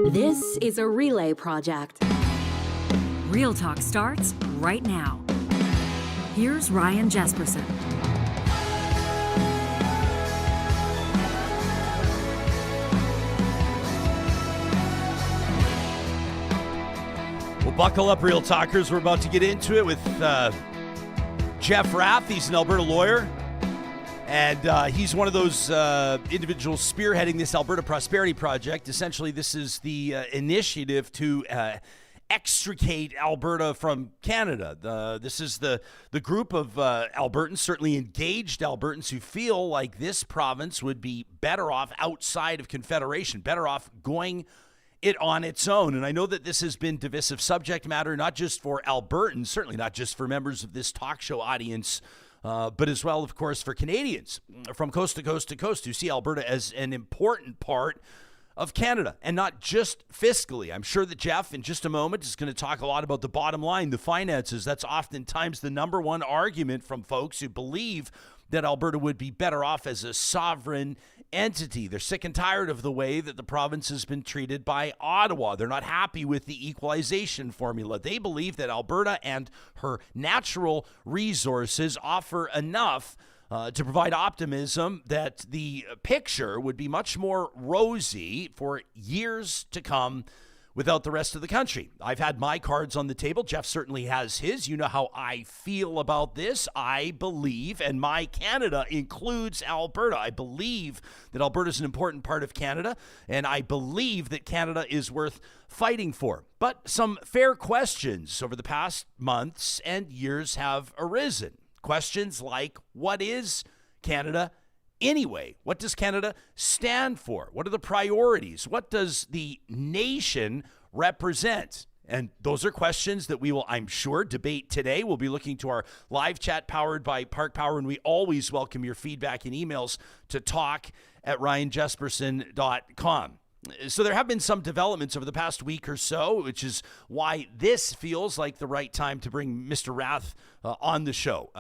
This is a relay project. Real Talk starts right now. Here's Ryan Jesperson. Well, buckle up, Real Talkers. We're about to get into it with Jeff Rath. He's an Alberta lawyer, and he's one of those individuals spearheading this Alberta Prosperity Project. Essentially, this is the initiative to extricate Alberta from Canada. This is the group of Albertans, certainly engaged Albertans, who feel like this province would be better off outside of Confederation, better off going it on its own. And I know that this has been divisive subject matter, not just for Albertans, certainly not just for members of this talk show audience, but as well, of course, for Canadians from coast to coast to coast who see Alberta as an important part of Canada, and not just fiscally. I'm sure that Jeff, in just a moment, is going to talk a lot about the bottom line, the finances. That's oftentimes the number one argument from folks who believe that Alberta would be better off as a sovereign entity. They're sick and tired of the way that the province has been treated by Ottawa. They're not happy with the equalization formula. They believe that Alberta and her natural resources offer enough to provide optimism that the picture would be much more rosy for years to come without the rest of the country. I've had my cards on the table. Jeff certainly has his. You know how I feel about this. I believe, and my Canada includes Alberta. I believe that Alberta is an important part of Canada, and I believe that Canada is worth fighting for. But some fair questions over the past months and years have arisen. Questions like, what is Canada anyway? What does Canada stand for? What are the priorities? What does the nation represent? And those are questions that we will, I'm sure, debate today. We'll be looking to our live chat powered by Park Power, and we always welcome your feedback and emails to talk@ryanjesperson.com. So there have been some developments over the past week or so, which is why this feels like the right time to bring Mr. Rath on the show.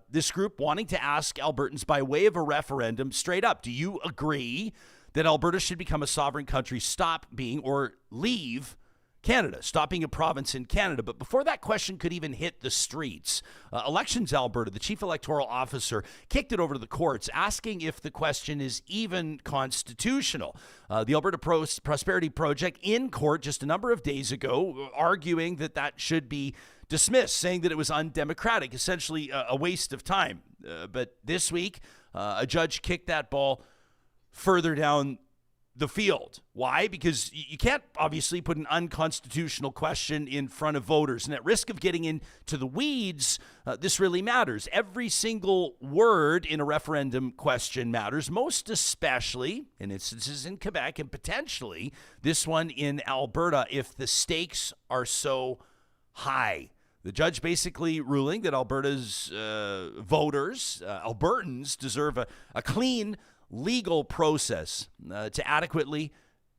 This group wanting to ask Albertans by way of a referendum straight up, do you agree that Alberta should become a sovereign country, stop being or leave Canada, stop being a province in Canada? But before that question could even hit the streets, Elections Alberta, the chief electoral officer, kicked it over to the courts, asking if the question is even constitutional. The Alberta Prosperity Project in court just a number of days ago, arguing that that should be dismissed, saying that it was undemocratic, essentially a waste of time. But this week, a judge kicked that ball further down the field. Why? Because you can't obviously put an unconstitutional question in front of voters. And at risk of getting into the weeds, this really matters. Every single word in a referendum question matters, most especially in instances in Quebec and potentially this one in Alberta if the stakes are so high. The judge basically ruling that Alberta's voters, Albertans, deserve a clean legal process to adequately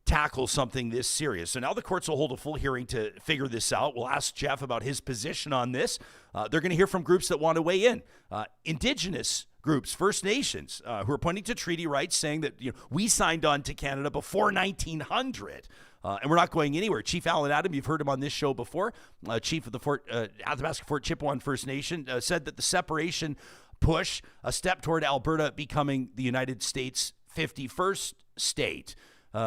tackle something this serious. So now the courts will hold a full hearing to figure this out. We'll ask Jeff about his position on this. They're going to hear from groups that want to weigh in. Indigenous groups, First Nations, who are pointing to treaty rights, saying that we signed on to Canada before 1900. And we're not going anywhere. Chief Alan Adam, you've heard him on this show before, chief of the Athabasca Fort Chipewyan First Nation, said that the separation push a step toward Alberta becoming the United States' 51st state.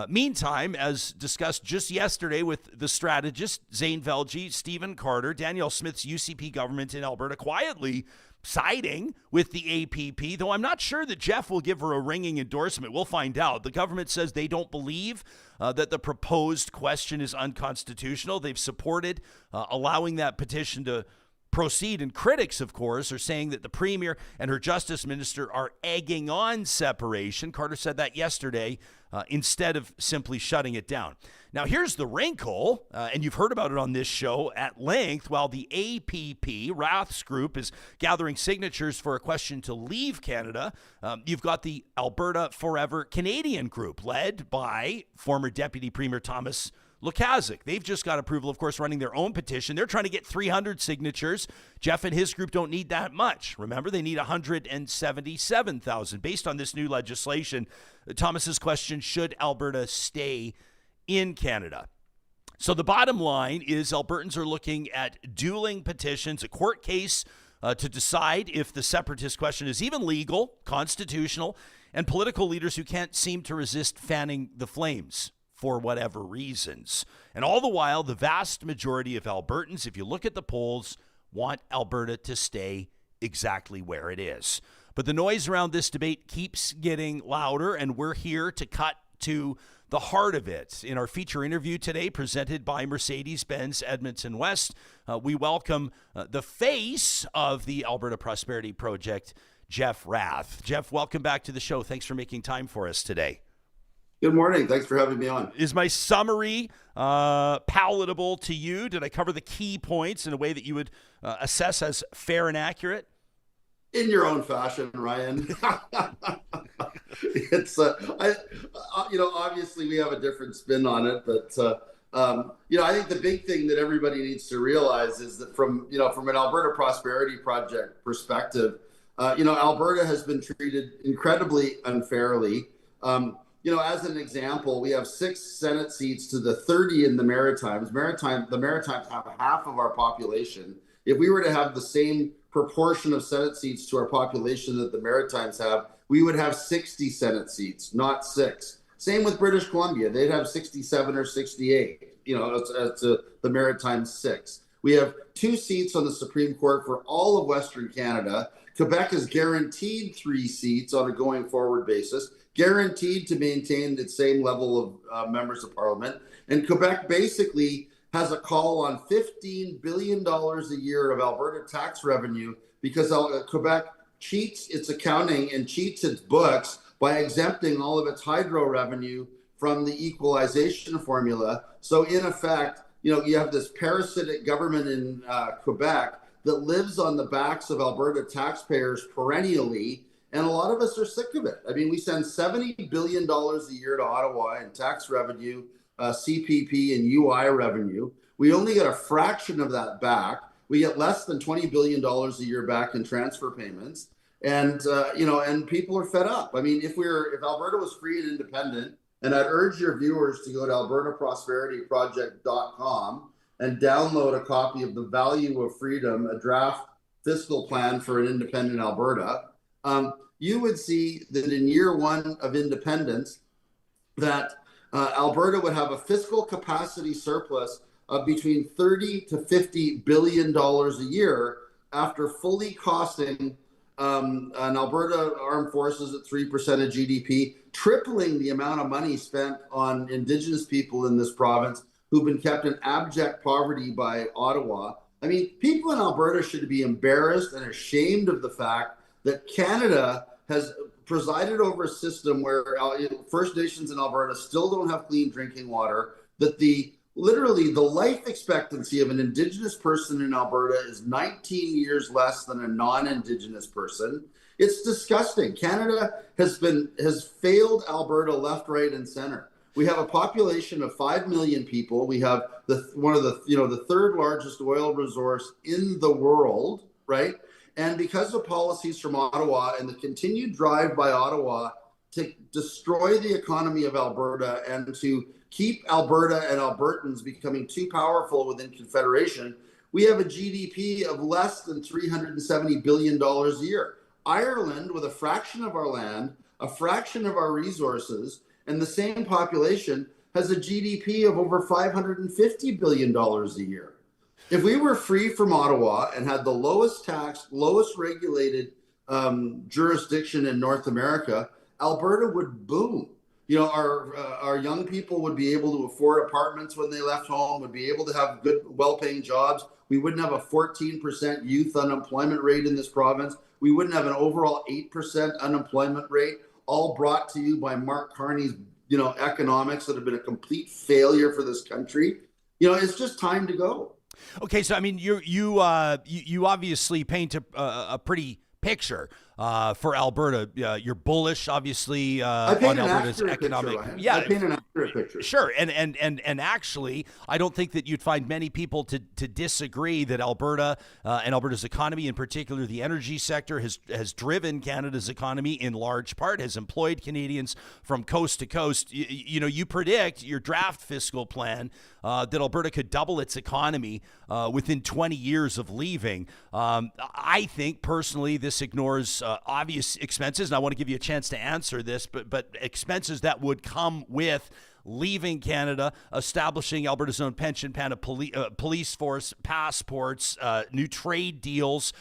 Meantime, as discussed just yesterday with the strategist, Zane Velji, Stephen Carter, Danielle Smith's UCP government in Alberta quietly siding with the APP, though I'm not sure that Jeff will give her a ringing endorsement. We'll find out. The government says they don't believe that the proposed question is unconstitutional. They've supported allowing that petition to proceed, and critics, of course, are saying that the Premier and her Justice Minister are egging on separation. Carter said that yesterday instead of simply shutting it down. Now, here's the wrinkle, and you've heard about it on this show at length. While the APP, Rath's group, is gathering signatures for a question to leave Canada, you've got the Alberta Forever Canadian group, led by former Deputy Premier Thomas Lukaszuk. They've just got approval, of course, running their own petition. They're trying to get 300 signatures. Jeff and his group don't need that much. Remember, they need 177,000. Based on this new legislation, Thomas's question, should Alberta stay in Canada? So the bottom line is Albertans are looking at dueling petitions, a court case to decide if the separatist question is even legal, constitutional, and political leaders who can't seem to resist fanning the flames for whatever reasons. And all the while, the vast majority of Albertans, if you look at the polls, want Alberta to stay exactly where it is. But the noise around this debate keeps getting louder, and we're here to cut to the heart of it. In our feature interview today, presented by Mercedes-Benz Edmonton West, we welcome the face of the Alberta Prosperity Project, Jeff Rath. Jeff, welcome back to the show. Thanks for making time for us today. Good morning. Thanks for having me on. Is my summary palatable to you? Did I cover the key points in a way that you would assess as fair and accurate? In your own fashion, Ryan. It's, obviously we have a different spin on it, but, I think the big thing that everybody needs to realize is that from an Alberta Prosperity Project perspective, Alberta has been treated incredibly unfairly. As an example, we have 6 Senate seats to the 30 in the Maritimes. The Maritimes have half of our population. If we were to have the same proportion of Senate seats to our population that the Maritimes have, we would have 60 Senate seats, not 6. Same with British Columbia. They'd have 67 or 68. It's the Maritimes 6. We have 2 seats on the Supreme Court for all of Western Canada. Quebec is guaranteed 3 seats on a going forward basis, guaranteed to maintain its same level of members of parliament. And Quebec basically has a call on $15 billion a year of Alberta tax revenue because Quebec cheats its accounting and cheats its books by exempting all of its hydro revenue from the equalization formula. So in effect, you have this parasitic government in Quebec that lives on the backs of Alberta taxpayers perennially, and a lot of us are sick of it. I mean, we send $70 billion a year to Ottawa in tax revenue, CPP and UI revenue. We only get a fraction of that back. We get less than $20 billion a year back in transfer payments. And, and people are fed up. I mean, if Alberta was free and independent, and I'd urge your viewers to go to albertaprosperityproject.com and download a copy of The Value of Freedom, a draft fiscal plan for an independent Alberta, you would see that in year 1 of independence, that Alberta would have a fiscal capacity surplus of between $30 to $50 billion a year after fully costing an Alberta Armed Forces at 3% of GDP, tripling the amount of money spent on Indigenous people in this province who've been kept in abject poverty by Ottawa. I mean, people in Alberta should be embarrassed and ashamed of the fact that Canada has presided over a system where First Nations in Alberta still don't have clean drinking water, that literally the life expectancy of an Indigenous person in Alberta is 19 years less than a non-Indigenous person. It's disgusting. Canada has failed Alberta left, right, and center. We have a population of 5 million people. We have the 3rd largest oil resource in the world, right? And because of policies from Ottawa and the continued drive by Ottawa to destroy the economy of Alberta and to keep Alberta and Albertans becoming too powerful within Confederation, we have a GDP of less than $370 billion a year. Ireland, with a fraction of our land, a fraction of our resources, and the same population, has a GDP of over $550 billion a year. If we were free from Ottawa and had the lowest taxed, lowest regulated jurisdiction in North America, Alberta would boom. Our young people would be able to afford apartments when they left home, would be able to have good, well-paying jobs. We wouldn't have a 14% youth unemployment rate in this province. We wouldn't have an overall 8% unemployment rate, all brought to you by Mark Carney's, economics that have been a complete failure for this country. It's just time to go. Okay, so I mean, you obviously paint a pretty picture. for Alberta. You're bullish, obviously, I on paint an Alberta's accurate economic. picture, Ryan. Yeah, I paint an accurate picture. Sure, and actually, I don't think that you'd find many people to disagree that Alberta and Alberta's economy, in particular the energy sector, has driven Canada's economy in large part, has employed Canadians from coast to coast. You predict your draft fiscal plan that Alberta could double its economy within 20 years of leaving. I think personally this ignores obvious expenses, and I want to give you a chance to answer this, but expenses that would come with leaving Canada, establishing Alberta's own pension plan, a police force, passports, new trade deals.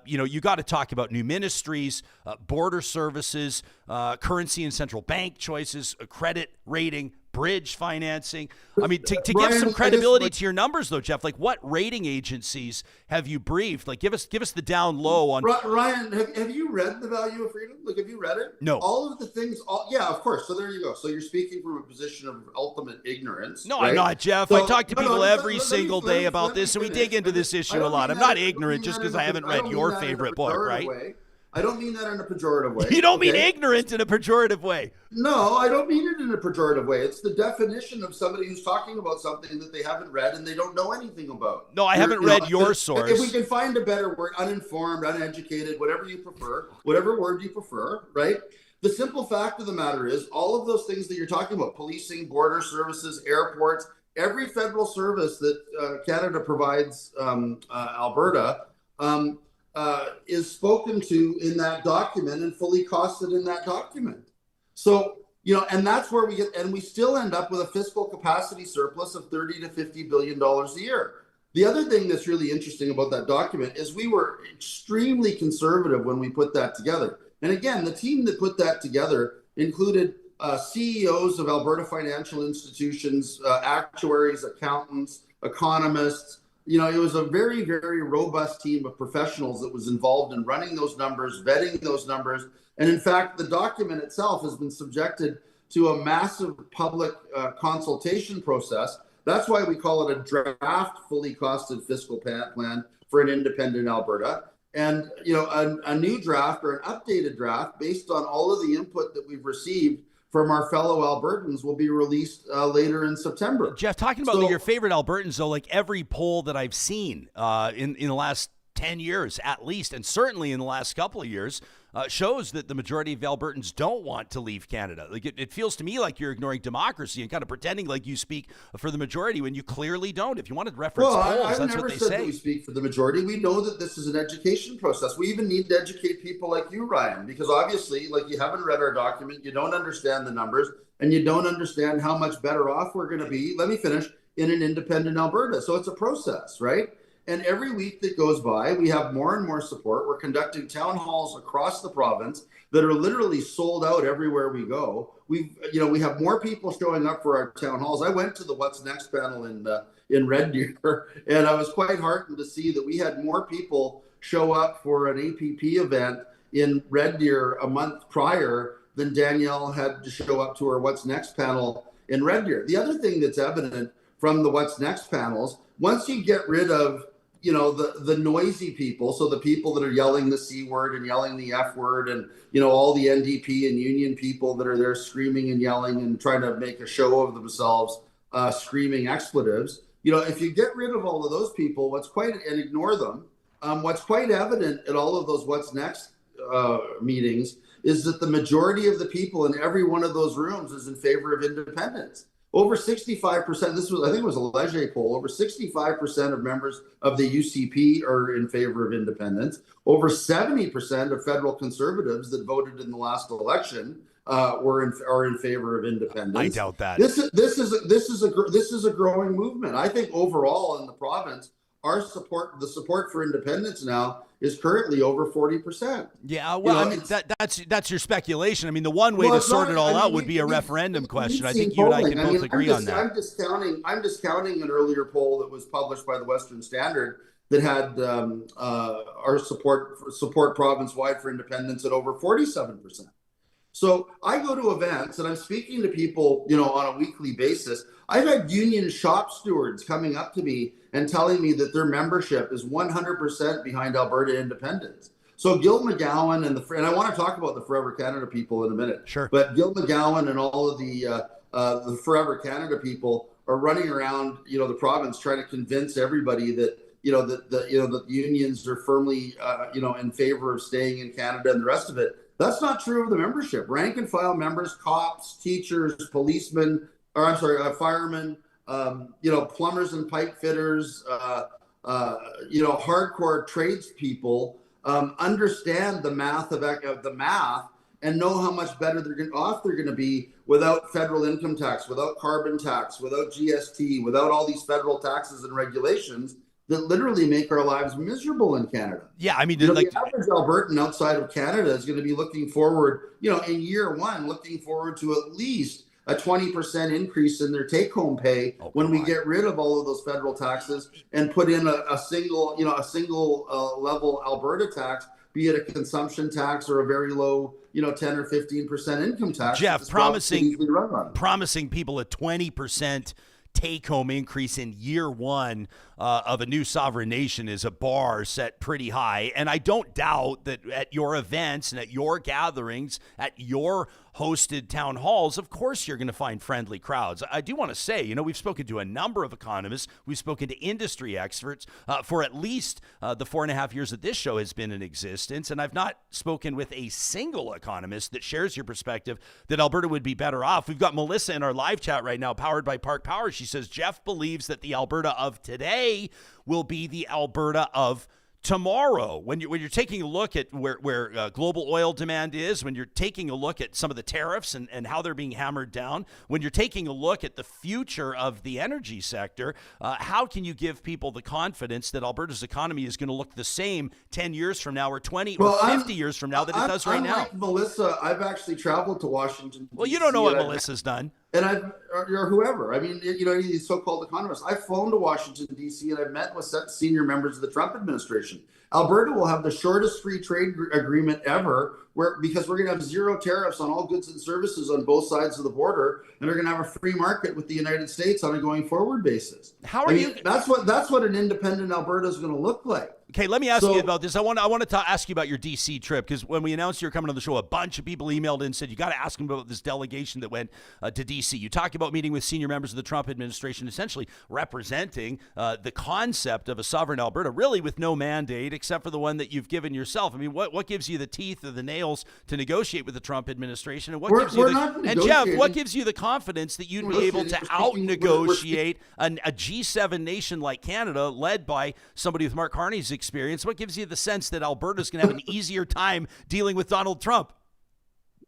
You got to talk about new ministries, border services, currency and central bank choices, credit rating, bridge financing. I mean, to give some credibility to your numbers, though, Jeff, like what rating agencies have you briefed? Like, give us the down low on. Ryan, have you read The Value of Freedom? Like, have you read it? No. All of the things. Yeah, of course. So there you go. So you're speaking from a position of ultimate ignorance. No, right? I'm not, Jeff. So, I talk to people every single day about let me this, and we finish. dig into this issue a lot. I'm not ignorant just because I haven't read your favorite book, right? I don't mean that in a pejorative way. You don't mean ignorant in a pejorative way. No, I don't mean it in a pejorative way. It's the definition of somebody who's talking about something that they haven't read and they don't know anything about. No, I haven't read your source. If we can find a better word, uninformed, uneducated, whatever you prefer, whatever word you prefer, right? The simple fact of the matter is all of those things that you're talking about, policing, border services, airports, every federal service that Canada provides Alberta, is spoken to in that document and fully costed in that document. So, and that's where we get, and we still end up with a fiscal capacity surplus of $30 to $50 billion a year. The other thing that's really interesting about that document is we were extremely conservative when we put that together. And again, the team that put that together included CEOs of Alberta financial institutions, actuaries, accountants, economists. It was a very, very robust team of professionals that was involved in running those numbers, vetting those numbers. And in fact, the document itself has been subjected to a massive public consultation process. That's why we call it a draft fully costed fiscal plan for an independent Alberta. And, a new draft or an updated draft based on all of the input that we've received from our fellow Albertans will be released later in September. Jeff, talking about your favorite Albertans, though, like every poll that I've seen in the last 10 years at least, and certainly in the last couple of years, shows that the majority of Albertans don't want to leave Canada. Like it feels to me like you're ignoring democracy and kind of pretending like you speak for the majority when you clearly don't. If you wanted to reference polls, I've that's never what they said say. that we speak for the majority. We know that this is an education process. We even need to educate people like you, Ryan, because obviously, like, you haven't read our document, you don't understand the numbers, and you don't understand how much better off we're going to be. Let me finish. In an independent Alberta. So it's a process, right? And every week that goes by, we have more and more support. We're conducting town halls across the province that are literally sold out everywhere we go. We have more people showing up for our town halls. I went to the What's Next panel in Red Deer, and I was quite heartened to see that we had more people show up for an APP event in Red Deer a month prior than Danielle had to show up to her What's Next panel in Red Deer. The other thing that's evident from the What's Next panels, once you get rid of the noisy people, so the people that are yelling the C word and yelling the F word, and all the NDP and union people that are there screaming and yelling and trying to make a show of themselves, screaming expletives. If you get rid of all of those people, and ignore them, what's quite evident at all of those What's Next meetings is that the majority of the people in every one of those rooms is in favor of independence. Over 65%, I think it was a Leger poll, over 65% of members of the UCP are in favor of independence. Over 70% of federal conservatives that voted in the last election are in favor of independence. I doubt that. This is a growing movement. I think overall in the province, the support for independence now is currently over 40%. Yeah, well, that's your speculation. I mean, the one way to sort it all out would be a referendum question. I think you and I can both agree on that. I'm discounting an earlier poll that was published by the Western Standard that had our support province-wide for independence at over 47%. So I go to events and I'm speaking to people, on a weekly basis. I've had union shop stewards coming up to me and telling me that their membership is 100% behind Alberta independence. So Gil McGowan and I want to talk about the Forever Canada people in a minute. Sure. But Gil McGowan and all of the Forever Canada people are running around, the province trying to convince everybody that, that the unions are firmly, in favor of staying in Canada and the rest of it. That's not true of the membership. Rank and file members, cops, teachers, policemen, firemen, plumbers and pipe fitters, hardcore tradespeople understand the math of the math and know how much better they're going to be without federal income tax, without carbon tax, without GST, without all these federal taxes and regulations that literally make our lives miserable in Canada. Yeah, I mean, the average Albertan outside of Canada is going to be looking forward, in year one, looking forward to at least a 20% increase in their take-home pay when we get rid of all of those federal taxes and put in a single level Alberta tax, be it a consumption tax or a very low, 10 or 15% income tax. Jeff, promising people a 20% take-home increase in year one of a new sovereign nation is a bar set pretty high. And I don't doubt that at your events and at your gatherings, at your hosted town halls, of course you're going to find friendly crowds. I do want to say, we've spoken to a number of economists. We've spoken to industry experts for at least the 4.5 years that this show has been in existence. And I've not spoken with a single economist that shares your perspective that Alberta would be better off. We've got Melissa in our live chat right now, powered by Park Power. She says, Jeff believes that the Alberta of today will be the Alberta of tomorrow. When you're taking a look at where global oil demand is, when you're taking a look at some of the tariffs and how they're being hammered down, when you're taking a look at the future of the energy sector, how can you give people the confidence that Alberta's economy is going to look the same 10 years from now or 20 or 50 years from now that it does right now? Like Melissa, I've actually traveled to Washington. Well, you don't know what Melissa's done. And or whoever. I mean, these so-called economists. I've flown to Washington, D.C., and I've met with senior members of the Trump administration. Alberta will have the shortest free trade agreement ever because we're going to have zero tariffs on all goods and services on both sides of the border, and we're going to have a free market with the United States on a going forward basis. That's what an independent Alberta is going to look like. Okay, let me ask you about this. I want to ask you about your D.C. trip, because when we announced you were coming on the show, a bunch of people emailed in and said, you got to ask them about this delegation that went to D.C. You talked about meeting with senior members of the Trump administration, essentially representing the concept of a sovereign Alberta, really with no mandate except for the one that you've given yourself. I mean, what gives you the teeth or the nails to negotiate with the Trump administration? And Jeff, what gives you the confidence that you'd be able to out-negotiate a G7 nation like Canada, led by somebody with Mark Carney's experience? What gives you the sense that Alberta's going to have an easier time dealing with Donald Trump?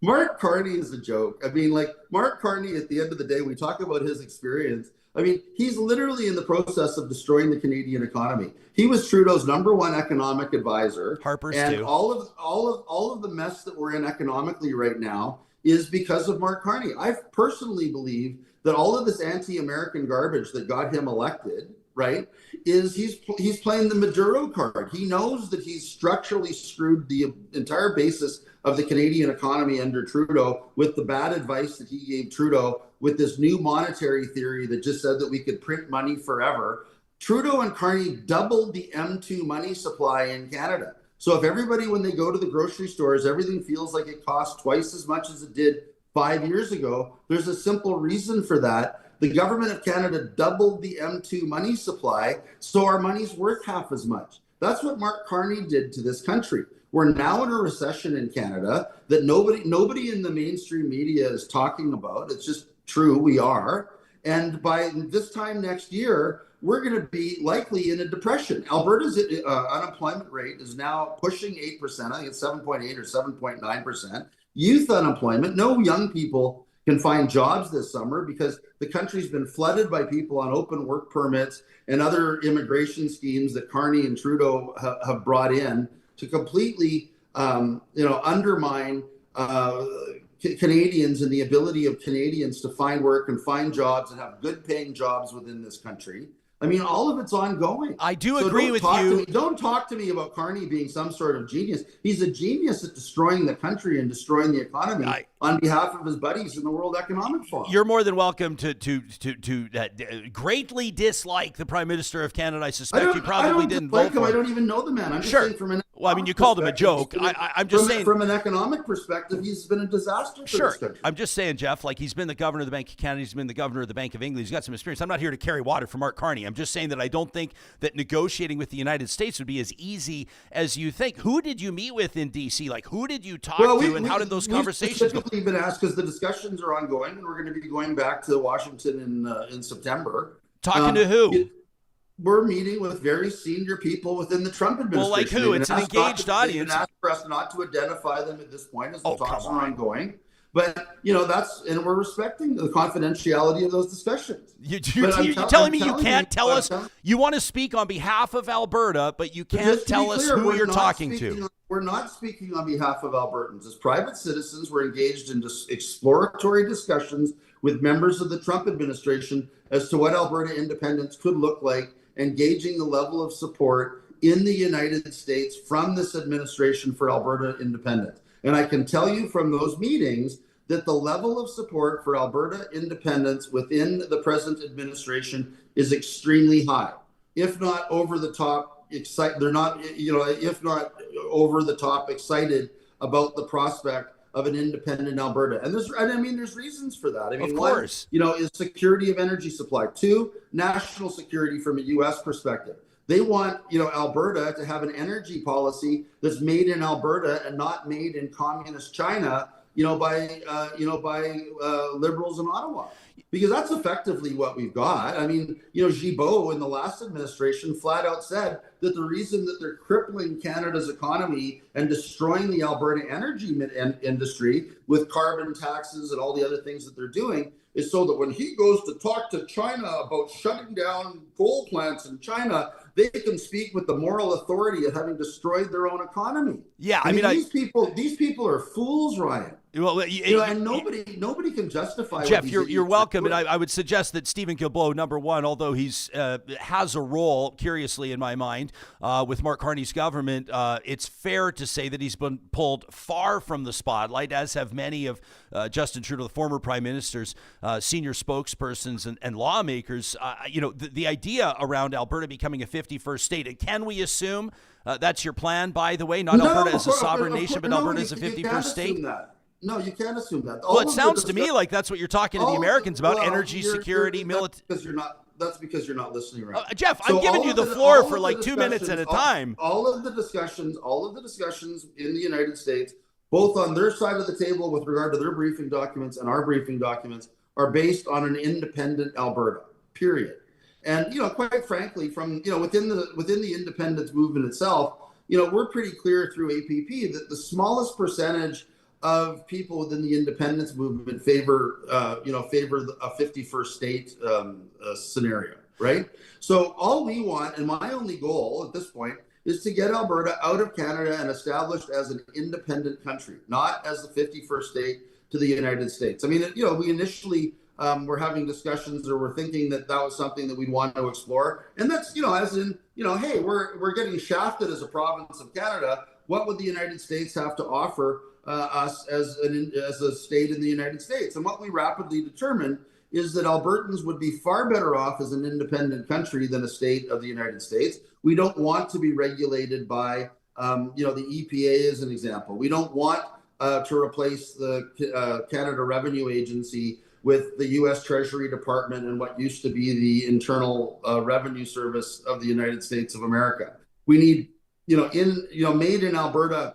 Mark Carney is a joke. I mean, Mark Carney, at the end of the day, we talk about his experience. I mean, he's literally in the process of destroying the Canadian economy. He was Trudeau's #1 economic advisor. Harper's and too. all of the mess that we're in economically right now is because of Mark Carney. I personally believe that all of this anti-American garbage that got him elected, right, is he's playing the Maduro card. He knows that he's structurally screwed the entire basis of the Canadian economy under Trudeau with the bad advice that he gave Trudeau with this new monetary theory that just said that we could print money forever. Trudeau and Carney doubled the M2 money supply in Canada. So if everybody, when they go to the grocery stores, everything feels like it costs twice as much as it did 5 years ago, there's a simple reason for that. The government of Canada doubled the M2 money supply, so our money's worth half as much. That's what Mark Carney did to this country. We're now in a recession in Canada that nobody in the mainstream media is talking about. It's just true, we are. And by this time next year, we're going to be likely in a depression. Alberta's unemployment rate is now pushing 8%. I think it's 7.8 or 7.9%. Youth unemployment, no young people can find jobs this summer because the country's been flooded by people on open work permits and other immigration schemes that Carney and Trudeau have brought in to completely, undermine Canadians and the ability of Canadians to find work and find jobs and have good paying jobs within this country. I mean, all of it's ongoing. I do agree with you. Don't talk to me about Carney being some sort of genius. He's a genius at destroying the country and destroying the economy on behalf of his buddies in the World Economic Forum. You're more than welcome to greatly dislike the Prime Minister of Canada. I suspect you probably didn't vote for him. I don't even know the man. I'm just saying from an Well, I mean, you called him a joke. I'm just saying. From an economic perspective, he's been a disaster for this country. I'm just saying, Jeff, like he's been the governor of the Bank of Canada. He's been the governor of the Bank of England. He's got some experience. I'm not here to carry water for Mark Carney. I'm just saying that I don't think that negotiating with the United States would be as easy as you think. Who did you meet with in D.C.? Like, who did you talk to, and how did those conversations go? We've been asked because the discussions are ongoing, and we're going to be going back to Washington in September. Talking to who? We're meeting with very senior people within the Trump administration. Well, like who? It's an engaged audience. They've been asked for us not to identify them at this point as the talks are ongoing. But, you know, and we're respecting the confidentiality of those discussions. You're telling me you can't tell us? You want to speak on behalf of Alberta, but you can't tell us who you're talking to. We're not speaking on behalf of Albertans. As private citizens, we're engaged in exploratory discussions with members of the Trump administration as to what Alberta independence could look like, engaging the level of support in the United States from this administration for Alberta independence. And I can tell you from those meetings that the level of support for Alberta independence within the present administration is extremely high, if not over the top excited. They're not, you know, if not over the top excited about the prospect of an independent Alberta. And there's reasons for that. I mean, of course, one, is security of energy supply. Two, national security from a U.S. perspective. They want, Alberta to have an energy policy that's made in Alberta and not made in communist China, by liberals in Ottawa, because that's effectively what we've got. I mean, Gibault in the last administration flat out said that the reason that they're crippling Canada's economy and destroying the Alberta energy industry with carbon taxes and all the other things that they're doing is so that when he goes to talk to China about shutting down coal plants in China, they can speak with the moral authority of having destroyed their own economy. Yeah, I mean these people are fools, Ryan. Well, and nobody can justify. Jeff, you're welcome, and I would suggest that Stephen Guilbeault, number one, although he's has a role, curiously in my mind, with Mark Carney's government, it's fair to say that he's been pulled far from the spotlight, as have many of Justin Trudeau, the former Prime Minister's senior spokespersons and lawmakers. The idea around Alberta becoming a 51st state, and can we assume that's your plan? By the way, not Alberta as a sovereign nation, but Alberta as a 51st state. No, you can't assume that. Well, it sounds to me like that's what you're talking to the Americans about: energy security, military. That's because you're not listening, right? Jeff, I'm giving you the floor for like 2 minutes at a time. All of the discussions in the United States, both on their side of the table with regard to their briefing documents and our briefing documents, are based on an independent Alberta. Period. And quite frankly, from within the independence movement itself, we're pretty clear through APP that the smallest percentage of people within the independence movement favor a 51st state scenario, right? So all we want, and my only goal at this point, is to get Alberta out of Canada and established as an independent country, not as the 51st state to the United States. I mean, we initially were having discussions, or we're thinking that was something that we'd want to explore, and that's as in hey, we're getting shafted as a province of Canada. What would the United States have to offer us as a state in the United States? And what we rapidly determined is that Albertans would be far better off as an independent country than a state of the United States. We don't want to be regulated by, the EPA as an example. We don't want to replace the Canada Revenue Agency with the U.S. Treasury Department and what used to be the Internal Revenue Service of the United States of America. We need, made in Alberta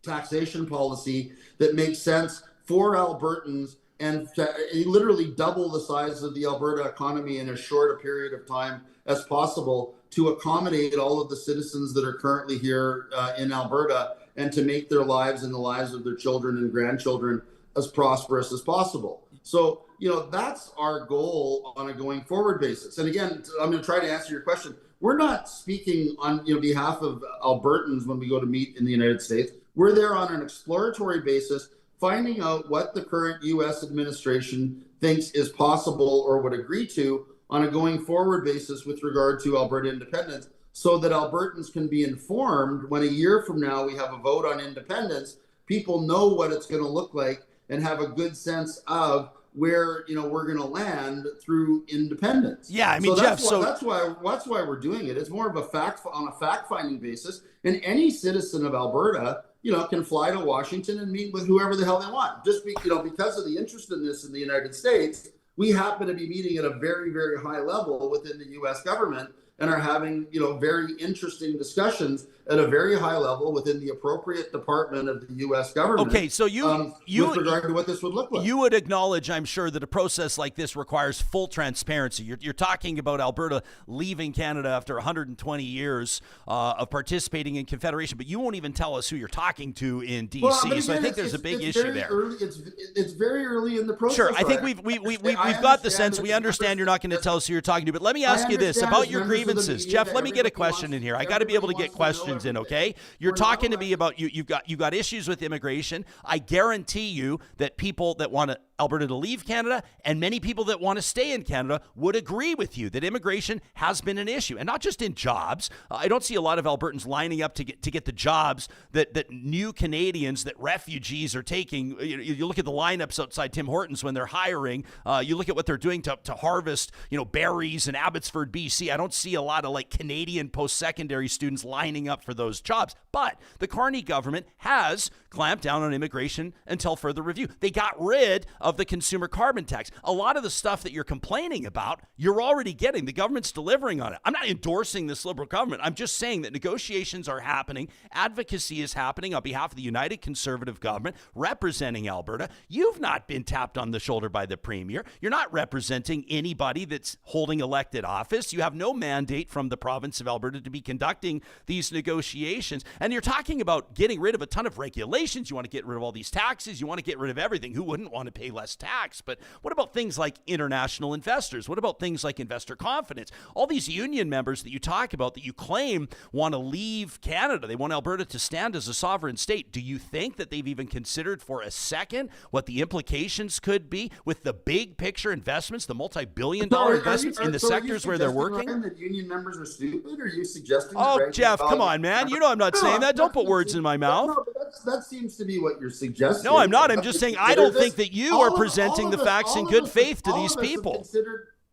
taxation policy that makes sense for Albertans and to literally double the size of the Alberta economy in as short a period of time as possible to accommodate all of the citizens that are currently here in Alberta and to make their lives and the lives of their children and grandchildren as prosperous as possible. So, that's our goal on a going forward basis. And again, I'm going to try to answer your question. We're not speaking on behalf of Albertans when we go to meet in the United States. We're there on an exploratory basis, finding out what the current U.S. administration thinks is possible or would agree to on a going forward basis with regard to Alberta independence, so that Albertans can be informed when a year from now we have a vote on independence. People know what it's going to look like and have a good sense of where we're going to land through independence. Yeah, I mean, so Jeff. that's why we're doing it. It's more of a fact-finding basis, and any citizen of Alberta, can fly to Washington and meet with whoever the hell they want. Just because of the interest in this in the United States, we happen to be meeting at a very, very high level within the U.S. government and are having, very interesting discussions at a very high level within the appropriate department of the U.S. government. Okay, so with regard to what this would look like. You would acknowledge, I'm sure, that a process like this requires full transparency. You're talking about Alberta leaving Canada after 120 years of participating in Confederation, but you won't even tell us who you're talking to in D.C. Again, so I think there's a big issue there. It's very early in the process. Sure, I think we've got the sense. We understand you're not going to tell us who you're talking to, but let me ask you this about your grievances, Jeff. Let me get a question in here. I got to be able to get questions in. Okay. You're talking to me about you've got issues with immigration. I guarantee you that people that want Alberta to leave Canada and many people that want to stay in Canada would agree with you that immigration has been an issue, and not just in jobs. I don't see a lot of Albertans lining up to get the jobs that new Canadians, that refugees are taking. You look at the lineups outside Tim Hortons when they're hiring. You look at what they're doing to harvest berries in Abbotsford, BC. I don't see a lot of Canadian post-secondary students lining up for those jobs. But the Carney government has clamped down on immigration until further review. They got rid of the consumer carbon tax. A lot of the stuff that you're complaining about, you're already getting. The government's delivering on it. I'm not endorsing this Liberal government. I'm just saying that negotiations are happening. Advocacy is happening on behalf of the United Conservative government representing Alberta. You've not been tapped on the shoulder by the Premier. You're not representing anybody that's holding elected office. You have no mandate from the province of Alberta to be conducting these negotiations. And you're talking about getting rid of a ton of regulations. You want to get rid of all these taxes. You want to get rid of everything. Who wouldn't want to pay less tax? But what about things like international investors? What about things like investor confidence? All these union members that you talk about that you claim want to leave Canada. They want Alberta to stand as a sovereign state. Do you think that they've even considered for a second what the implications could be with the big picture investments, the multi-billion-dollar investments in the sectors where they're working? Ryan, that union members are stupid? Are you suggesting? Oh, Jeff, come on, man. You know I'm not saying that. Don't put words in my mouth. No, but that seems to be what you're suggesting. No, I'm not. I'm just saying I don't think that you are presenting the facts in good faith to these people.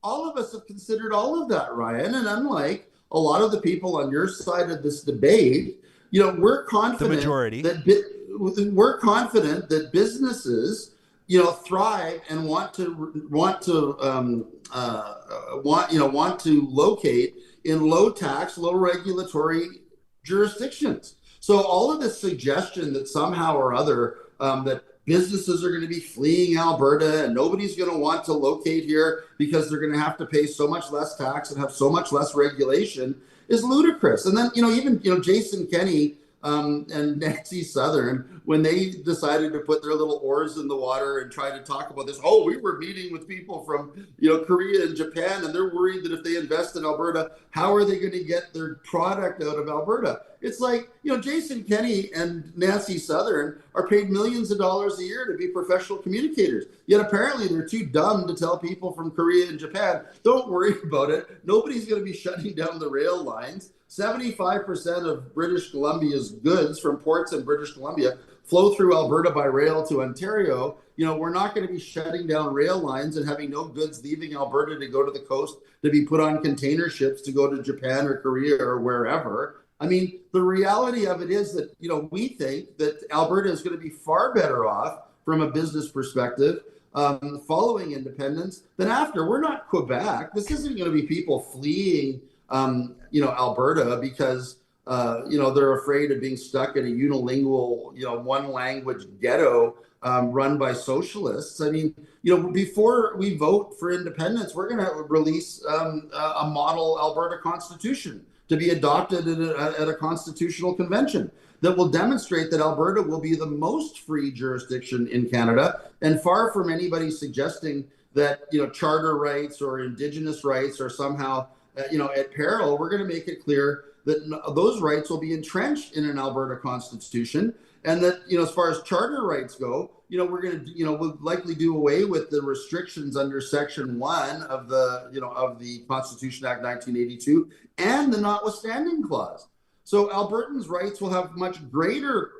All of us have considered all of that, Ryan. And unlike a lot of the people on your side of this debate, we're confident. The majority. We're confident that businesses, thrive and want to locate in low tax, low regulatory jurisdictions. So all of this suggestion that somehow or other that businesses are going to be fleeing Alberta and nobody's going to want to locate here because they're going to have to pay so much less tax and have so much less regulation is ludicrous. And then, even Jason Kenney and Nancy Southern, when they decided to put their little oars in the water and try to talk about this, we were meeting with people from, Korea and Japan, and they're worried that if they invest in Alberta, how are they going to get their product out of Alberta? It's like, Jason Kenney and Nancy Southern are paid millions of dollars a year to be professional communicators. Yet apparently they're too dumb to tell people from Korea and Japan, don't worry about it. Nobody's going to be shutting down the rail lines. 75% of British Columbia's goods from ports in British Columbia flow through Alberta by rail to Ontario. We're not going to be shutting down rail lines and having no goods leaving Alberta to go to the coast to be put on container ships to go to Japan or Korea or wherever. I mean, the reality of it is that, we think that Alberta is going to be far better off from a business perspective following independence than after. We're not Quebec. This isn't going to be people fleeing Alberta because, they're afraid of being stuck in a unilingual, one language ghetto run by socialists. I mean, before we vote for independence, we're going to release a model Alberta constitution to be adopted at a constitutional convention that will demonstrate that Alberta will be the most free jurisdiction in Canada. And far from anybody suggesting that, charter rights or Indigenous rights are somehow at peril, we're going to make it clear that those rights will be entrenched in an Alberta constitution, and that as far as charter rights go, we're going to we'll likely do away with the restrictions under Section 1 of the Constitution Act 1982 and the notwithstanding clause. So Albertans' rights will have much greater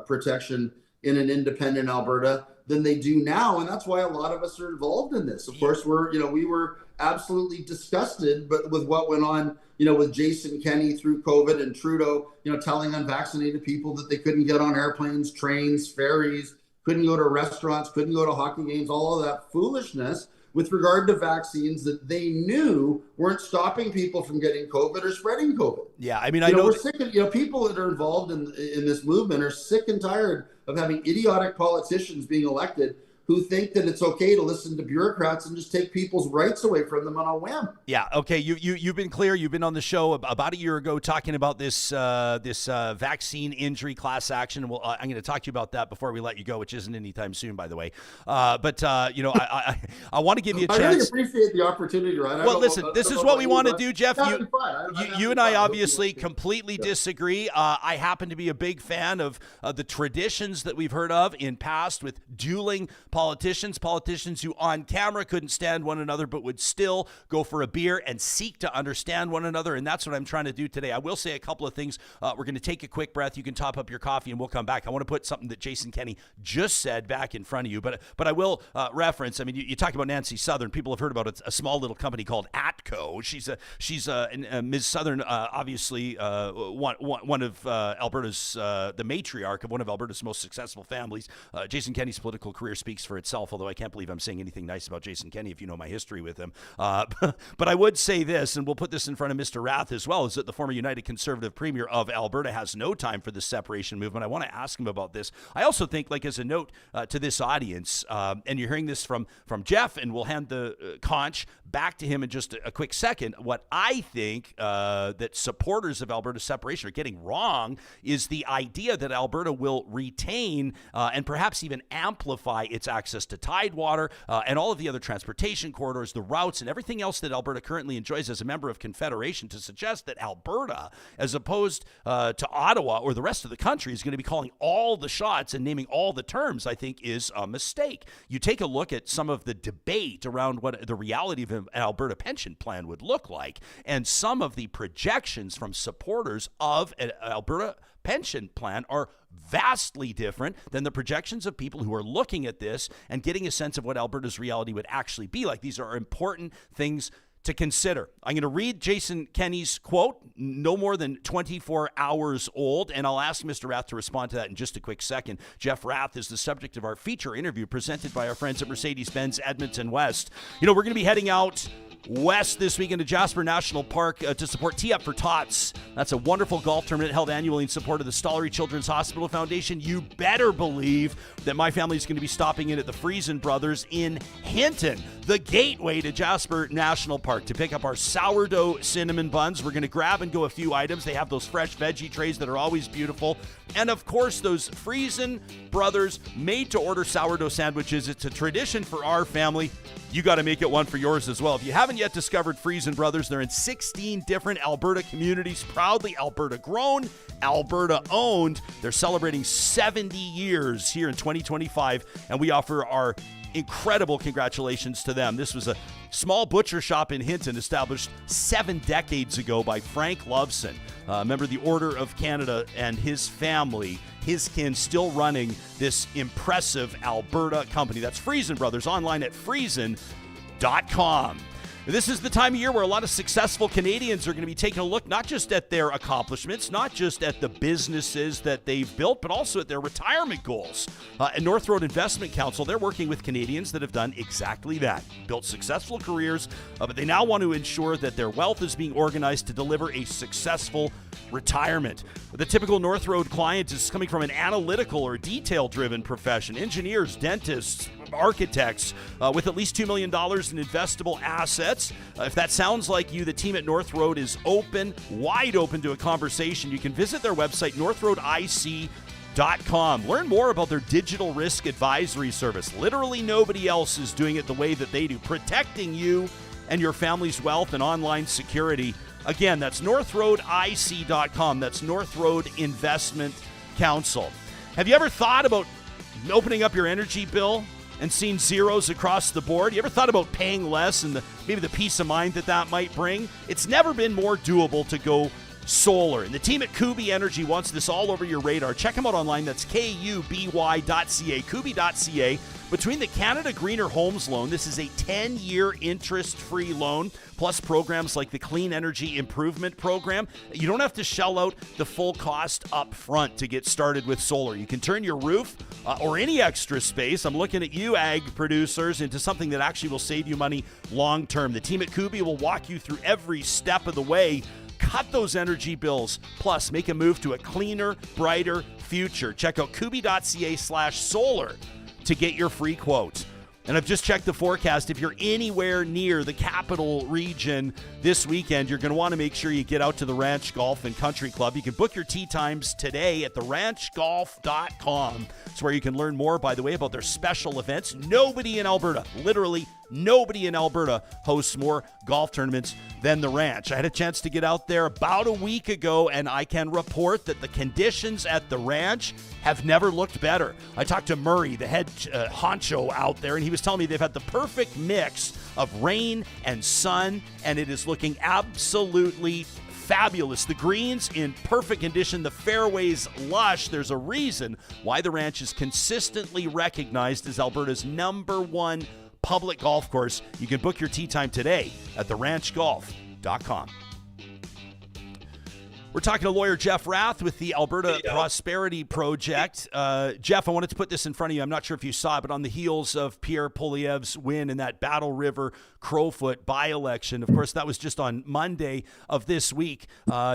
protection in an independent Alberta than they do now. And that's why a lot of us are involved in this. Of course, we were absolutely disgusted with what went on, with Jason Kenney through COVID, and Trudeau, telling unvaccinated people that they couldn't get on airplanes, trains, ferries, couldn't go to restaurants, couldn't go to hockey games, all of that foolishness with regard to vaccines that they knew weren't stopping people from getting COVID or spreading COVID. Yeah, I mean, I know we're sick of, people that are involved in this movement are sick and tired of having idiotic politicians being elected who think that it's okay to listen to bureaucrats and just take people's rights away from them on a whim. Yeah. Okay. You've been clear. You've been on the show about a year ago talking about this vaccine injury class action. And I'm going to talk to you about that before we let you go, which isn't anytime soon, by the way. I want to give you a chance. I really appreciate the opportunity, Ryan. Well, listen, this is what we want to do, Jeff. You and I obviously completely disagree. I happen to be a big fan of the traditions that we've heard of in past with dueling politicians who on camera couldn't stand one another but would still go for a beer and seek to understand one another, and that's what I'm trying to do today. I will say a couple of things. We're going to take a quick breath. You can top up your coffee and we'll come back. I want to put something that Jason Kenney just said back in front of you, but I will reference, I mean, you talk about Nancy Southern. People have heard about a small little company called ATCO. She's Ms. Southern, obviously one of Alberta's, the matriarch of one of Alberta's most successful families. Jason Kenney's political career speaks for itself, although I can't believe I'm saying anything nice about Jason Kenney if you know my history with him. But I would say this, and we'll put this in front of Mr. Rath as well, is that the former United Conservative Premier of Alberta has no time for the separation movement. I want to ask him about this. I also think, like as a note to this audience, and you're hearing this from Jeff, and we'll hand the conch back to him in just a quick second. What I think that supporters of Alberta separation are getting wrong is the idea that Alberta will retain and perhaps even amplify its access to tidewater and all of the other transportation corridors, the routes, and everything else that Alberta currently enjoys as a member of Confederation. To suggest that Alberta, as opposed to Ottawa or the rest of the country, is going to be calling all the shots and naming all the terms, I think is a mistake. You take a look at some of the debate around what the reality of an Alberta pension plan would look like, and some of the projections from supporters of an Alberta pension plan are vastly different than the projections of people who are looking at this and getting a sense of what Alberta's reality would actually be like. These are important things to consider. I'm going to read Jason Kenney's quote, no more than 24 hours old, and I'll ask Mr. Rath to respond to that in just a quick second. Jeff Rath is the subject of our feature interview presented by our friends at Mercedes-Benz Edmonton West. We're going to be heading out west this weekend to Jasper National Park to support Tee Up for Tots. That's a wonderful golf tournament held annually in support of the Stollery Children's Hospital Foundation. You better believe that my family is going to be stopping in at the Friesen Brothers in Hinton, the gateway to Jasper National Park, to pick up our sourdough cinnamon buns. We're going to grab and go a few items. They have those fresh veggie trays that are always beautiful. And of course, those Friesen Brothers made-to-order sourdough sandwiches. It's a tradition for our family. You got to make it one for yours as well. If you haven't yet discovered Friesen Brothers, they're in 16 different Alberta communities, proudly Alberta grown, Alberta owned. They're celebrating 70 years here in 2025, and we offer our incredible congratulations to them. This was a small butcher shop in Hinton established 7 decades ago by Frank Loveson, a member of the Order of Canada, and his family, his kin, still running this impressive Alberta company. That's Friesen Brothers, online at friesen.com. This is the time of year where a lot of successful Canadians are going to be taking a look not just at their accomplishments, not just at the businesses that they've built, but also at their retirement goals. At North Road Investment Council, they're working with Canadians that have done exactly that, built successful careers, but they now want to ensure that their wealth is being organized to deliver a successful retirement. The typical North Road client is coming from an analytical or detail-driven profession, engineers, dentists, architects, with at least $2 million in investable assets. If that sounds like you, the team at North Road is open, wide open to a conversation. You can visit their website, northroadic.com. Learn more about their digital risk advisory service. Literally nobody else is doing it the way that they do, protecting you and your family's wealth and online security. Again, that's northroadic.com. That's North Road Investment Council. Have you ever thought about opening up your energy bill and seeing zeros across the board? You ever thought about paying less and maybe the peace of mind that might bring? It's never been more doable to go solar. And the team at Kuby Energy wants this all over your radar. Check them out online. That's kuby.ca, kuby.ca. Between the Canada Greener Homes Loan, this is a 10-year interest-free loan, plus programs like the Clean Energy Improvement Program. You don't have to shell out the full cost up front to get started with solar. You can turn your roof or any extra space, I'm looking at you, ag producers, into something that actually will save you money long-term. The team at Kuby will walk you through every step of the way. Cut those energy bills, plus make a move to a cleaner, brighter future. Check out kuby.ca/solar to get your free quote. And I've just checked the forecast. If you're anywhere near the capital region this weekend, you're going to want to make sure you get out to the Ranch Golf and Country Club. You can book your tee times today at theranchgolf.com. It's where you can learn more, by the way, about their special events. Nobody in Alberta, literally nobody in Alberta, hosts more golf tournaments than the Ranch. I had a chance to get out there about a week ago, and I can report that the conditions at the Ranch have never looked better. I talked to Murray, the head honcho out there, and he was telling me they've had the perfect mix of rain and sun, and it is looking absolutely fabulous. The greens in perfect condition, the fairways lush. There's a reason why the Ranch is consistently recognized as Alberta's #1 public golf course. You can book your tee time today at theranchgolf.com. We're talking to lawyer Jeff Rath with the Alberta Prosperity Project. Jeff, I wanted to put this in front of you. I'm not sure if you saw it, but on the heels of Pierre Poilievre's win in that Battle River Crowfoot by-election, of course, that was just on Monday of this week.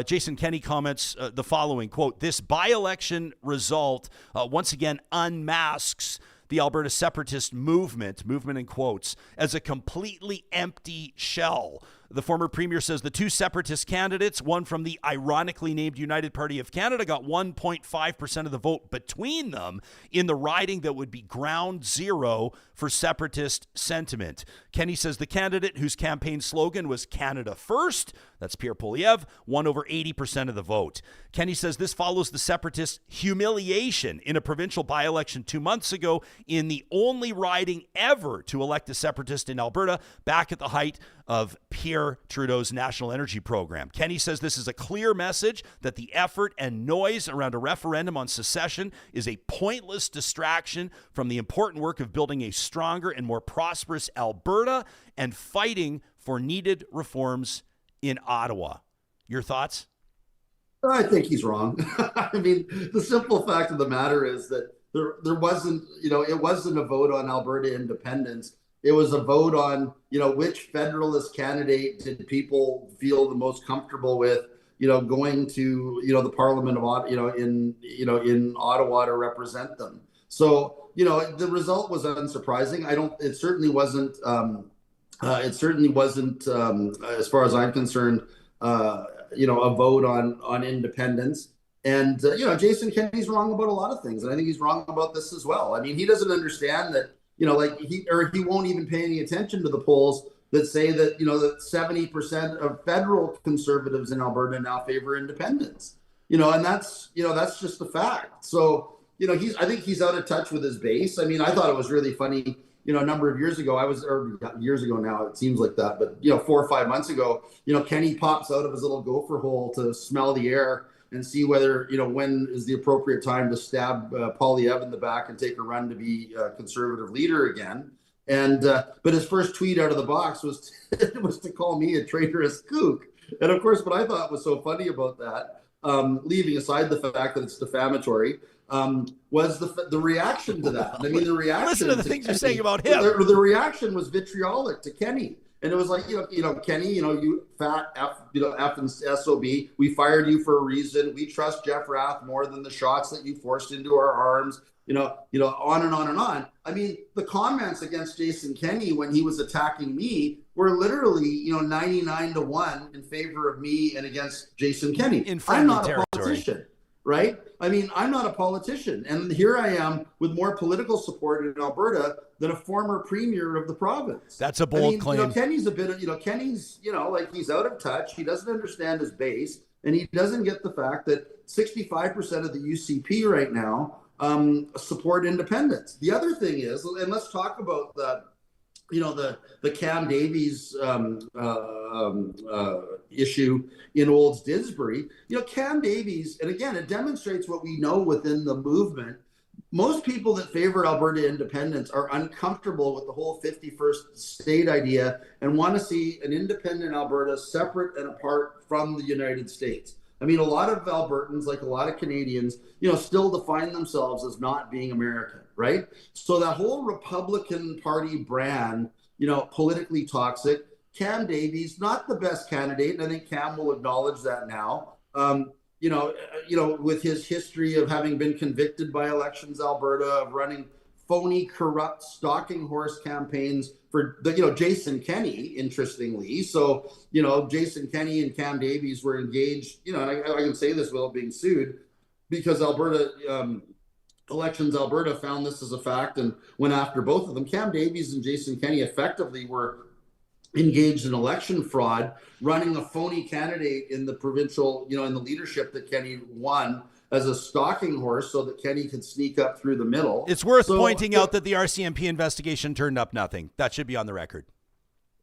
Jason Kenney comments the following, quote, "This by-election result once again unmasks the Alberta Separatist movement in quotes, as a completely empty shell." The former premier says the two Separatist candidates, one from the ironically named United Party of Canada, got 1.5% of the vote between them in the riding that would be ground zero for Separatist sentiment. Kenney says the candidate whose campaign slogan was Canada First, that's Pierre Poilievre, won over 80% of the vote. Kenney says this follows the Separatist humiliation in a provincial by-election 2 months ago in the only riding ever to elect a Separatist in Alberta, back at the height of Pierre Trudeau's National Energy Program. Kenney says this is a clear message that the effort and noise around a referendum on secession is a pointless distraction from the important work of building a stronger and more prosperous Alberta and fighting for needed reforms in Ottawa. Your thoughts? I think he's wrong. I mean, the simple fact of the matter is that there wasn't, it wasn't a vote on Alberta independence. It was a vote on, which Federalist candidate did people feel the most comfortable with, going to, the Parliament of Ottawa, in Ottawa to represent them. So, the result was unsurprising. It certainly wasn't, as far as I'm concerned, a vote on independence. And, Jason Kenney's wrong about a lot of things. And I think he's wrong about this as well. I mean, he doesn't understand that, he won't even pay any attention to the polls that say that, that 70% of federal conservatives in Alberta now favor independence, and that's just the fact. So, I think he's out of touch with his base. I mean, I thought it was really funny, a number of years ago, years ago now, it seems like that, but, 4 or 5 months ago, Kenney pops out of his little gopher hole to smell the air and see whether, when is the appropriate time to stab Poilievre in the back and take a run to be conservative leader again. And but his first tweet out of the box was to call me a traitorous kook. And of course, what I thought was so funny about that, leaving aside the fact that it's defamatory, was the reaction to that. I mean, the reaction. Listen to the things you're saying about him. The reaction was vitriolic to Kenney. And it was like, Kenney, you fat F, F and SOB, we fired you for a reason. We trust Jeff Rath more than the shots that you forced into our arms, on and on and on. I mean, the comments against Jason Kenney when he was attacking me were literally, 99-1 in favor of me and against Jason Kenney. I'm not a politician, right? I mean, I'm not a politician. And here I am with more political support in Alberta than a former premier of the province. That's a bold claim. Kenny's a bit of, Kenny's, he's out of touch. He doesn't understand his base. And he doesn't get the fact that 65% of the UCP right now support independence. The other thing is, and let's talk about the Cam Davies issue in Olds Didsbury. Cam Davies, and again, it demonstrates what we know within the movement. Most people that favor Alberta independence are uncomfortable with the whole 51st state idea and want to see an independent Alberta separate and apart from the United States. I mean, a lot of Albertans, like a lot of Canadians, still define themselves as not being American, right? So that whole Republican Party brand, politically toxic. Cam Davies, not the best candidate, and I think Cam will acknowledge that now. With his history of having been convicted by Elections Alberta, of running phony, corrupt, stalking horse campaigns for Jason Kenney, interestingly. So, Jason Kenney and Cam Davies were engaged, and I can say this without being sued, because Elections Alberta found this as a fact and went after both of them. Cam Davies and Jason Kenney effectively were engaged in election fraud, running a phony candidate in the provincial, in the leadership that Kenney won, as a stalking horse so that Kenney could sneak up through the middle. It's worth pointing out that the RCMP investigation turned up nothing. That should be on the record.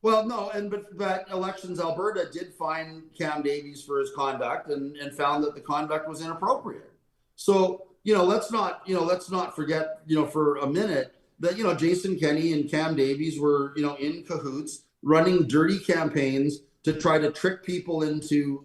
Well, no, but Elections Alberta did fine Cam Davies for his conduct and found that the conduct was inappropriate. So, let's not forget, for a minute that, Jason Kenney and Cam Davies were, in cahoots, running dirty campaigns to try to trick people into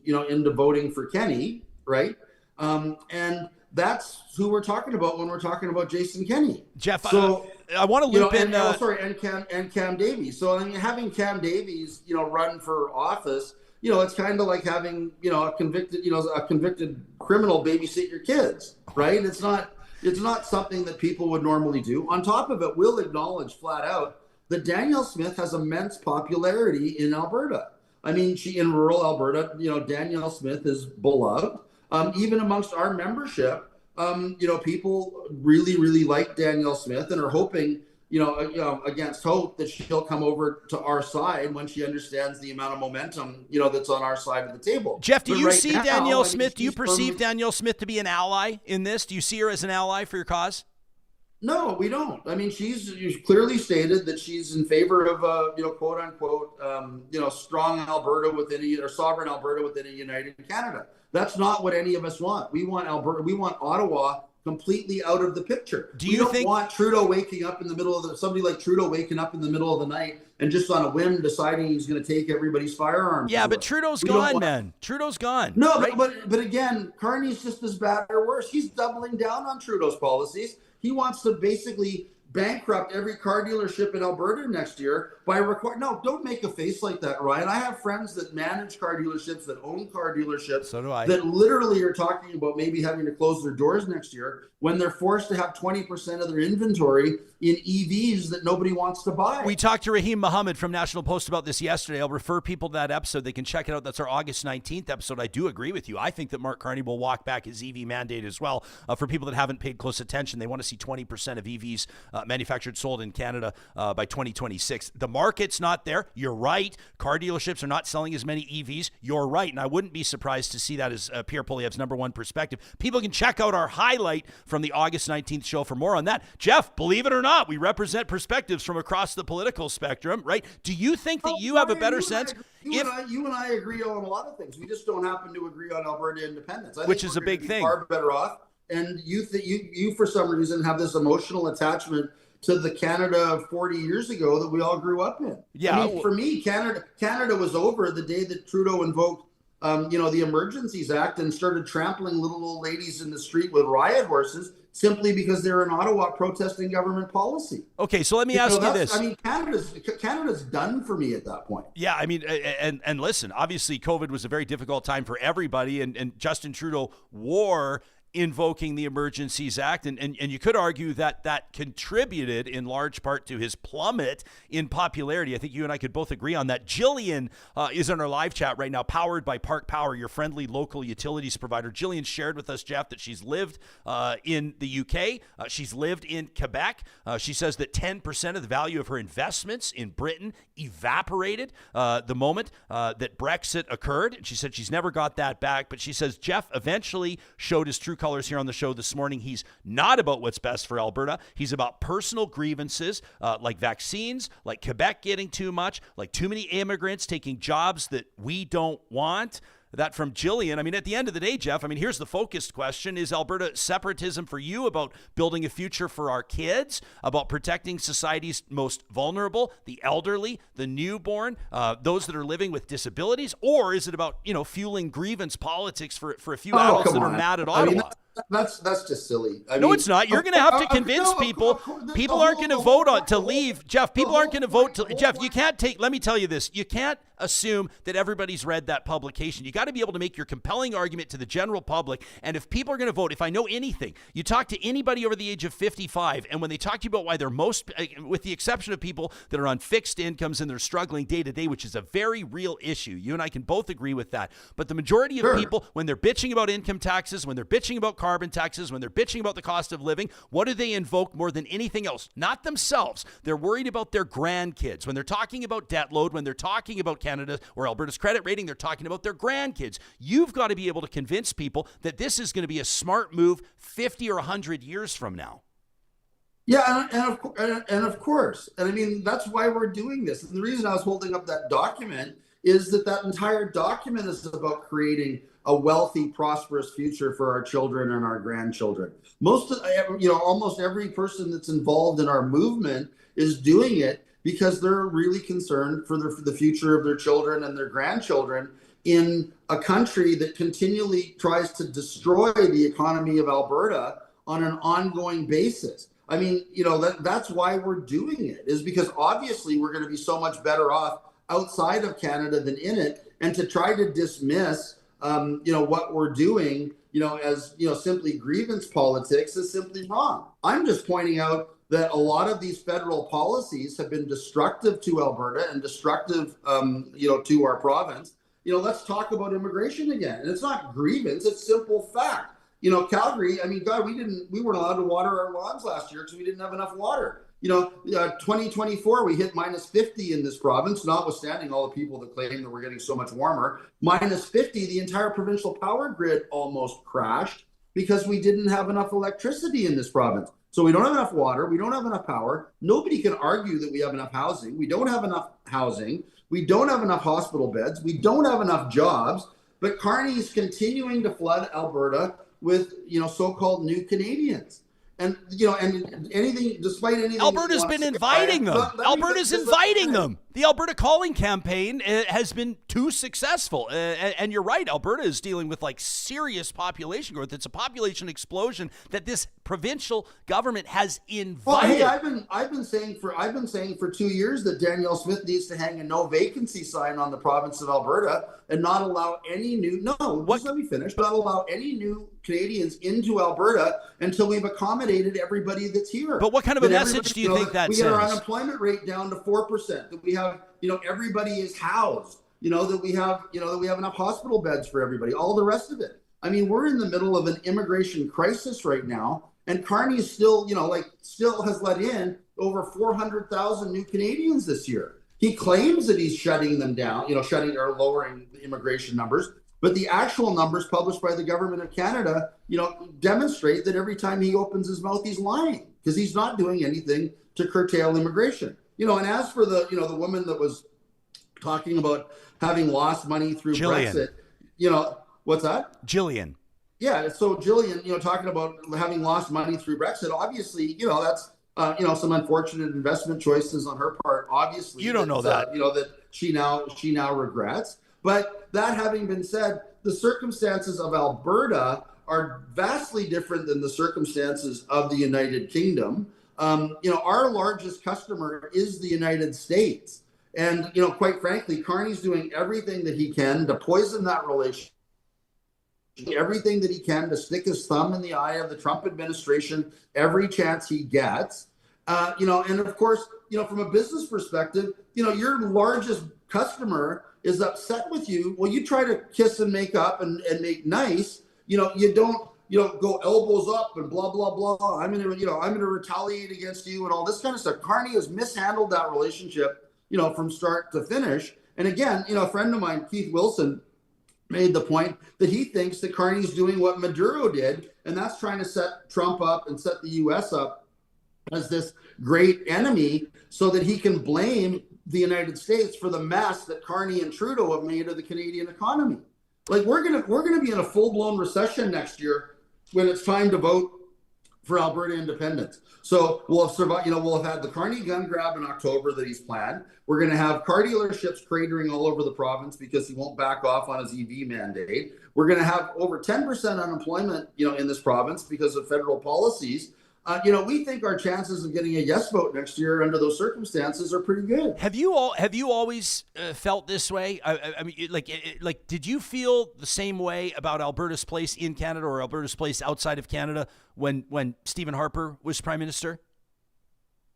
voting for Kenney, right? And that's who we're talking about when we're talking about Jason Kenney. Jeff, so I want to loop in. And Cam Davies. So I mean, having Cam Davies, run for office, it's kind of like having a convicted criminal babysit your kids, right? It's not something that people would normally do. On top of it, we'll acknowledge flat out that Danielle Smith has immense popularity in Alberta. I mean, in rural Alberta, Danielle Smith is beloved. Even amongst our membership, people really, really like Danielle Smith and are hoping, against hope, that she'll come over to our side when she understands the amount of momentum, that's on our side of the table. Jeff, do you see Danielle Smith? Do you perceive Danielle Smith to be an ally in this? Do you see her as an ally for your cause? No, we don't. I mean, she's clearly stated that she's in favor of, quote unquote, strong Alberta or sovereign Alberta within a united Canada. That's not what any of us want. We want Alberta. We want Ottawa completely out of the picture. Do you think want Trudeau waking up in the middle of somebody like Trudeau waking up in the middle of the night and just on a whim deciding he's going to take everybody's firearms? Yeah, but Trudeau's gone, man. Trudeau's gone. No, right? but again, Carney's just as bad or worse. He's doubling down on Trudeau's policies. He wants to basically bankrupt every car dealership in Alberta next year by No, don't make a face like that, Ryan. I have friends that manage car dealerships, that own car dealerships. So do I. That literally are talking about maybe having to close their doors next year when they're forced to have 20% of their inventory in EVs that nobody wants to buy. We talked to Raheem Mohammed from National Post about this yesterday. I'll refer people to that episode. They can check it out. That's our August 19th episode. I do agree with you. I think that Mark Carney will walk back his EV mandate as well. For people that haven't paid close attention, they want to see 20% of EVs manufactured, sold in Canada by 2026. The market's not there. You're right. Car dealerships are not selling as many EVs. You're right. And I wouldn't be surprised to see that as Pierre Poilievre's number one perspective. People can check out our highlight from the August 19th show for more on that. Jeff, believe it or not, we represent perspectives from across the political spectrum, right? Do you think that you have a better sense? You and I agree on a lot of things. We just don't happen to agree on Alberta independence. Which is a big thing. Far better off. And you for some reason have this emotional attachment to the Canada of 40 years ago that we all grew up in. Yeah. I mean, for me, Canada was over the day that Trudeau invoked the Emergencies Act and started trampling little old ladies in the street with riot horses simply because they're in Ottawa protesting government policy. Okay, so let me ask you this. I mean, Canada's done for me at that point. Yeah, I mean, and listen, obviously COVID was a very difficult time for everybody, and Justin Trudeau wore invoking the Emergencies Act, and you could argue that contributed in large part to his plummet in popularity. I think you and I could both agree on that. Jillian is on our live chat right now, powered by Park Power, your friendly local utilities provider. Jillian shared with us, Jeff, that she's lived in the UK. She's lived in Quebec. She says that 10% of the value of her investments in Britain evaporated the moment that Brexit occurred. She said she's never got that back, but she says Jeff eventually showed his true colors here on the show this morning. He's not about what's best for Alberta. He's about personal grievances like vaccines, like Quebec getting too much, like too many immigrants taking jobs that we don't want. That from Jillian. I mean, at the end of the day, Jeff, I mean, here's the focused question. Is Alberta separatism for you about building a future for our kids, about protecting society's most vulnerable, the elderly, the newborn, those that are living with disabilities? Or is it about, fueling grievance politics for a few adults that are mad at Ottawa? I mean, that's just silly. No, it's not. You're going to have to convince people. People aren't going to vote to leave. Jeff, people aren't going to vote to. Jeff, you can't let me tell you this. You can't assume that everybody's read that publication. You got to be able to make your compelling argument to the general public. And if people are going to vote, if I know anything, you talk to anybody over the age of 55, and when they talk to you about why they're most, with the exception of people that are on fixed incomes and they're struggling day to day, which is a very real issue. You and I can both agree with that. But the majority of people, when they're bitching about income taxes, when they're bitching about carbon taxes, when they're bitching about the cost of living, what do they invoke more than anything else? Not themselves. They're worried about their grandkids. When they're talking about debt load, when they're talking about Canada or Alberta's credit rating, they're talking about their grandkids. You've got to be able to convince people that this is going to be a smart move 50 or 100 years from now. Yeah, and of course. And I mean, that's why we're doing this. And the reason I was holding up that document is that entire document is about creating a wealthy, prosperous future for our children and our grandchildren. Almost every person that's involved in our movement is doing it because they're really concerned for the future of their children and their grandchildren in a country that continually tries to destroy the economy of Alberta on an ongoing basis. I mean, that's why we're doing it, is because obviously we're going to be so much better off outside of Canada than in it. And to try to dismiss what we're doing, as simply grievance politics is simply wrong. I'm just pointing out that a lot of these federal policies have been destructive to Alberta and destructive, to our province. Let's talk about immigration again. And it's not grievance; it's simple fact. Calgary. I mean, God, we weren't allowed to water our lawns last year because we didn't have enough water. 2024, we hit minus 50 in this province, notwithstanding all the people that claim that we're getting so much warmer. Minus 50, the entire provincial power grid almost crashed because we didn't have enough electricity in this province. So we don't have enough water. We don't have enough power. Nobody can argue that we have enough housing. We don't have enough housing. We don't have enough hospital beds. We don't have enough jobs. But Carney's continuing to flood Alberta with, so-called new Canadians. And, and anything, despite anything. Alberta's been inviting them. Alberta's inviting them. The Alberta Calling campaign has been too successful. And you're right, Alberta is dealing with serious population growth. It's a population explosion that this provincial government has invited. Well, hey, I've been saying for 2 years that Danielle Smith needs to hang a no vacancy sign on the province of Alberta and not allow any new, just let me finish, not allow any new Canadians into Alberta until we've accommodated everybody that's here. But what kind of a message do you think that we sends? We get our unemployment rate down to 4%, that we have, everybody is housed, that we have enough hospital beds for everybody, all the rest of it. I mean, we're in the middle of an immigration crisis right now, and Carney still has let in over 400,000 new Canadians this year. He claims that he's shutting them down, shutting or lowering the immigration numbers. But the actual numbers published by the government of Canada, demonstrate that every time he opens his mouth, he's lying because he's not doing anything to curtail immigration. And as for the woman that was talking about having lost money through Jillian. Brexit, what's that? Jillian. Yeah. So Jillian, talking about having lost money through Brexit, obviously, that's, some unfortunate investment choices on her part. Obviously, you don't know that, that she now regrets. But that having been said, the circumstances of Alberta are vastly different than the circumstances of the United Kingdom. Our largest customer is the United States. And, quite frankly, Carney's doing everything that he can to poison that relationship, everything that he can to stick his thumb in the eye of the Trump administration every chance he gets. And of course, from a business perspective, your largest customer is upset with you. Well, you try to kiss and make up and make nice. You don't go elbows up and blah blah blah. I'm gonna retaliate against you and all this kind of stuff. Carney has mishandled that relationship, from start to finish. And again, a friend of mine, Keith Wilson, made the point that he thinks that Carney's doing what Maduro did, and that's trying to set Trump up and set the U.S. up as this great enemy so that he can blame the United States for the mess that Carney and Trudeau have made of the Canadian economy. Like we're gonna be in a full-blown recession next year when it's time to vote for Alberta independence. So we'll have survived, we'll have had the Carney gun grab in October that he's planned. We're going to have car dealerships cratering all over the province because he won't back off on his EV mandate. We're going to have over 10% unemployment, in this province because of federal policies. We think our chances of getting a yes vote next year under those circumstances are pretty good. Have you always felt this way? I mean, did you feel the same way about Alberta's place in Canada or Alberta's place outside of Canada when Stephen Harper was Prime Minister?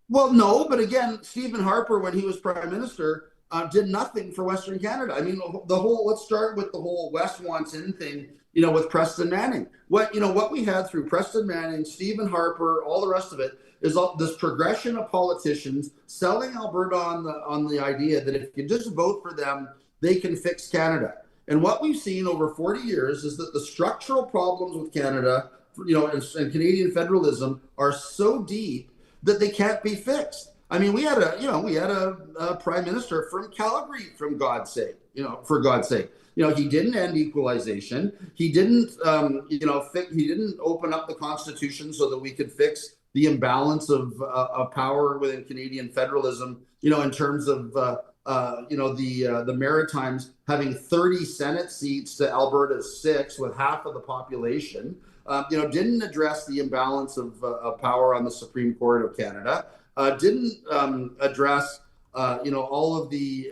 Well, no, but again, Stephen Harper, when he was Prime Minister, did nothing for Western Canada. I mean, let's start with the whole West wants in thing. With Preston Manning, what we had through Preston Manning, Stephen Harper, all the rest of it is this progression of politicians selling Alberta on the idea that if you just vote for them, they can fix Canada. And what we've seen over 40 years is that the structural problems with Canada, and Canadian federalism are so deep that they can't be fixed. I mean, we had a prime minister from Calgary, for God's sake. He didn't end equalization. He didn't, he didn't open up the Constitution so that we could fix the imbalance of power within Canadian federalism. In terms of the Maritimes having 30 Senate seats to Alberta's 6 with half of the population. Didn't address the imbalance of power on the Supreme Court of Canada. Didn't address all of the,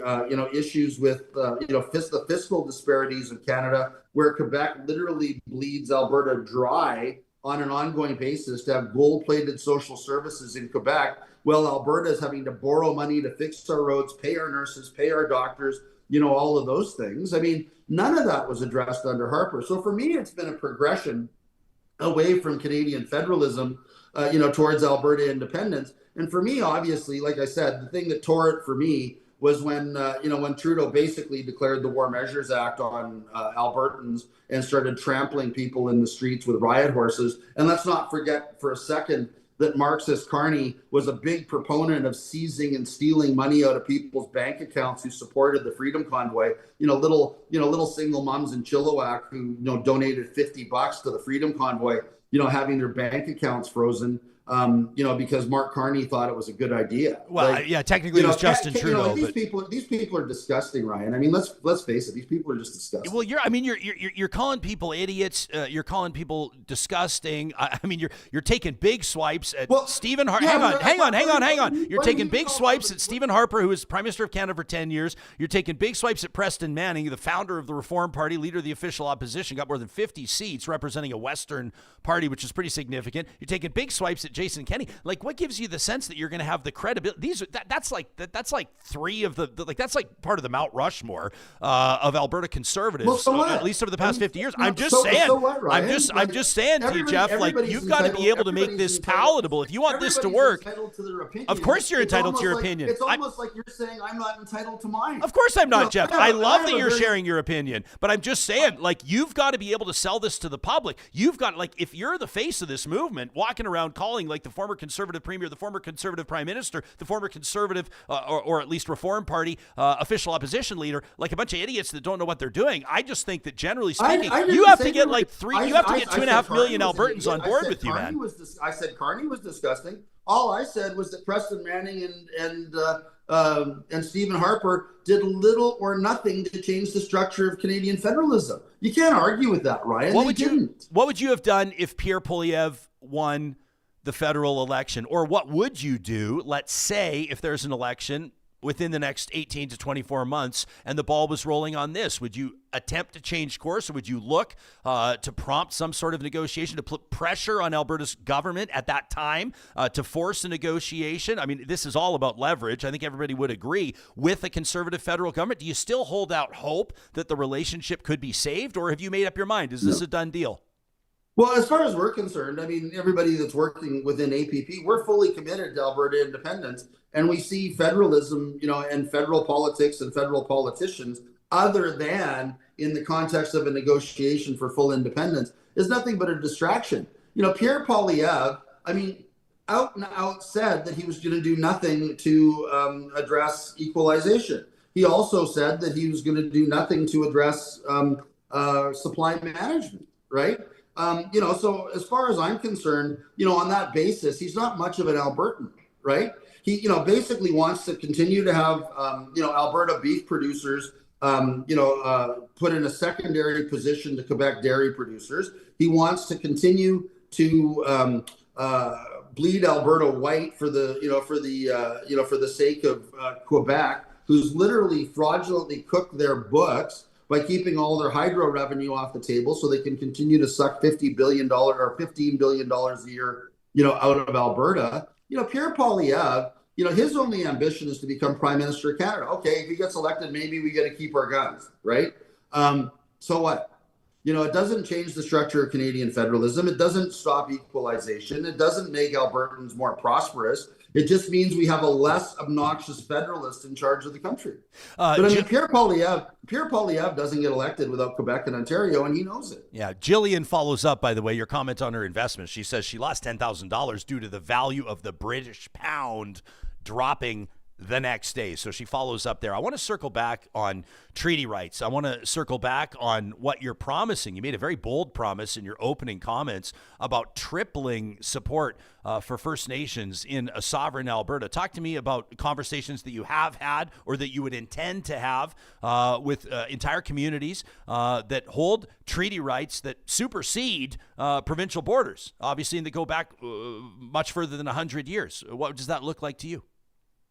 issues with, the fiscal disparities of Canada, where Quebec literally bleeds Alberta dry on an ongoing basis to have gold-plated social services in Quebec, while Alberta is having to borrow money to fix our roads, pay our nurses, pay our doctors, all of those things. I mean, none of that was addressed under Harper. So for me, it's been a progression away from Canadian federalism, towards Alberta independence. And for me, obviously, like I said, the thing that tore it for me was when Trudeau basically declared the War Measures Act on Albertans and started trampling people in the streets with riot horses. And let's not forget for a second that Marxist Carney was a big proponent of seizing and stealing money out of people's bank accounts who supported the Freedom Convoy. Little single moms in Chilliwack who donated $50 to the Freedom Convoy, having their bank accounts frozen. Because Mark Carney thought it was a good idea. Well, technically it was Justin Trudeau. These people are disgusting, Ryan. I mean, let's face it. These people are just disgusting. Well, you're calling people idiots. You're calling people disgusting. I mean, you're taking big swipes at Stephen Harper. Hang on. You're taking big swipes at Stephen Harper, who was Prime Minister of Canada for 10 years. You're taking big swipes at Preston Manning, the founder of the Reform Party, leader of the official opposition, got more than 50 seats representing a Western party, which is pretty significant. You're taking big swipes at Jason Kenney. Like, what gives you the sense that you're going to have the credibility? That's like three of that's like part of the Mount Rushmore of Alberta conservatives, at least over the past 50 years. I'm just saying to you, Jeff, like, you've got to be able to make this palatable. If you want this to work, of course you're entitled to your opinion. It's almost like you're saying I'm not entitled to mine. Of course I'm not, Jeff. I love that you're sharing your opinion, but I'm just saying, like, you've got to be able to sell this to the public. You've got, like, if you're the face of this movement, walking around calling, like, the former Conservative Premier, the former Conservative Prime Minister, the former Conservative, or at least Reform Party official opposition leader, like a bunch of idiots that don't know what they're doing. I just think that generally speaking, you have to get like 2.5 million Albertans on board with you, man. I said Carney was disgusting. All I said was that Preston Manning and Stephen Harper did little or nothing to change the structure of Canadian federalism. You can't argue with that, Ryan. What would you have done if Pierre Poilievre won the federal election? Or what would you do, let's say, if there's an election within the next 18 to 24 months and the ball was rolling on this? Would you attempt to change course, or would you look to prompt some sort of negotiation, to put pressure on Alberta's government at that time to force a negotiation? I mean, this is all about leverage. I think everybody would agree with a conservative federal government. Do you still hold out hope that the relationship could be saved, or have you made up your mind? Is this a done deal? Well, as far as we're concerned, I mean, everybody that's working within APP, we're fully committed to Alberta independence, and we see federalism, and federal politics and federal politicians other than in the context of a negotiation for full independence, is nothing but a distraction. Pierre Poilievre, out and out said that he was going to do nothing to address equalization. He also said that he was going to do nothing to address supply management, right? So as far as I'm concerned, on that basis, he's not much of an Albertan, right? He, basically wants to continue to have, Alberta beef producers, put in a secondary position to Quebec dairy producers. He wants to continue to bleed Alberta white for the sake of Quebec, who's literally fraudulently cooked their books by keeping all their hydro revenue off the table so they can continue to suck $50 billion or $15 billion a year, out of Alberta. Pierre Poilievre, his only ambition is to become Prime Minister of Canada. Okay, if he gets elected, maybe we got to keep our guns, right? So what? It doesn't change the structure of Canadian federalism. It doesn't stop equalization. It doesn't make Albertans more prosperous. It just means we have a less obnoxious federalist in charge of the country. Pierre Poilievre doesn't get elected without Quebec and Ontario, and he knows it. Yeah, Jillian follows up, by the way, your comment on her investments. She says she lost $10,000 due to the value of the British pound dropping the next day. So she follows up there. I want to circle back on treaty rights. I want to circle back on what you're promising. You made a very bold promise in your opening comments about tripling support for First Nations in a sovereign Alberta. Talk to me about conversations that you have had or that you would intend to have with entire communities that hold treaty rights that supersede provincial borders, obviously, and that go back much further than 100 years. What does that look like to you?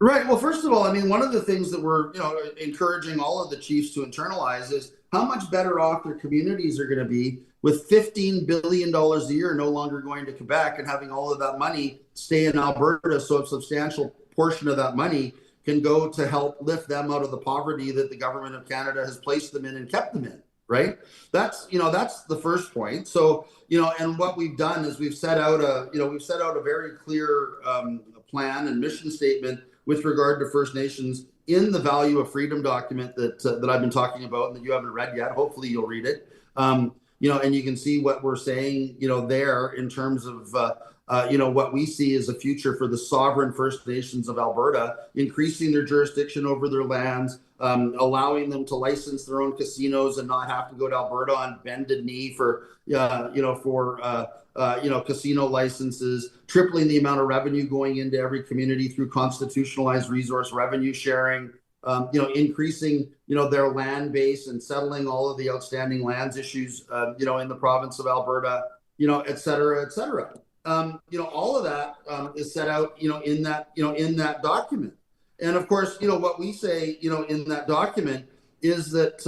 Right. Well, first of all, one of the things that we're, encouraging all of the chiefs to internalize is how much better off their communities are going to be with $15 billion a year no longer going to Quebec and having all of that money stay in Alberta. So a substantial portion of that money can go to help lift them out of the poverty that the government of Canada has placed them in and kept them in. Right. That's the first point. So, and what we've done is we've set out a very clear plan and mission statement with regard to First Nations in the Value of Freedom document that I've been talking about and that you haven't read yet. Hopefully you'll read it. And you can see what we're saying, there in terms of, what we see as a future for the sovereign First Nations of Alberta, increasing their jurisdiction over their lands, allowing them to license their own casinos and not have to go to Alberta on bended knee for casino licenses, tripling the amount of revenue going into every community through constitutionalized resource revenue sharing, increasing, their land base and settling all of the outstanding lands issues, in the province of Alberta, et cetera, et cetera. All of that is set out, in that document. And of course, what we say, in that document is that,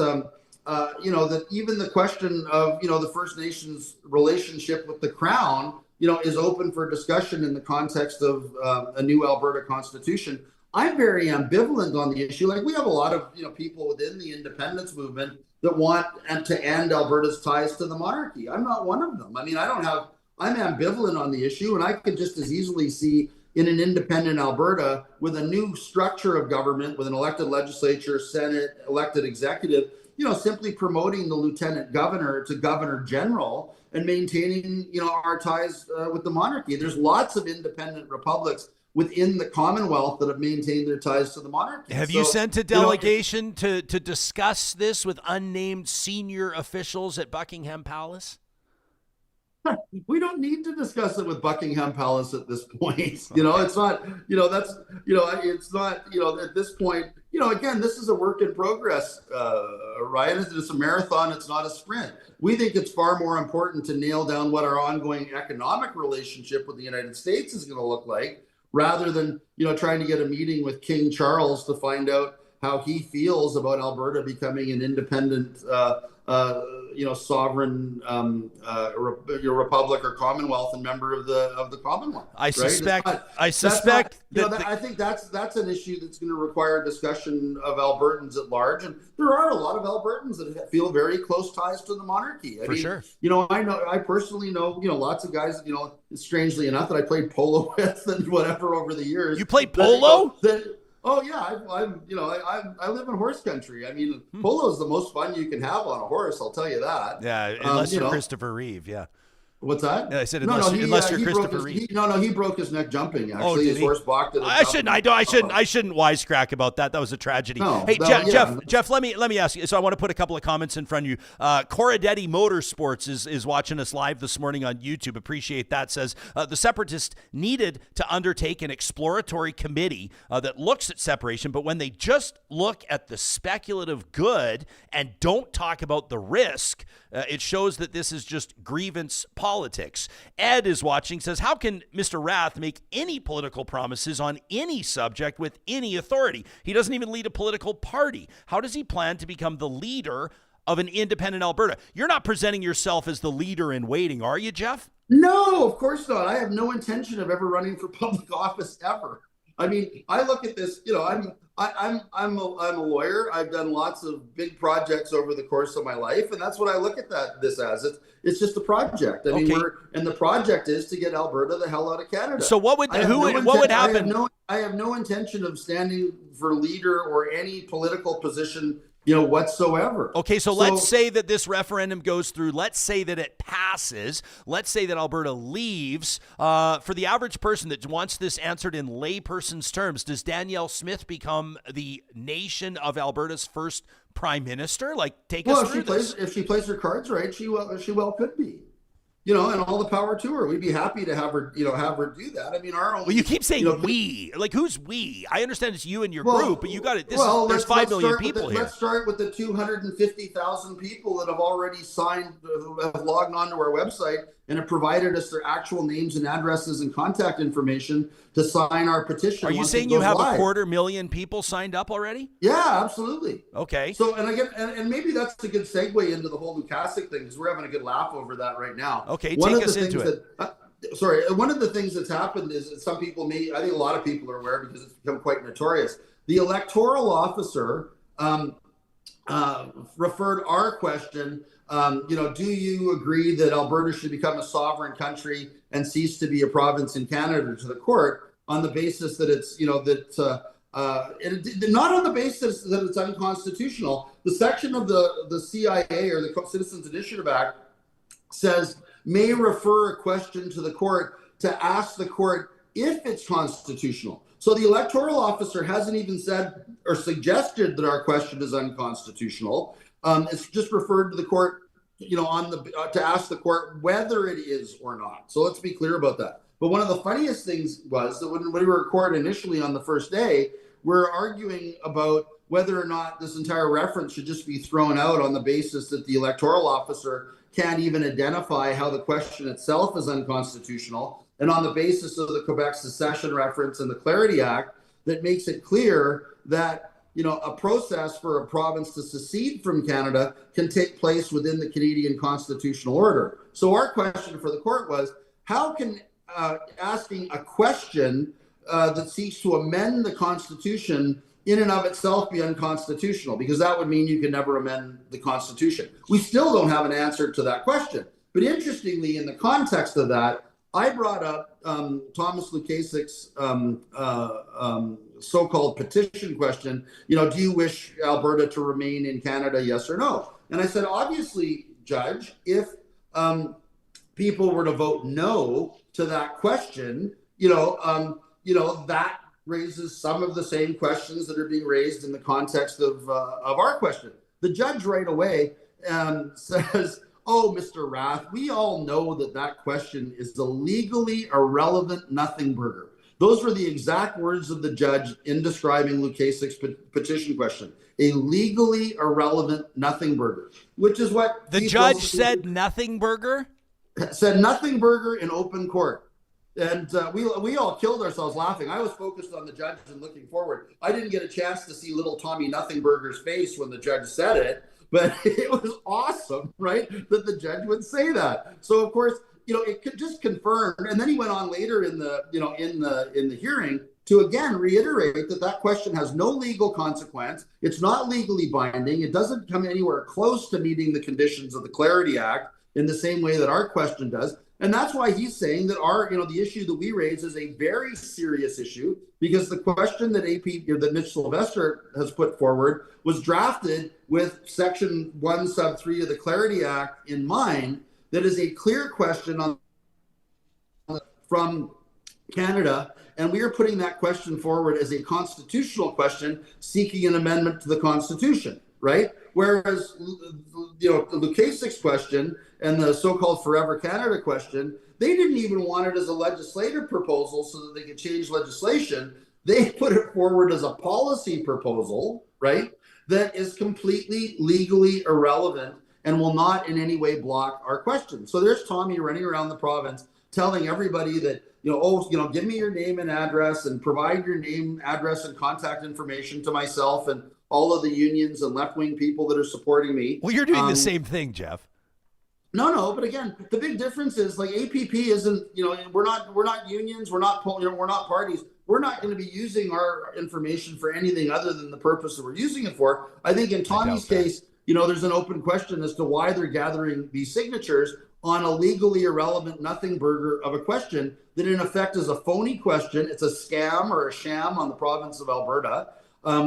that even the question of, the First Nations relationship with the Crown, is open for discussion in the context of a new Alberta Constitution. I'm very ambivalent on the issue. Like we have a lot of, people within the independence movement that want to end Alberta's ties to the monarchy. I'm not one of them. I'm ambivalent on the issue, and I could just as easily see in an independent Alberta with a new structure of government, with an elected legislature, Senate, elected executive, simply promoting the lieutenant governor to governor general and maintaining, our ties with the monarchy. There's lots of independent republics within the Commonwealth that have maintained their ties to the monarchy. Have you sent a delegation to discuss this with unnamed senior officials at Buckingham Palace? We don't need to discuss it with Buckingham Palace at this point. It's not, it's not, at this point, again, this is a work in progress, Ryan. It's a marathon. It's not a sprint. We think it's far more important to nail down what our ongoing economic relationship with the United States is going to look like, rather than, trying to get a meeting with King Charles to find out how he feels about Alberta becoming an independent, sovereign republic or commonwealth and member of the Commonwealth. I suspect. I think that's an issue that's going to require discussion of Albertans at large, and there are a lot of Albertans that feel very close ties to the monarchy. Sure. I personally know lots of guys. Strangely enough, that I played polo with and whatever over the years. You played polo? Oh yeah, I live in horse country. I mean, polo is the most fun you can have on a horse. I'll tell you that. Yeah, unless you're Christopher Reeve. Yeah. What's that? Yeah, I said unless you're Christopher Reeve. He broke his neck jumping. Actually, his horse balked it. I shouldn't wisecrack about that. That was a tragedy. No, hey, Jeff, let me ask you. So I want to put a couple of comments in front of you. Corradetti Motorsports is watching us live this morning on YouTube. Appreciate that. Says the Separatist needed to undertake an exploratory committee that looks at separation, but when they just look at the speculative good and don't talk about the risk, it shows that this is just grievance politics. Ed is watching, says, how can Mr. Rath make any political promises on any subject with any authority? He doesn't even lead a political party. How does he plan to become the leader of an independent Alberta? You're not presenting yourself as the leader in waiting, are you, Jeff? No, of course not. I have no intention of ever running for public office ever. I mean, I look at this, I'm a lawyer. I've done lots of big projects over the course of my life, and that's what I look at this as. It's just a project. I mean, and the project is to get Alberta the hell out of Canada. So what would happen? I have no intention of standing for leader or any political position whatsoever. Okay, so let's say that this referendum goes through. Let's say that it passes. Let's say that Alberta leaves. For the average person that wants this answered in layperson's terms, does Danielle Smith become the nation of Alberta's first prime minister? Take us through this. If she plays her cards right, she well could be. And all the power to her. We'd be happy to have her do that. I mean, our own. Well, you keep saying we. Who's we? I understand it's you and your group, but you got it. There's 5 million people here. Let's start with the 250,000 people that have already signed, have logged onto our website and have provided us their actual names and addresses and contact information to sign our petition. Are you saying you have 250,000 people signed up already? Yeah, absolutely. Okay. So, and maybe that's a good segue into the whole Lukasik thing, because we're having a good laugh over that right now. Okay, take us into it. One of the things that's happened is that some people I think a lot of people are aware because it's become quite notorious. The electoral officer referred our question, do you agree that Alberta should become a sovereign country and cease to be a province in Canada, to the court on the basis that it's, not on the basis that it's unconstitutional. The section of the CIA or the Citizens Initiative Act says may refer a question to the court to ask the court if it's constitutional. So the electoral officer hasn't even said or suggested that our question is unconstitutional. It's just referred to the court, to ask the court whether it is or not. So let's be clear about that. But one of the funniest things was that when we were recording initially on the first day, we're arguing about whether or not this entire reference should just be thrown out on the basis that the electoral officer can't even identify how the question itself is unconstitutional, and on the basis of the Quebec secession reference and the Clarity Act that makes it clear that a process for a province to secede from Canada can take place within the Canadian constitutional order. So our question for the court was, how can asking a question that seeks to amend the Constitution in and of itself be unconstitutional? Because that would mean you can never amend the Constitution. We still don't have an answer to that question. But interestingly, in the context of that, I brought up Thomas Lukasik's so-called petition question, do you wish Alberta to remain in Canada, yes or no? And I said, obviously, Judge, if people were to vote no to that question, that raises some of the same questions that are being raised in the context of our question. The judge right away says, oh, Mr. Rath, we all know that question is a legally irrelevant nothing burger. Those were the exact words of the judge in describing Lukasik's petition question. A legally irrelevant nothing burger, which is what the judge said. Nothing burger? Said nothing burger in open court. And we all killed ourselves laughing. I was focused on the judge and looking forward. I didn't get a chance to see little Tommy Nothingburger's face when the judge said it, but it was awesome, right, that the judge would say that. So of course, it could just confirm. And then he went on later in the hearing to again reiterate that question has no legal consequence. It's not legally binding. It doesn't come anywhere close to meeting the conditions of the Clarity Act in the same way that our question does. And that's why he's saying that the issue that we raise is a very serious issue, because the question that that Mitch Sylvester has put forward was drafted with Section 1 Sub 3 of the Clarity Act in mind. That is a clear question from Canada, and we are putting that question forward as a constitutional question seeking an amendment to the Constitution, right? Whereas, the Lukasic's question and the so-called Forever Canada question, they didn't even want it as a legislative proposal so that they could change legislation. They put it forward as a policy proposal, right? That is completely legally irrelevant and will not in any way block our question. So there's Tommy running around the province telling everybody that, give me your name and address and provide your name, address, and contact information to myself and all of the unions and left-wing people that are supporting me. Well, you're doing the same thing, Jeff. No, but again, the big difference is like APP isn't, we're not unions, we're not parties. We're not going to be using our information for anything other than the purpose that we're using it for. I think in Tommy's case, there's an open question as to why they're gathering these signatures on a legally irrelevant nothing burger of a question that in effect is a phony question. It's a scam or a sham on the province of Alberta,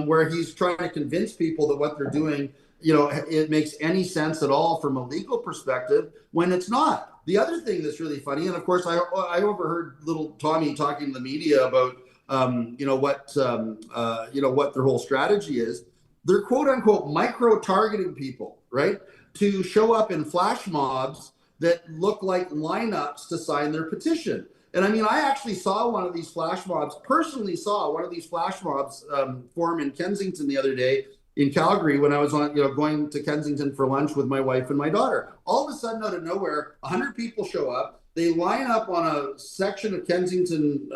where he's trying to convince people that what they're doing, it makes any sense at all from a legal perspective when it's not. The other thing that's really funny, and of course I overheard little Tommy talking to the media about what their whole strategy is. They're quote unquote micro targeting people, right, to show up in flash mobs that look like lineups to sign their petition. And I mean, I actually saw one of these flash mobs, form in Kensington the other day in Calgary when I was going to Kensington for lunch with my wife and my daughter. All of a sudden, out of nowhere, 100 people show up. They line up on a section of Kensington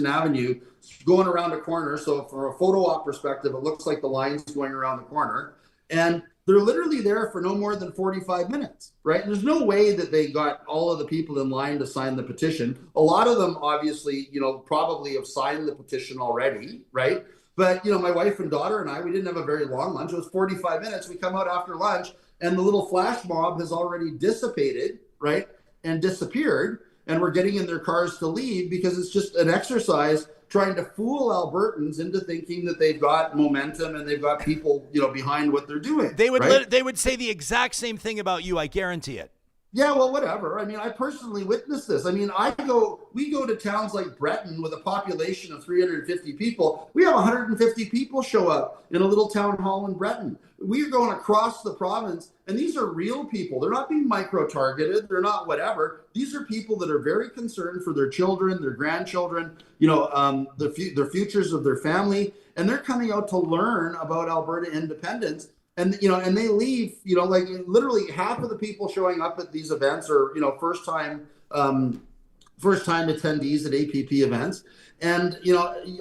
Avenue, going around a corner. So from a photo op perspective, it looks like the line's going around the corner. And they're literally there for no more than 45 minutes, right? And there's no way that they got all of the people in line to sign the petition. A lot of them obviously, probably have signed the petition already, right? But, my wife and daughter and I, we didn't have a very long lunch. It was 45 minutes. We come out after lunch and the little flash mob has already dissipated, right? And disappeared. And we're getting in their cars to leave because it's just an exercise trying to fool Albertans into thinking that they've got momentum and they've got people, behind what they're doing. They would right? they would say the exact same thing about you, I guarantee it. Yeah, well, whatever. I mean, I personally witnessed this. I mean, we go to towns like Breton with a population of 350 people. We have 150 people show up in a little town hall in Breton. We're going across the province, and these are real people. They're not being micro-targeted. They're not whatever. These are people that are very concerned for their children, their grandchildren, the futures of their family, and they're coming out to learn about Alberta independence. And, and they leave, like literally half of the people showing up at these events are, first time attendees at APP events. And,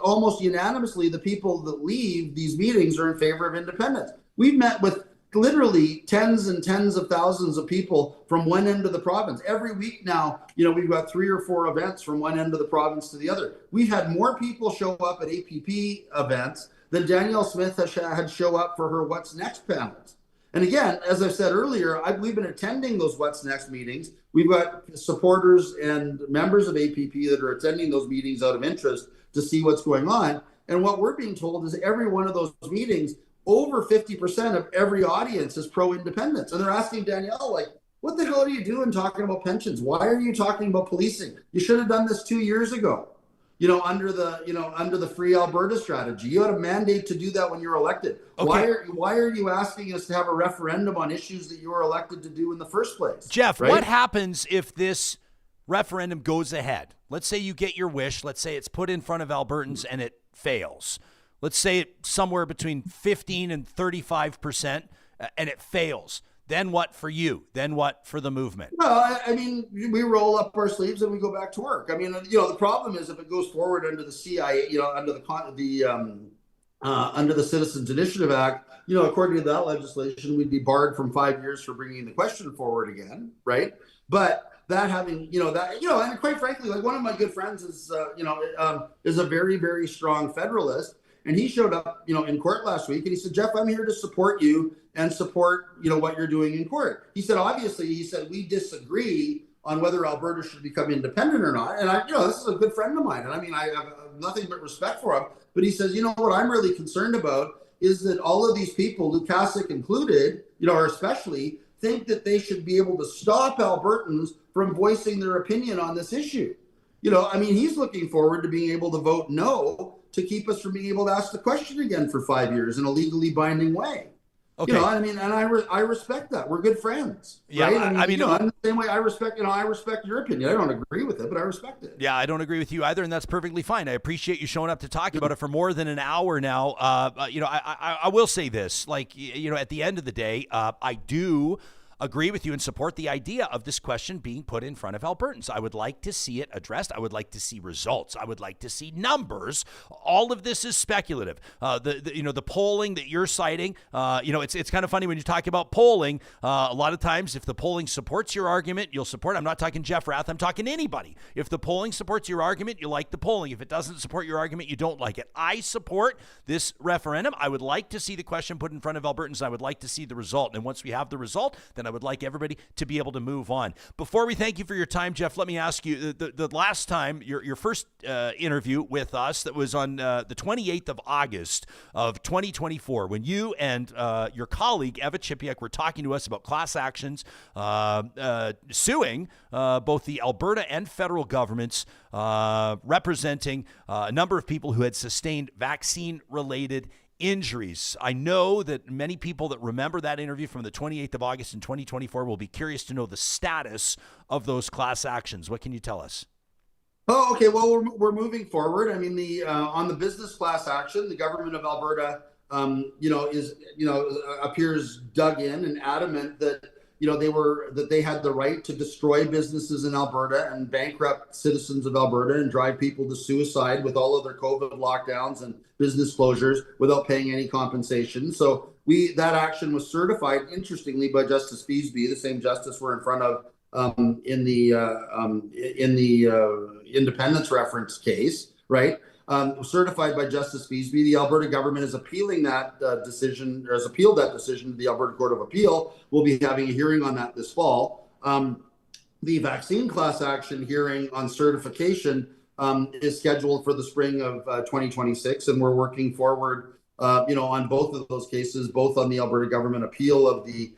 almost unanimously, the people that leave these meetings are in favor of independence. We've met with literally tens and tens of thousands of people from one end of the province. Every week now, we've got 3 or 4 events from one end of the province to the other. We've had more people show up at APP events than Danielle Smith had show up for her What's Next panels. And again, as I said earlier, we've been attending those What's Next meetings. We've got supporters and members of APP that are attending those meetings out of interest to see what's going on. And what we're being told is every one of those meetings, over 50% of every audience is pro-independence. And they're asking Danielle, like, what the hell are you doing talking about pensions? Why are you talking about policing? You should have done this 2 years ago. Under the Free Alberta strategy. You had a mandate to do that when you were elected. Okay. Why are you asking us to have a referendum on issues that you were elected to do in the first place? Jeff, right? What happens if this referendum goes ahead? Let's say you get your wish. Let's say it's put in front of Albertans and it fails. Let's say it's somewhere between 15 and 35% and it fails. Then what for you? Then what for the movement? Well, I mean, we roll up our sleeves and we go back to work. I mean, the problem is if it goes forward under the CIA, under the Citizens Initiative Act, according to that legislation, we'd be barred from 5 years for bringing the question forward again, right? But that having, and quite frankly, like one of my good friends is a very, very strong federalist. And he showed up, in court last week, and he said, Jeff, I'm here to support you and support, what you're doing in court. He said, obviously, we disagree on whether Alberta should become independent or not. And this is a good friend of mine. And I have nothing but respect for him. But he says, what I'm really concerned about is that all of these people, Lukasik included, or especially, think that they should be able to stop Albertans from voicing their opinion on this issue. He's looking forward to being able to vote no to keep us from being able to ask the question again for 5 years in a legally binding way. Okay. And I respect that. We're good friends. Yeah, right? In the same way I respect your opinion. I don't agree with it, but I respect it. Yeah, I don't agree with you either, and that's perfectly fine. I appreciate you showing up to talk about it for more than an hour now. I will say this, at the end of the day, I do agree with you and support the idea of this question being put in front of Albertans. I would like to see it addressed. I would like to see results. I would like to see numbers. All of this is speculative. The polling that you're citing, it's kind of funny when you talk about polling. A lot of times, if the polling supports your argument, you'll support. I'm not talking Jeff Rath. I'm talking anybody. If the polling supports your argument, you like the polling. If it doesn't support your argument, you don't like it. I support this referendum. I would like to see the question put in front of Albertans. I would like to see the result. And once we have the result, then I would like everybody to be able to move on. Before we thank you for your time, Jeff, let me ask you, the last time, your first interview with us, that was on the 28th of August of 2024, when you and your colleague, Eva Chipiuk, were talking to us about class actions, suing both the Alberta and federal governments, representing a number of people who had sustained vaccine-related injuries. I know that many people that remember that interview from the 28th of August in 2024 will be curious to know the status of those class actions. What can you tell us? Oh, okay. Well, we're moving forward. On the business class action, the government of Alberta, appears dug in and adamant that they had the right to destroy businesses in Alberta and bankrupt citizens of Alberta and drive people to suicide with all of their COVID lockdowns and business closures without paying any compensation. So that action was certified, interestingly, by Justice Feasby, the same justice we're in front of in the independence reference case, right? Certified by Justice Feasby. The Alberta government is appealing that decision, or has appealed that decision to the Alberta Court of Appeal. We'll be having a hearing on that this fall. The vaccine class action hearing on certification is scheduled for the spring of 2026, and we're working forward, on both of those cases, both on the Alberta government appeal of the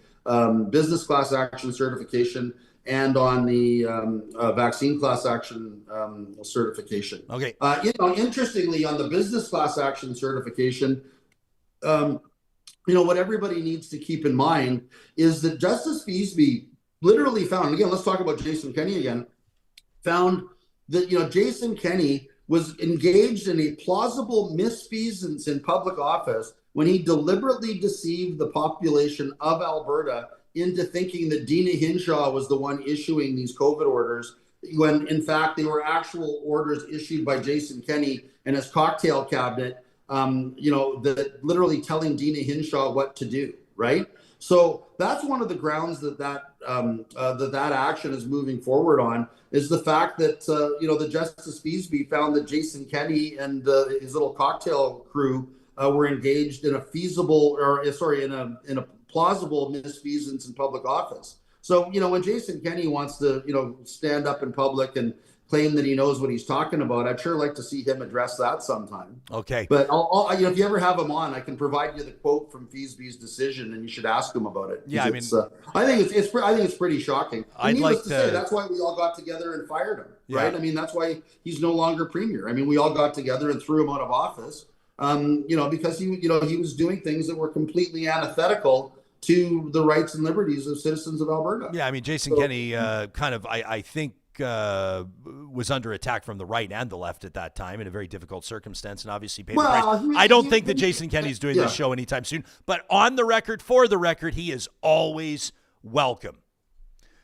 business class action certification and on the vaccine class action certification. Okay. Interestingly, on the business class action certification, what everybody needs to keep in mind is that Justice Feasby literally found, and again, let's talk about Jason Kenney again, found that, Jason Kenney was engaged in a plausible misfeasance in public office when he deliberately deceived the population of Alberta into thinking that Dina Hinshaw was the one issuing these COVID orders, when in fact they were actual orders issued by Jason Kenney and his cocktail cabinet, that literally telling Dina Hinshaw what to do, right? So that's one of the grounds that action is moving forward on, is the fact that, the Justice Feasby found that Jason Kenney and his little cocktail crew were engaged in a plausible misfeasance in public office. So, when Jason Kenney wants to, stand up in public and claim that he knows what he's talking about, I'd sure like to see him address that sometime. Okay. But if you ever have him on, I can provide you the quote from Feasby's decision, and you should ask him about it. Yeah, I think it's pretty shocking. I'd like to say that's why we all got together and fired him, right? Yeah. That's why he's no longer premier. We all got together and threw him out of office, because he was doing things that were completely antithetical to the rights and liberties of citizens of Alberta. Yeah, Jason Kenney I think was under attack from the right and the left at that time in a very difficult circumstance, and obviously paid the price. I don't think that Jason Kenney's doing this show anytime soon, but on the record, for the record, he is always welcome.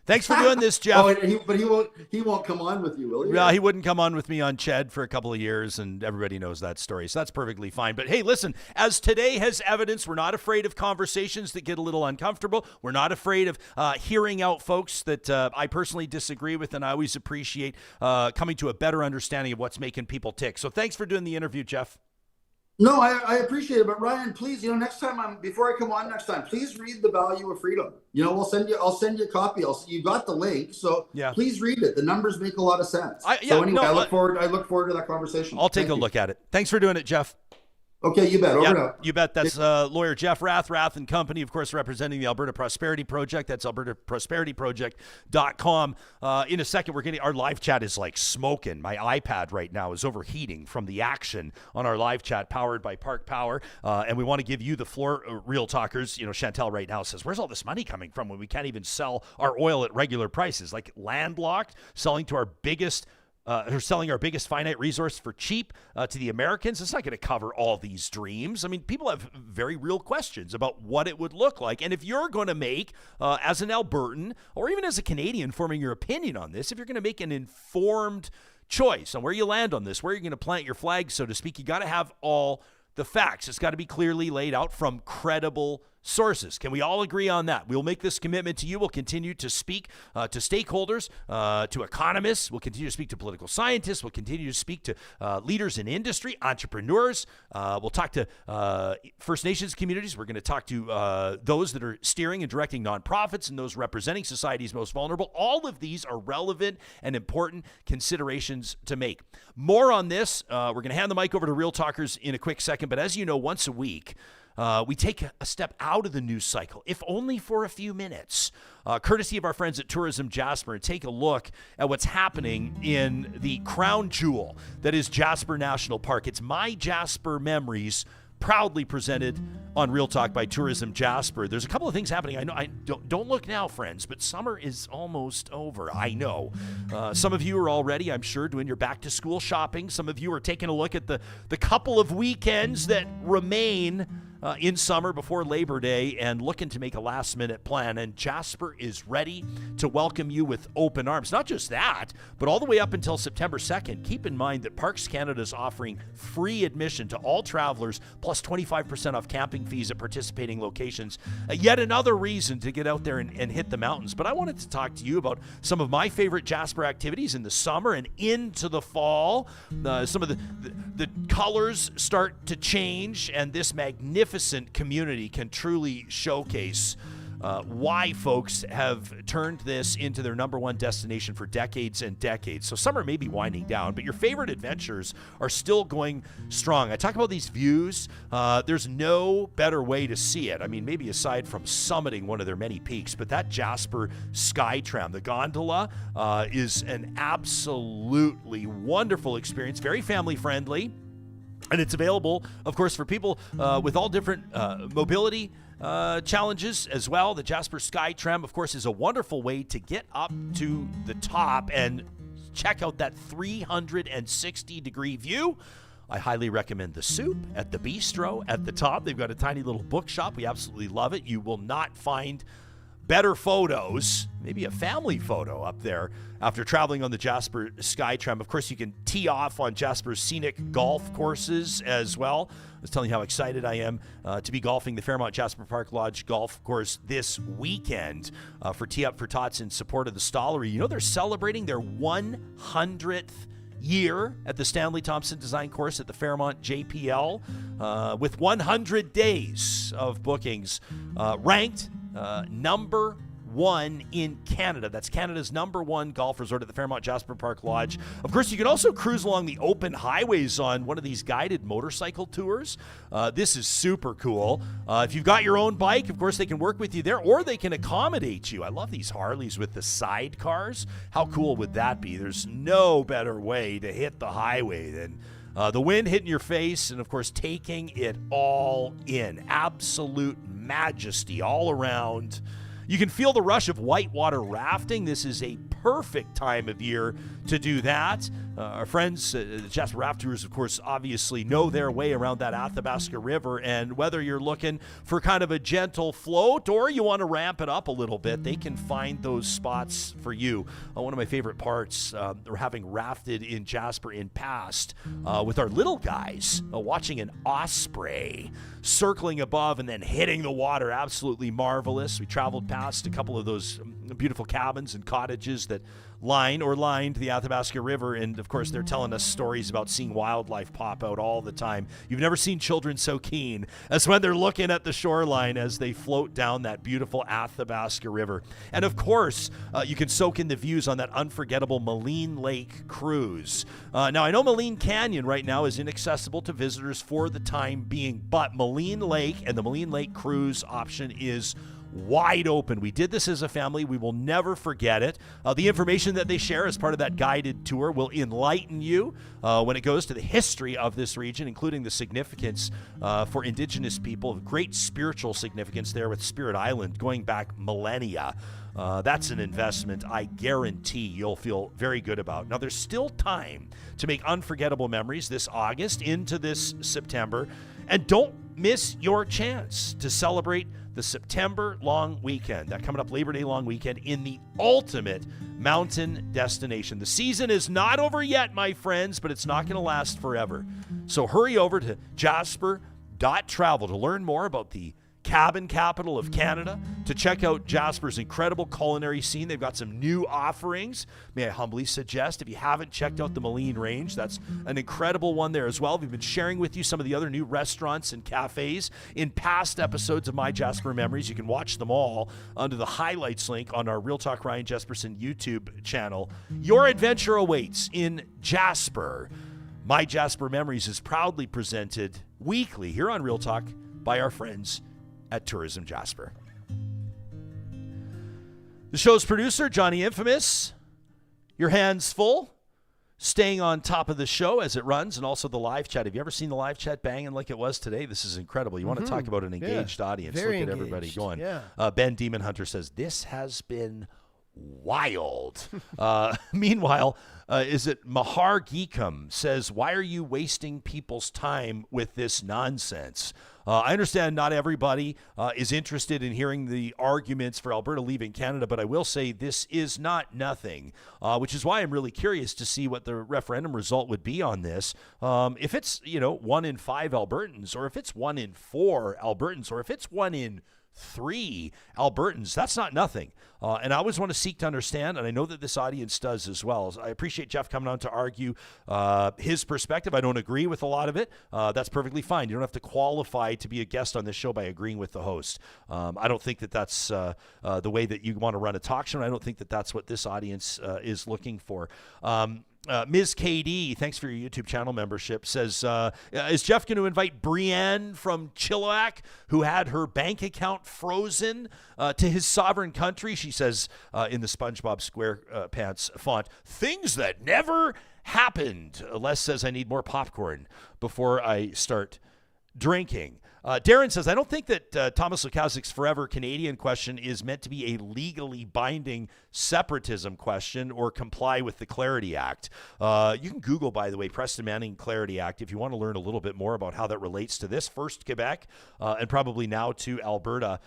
Thanks for doing this, Jeff. He won't come on with you, will he? Yeah, he wouldn't come on with me on Ched for a couple of years, and everybody knows that story, so that's perfectly fine. But hey, listen, as today has evidence, we're not afraid of conversations that get a little uncomfortable. We're not afraid of hearing out folks that I personally disagree with, and I always appreciate coming to a better understanding of what's making people tick. So thanks for doing the interview, Jeff. No, I appreciate it, but Ryan, please, next time before I come on next time, please read The Value of Freedom. I'll send you a copy. You got the link, so please read it. The numbers make a lot of sense. I look forward to that conversation. I'll take a look at it. Thanks for doing it, Jeff. Okay, you bet. Over and out. You bet. That's lawyer Jeff Rath, Rath & Company, of course, representing the Alberta Prosperity Project. That's albertaprosperityproject.com. In a second, our live chat is like smoking. My iPad right now is overheating from the action on our live chat powered by Park Power. And we want to give you the floor, Real Talkers. Chantel right now says, where's all this money coming from when we can't even sell our oil at regular prices? Like landlocked, selling our biggest finite resource for cheap to the Americans. It's not going to cover all these dreams. I mean, people have very real questions about what it would look like. And if you're going to make, as an Albertan or even as a Canadian forming your opinion on this, if you're going to make an informed choice on where you land on this, where you're going to plant your flag, so to speak, you got to have all the facts. It's got to be clearly laid out from credible sources. Can we all agree on that? We'll make this commitment to you. We'll continue to speak to stakeholders, to economists. We'll continue to speak to political scientists. We'll continue to speak to leaders in industry, entrepreneurs. We'll talk to First Nations communities. We're going to talk to those that are steering and directing nonprofits and those representing society's most vulnerable. All of these are relevant and important considerations to make. More on this. We're going to hand the mic over to Real Talkers in a quick second. But as you know, once a week, we take a step out of the news cycle, if only for a few minutes, courtesy of our friends at Tourism Jasper, and take a look at what's happening in the crown jewel that is Jasper National Park. It's MyJasper Memories, proudly presented on Real Talk by Tourism Jasper. There's a couple of things happening. I know. Don't look now, friends, but summer is almost over. I know. Some of you are already, I'm sure, doing your back-to-school shopping. Some of you are taking a look at the couple of weekends that remain in summer before Labor Day and looking to make a last-minute plan. And Jasper is ready to welcome you with open arms. Not just that, but all the way up until September 2nd. Keep in mind that Parks Canada is offering free admission to all travelers, plus 25% off camping fees at participating locations. Yet another reason to get out there and hit the mountains. But I wanted to talk to you about some of my favorite Jasper activities in the summer and into the fall. Some of the colors start to change, and this magnificent community can truly showcase why folks have turned this into their number one destination for decades and decades. So summer may be winding down, but your favorite adventures are still going strong. I talk about these views. There's no better way to see it. I mean, maybe aside from summiting one of their many peaks, but that Jasper Sky Tram, the gondola, is an absolutely wonderful experience, very family friendly. And it's available, of course, for people with all different mobility challenges as well. The Jasper Sky Tram, of course, is a wonderful way to get up to the top and check out that 360-degree view. I highly recommend the soup at the bistro at the top. They've got a tiny little bookshop. We absolutely love it. You will not find better photos, maybe a family photo up there after traveling on the Jasper Sky Tram. Of course, you can tee off on Jasper's scenic golf courses as well. I was telling you how excited I am to be golfing the Fairmont Jasper Park Lodge golf course this weekend for Tee Up for Tots in support of the Stollery. You know, they're celebrating their 100th year at the Stanley Thompson Design Course at the Fairmont JPL with 100 days of bookings, ranked number one in Canada. That's Canada's number one golf resort at the Fairmont Jasper Park Lodge. Of course, you can also cruise along the open highways on one of these guided motorcycle tours. This is super cool. If you've got your own bike, of course, they can work with you there, or they can accommodate you. I love these Harleys with the sidecars. How cool would that be? There's no better way to hit the highway than the wind hitting your face and, of course, taking it all in. Absolute majesty all around. You can feel the rush of whitewater rafting. This is a perfect time of year to do that. Our friends, the Jeff Rath Tours, of course, obviously know their way around that Athabasca River. And whether you're looking for kind of a gentle float or you want to ramp it up a little bit, they can find those spots for you. One of my favorite parts, having rafted in Jasper in past with our little guys, watching an osprey circling above and then hitting the water. Absolutely marvelous. We traveled past a couple of those beautiful cabins and cottages that lined the Athabasca River. And of course, they're telling us stories about seeing wildlife pop out all the time. You've never seen children so keen as when they're looking at the shoreline as they float down that beautiful Athabasca River. And of course, you can soak in the views on that unforgettable Maligne Lake cruise. Now, I know Maligne Canyon right now is inaccessible to visitors for the time being, but Maligne Lake and the Maligne Lake cruise option is wide open. We did this as a family. We will never forget it. The information that they share as part of that guided tour will enlighten you when it goes to the history of this region, including the significance for Indigenous people, great spiritual significance there with Spirit Island going back millennia. That's an investment I guarantee you'll feel very good about. Now, there's still time to make unforgettable memories this August into this September, and don't miss your chance to celebrate the September long weekend, that coming up Labor Day long weekend, in the ultimate mountain destination. The season is not over yet, my friends, but it's not going to last forever. So hurry over to jasper.travel to learn more about the cabin capital of Canada, to check out Jasper's incredible culinary scene. They've got some new offerings. May I humbly suggest, if you haven't checked out the Maligne Range, that's an incredible one there as well. We've been sharing with you some of the other new restaurants and cafes in past episodes of MyJasper Memories. You can watch them all under the highlights link on our Real Talk Ryan Jesperson YouTube channel. Your adventure awaits in Jasper. MyJasper Memories is proudly presented weekly here on Real Talk by our friends at Tourism Jasper. The show's producer, Johnny Infamous. Your hands full, staying on top of the show as it runs, and also the live chat. Have you ever seen the live chat banging like it was today? This is incredible. You want to talk about an engaged audience. Very Look at engaged. everybody going. Yeah. Ben Demon Hunter says, this has been wild. Meanwhile, is it Mahar Geekum says, why are you wasting people's time with this nonsense? I understand not everybody is interested in hearing the arguments for Alberta leaving Canada, but I will say this is not nothing, which is why I'm really curious to see what the referendum result would be on this. If it's, 1 in 5 Albertans, or if it's 1 in 4 Albertans, or if it's 1 in 3 Albertans, that's not nothing. And I always want to seek to understand, and I know that this audience does as well. I appreciate Jeff coming on to argue his perspective. I don't agree with a lot of it. That's perfectly fine. You don't have to qualify to be a guest on this show by agreeing with the host. I don't think that that's the way that you want to run a talk show, and I don't think that that's what this audience is looking for. Ms. KD, thanks for your YouTube channel membership, says, is Jeff going to invite Brienne from Chilliwack, who had her bank account frozen, to his sovereign country? She says in the SpongeBob SquarePants font, things that never happened. Les says, I need more popcorn before I start drinking. Darren says, I don't think that Thomas Lukaszik's Forever Canadian question is meant to be a legally binding separatism question or comply with the Clarity Act. You can Google, by the way, Preston Manning Clarity Act if you want to learn a little bit more about how that relates to this, first Quebec, and probably now to Alberta.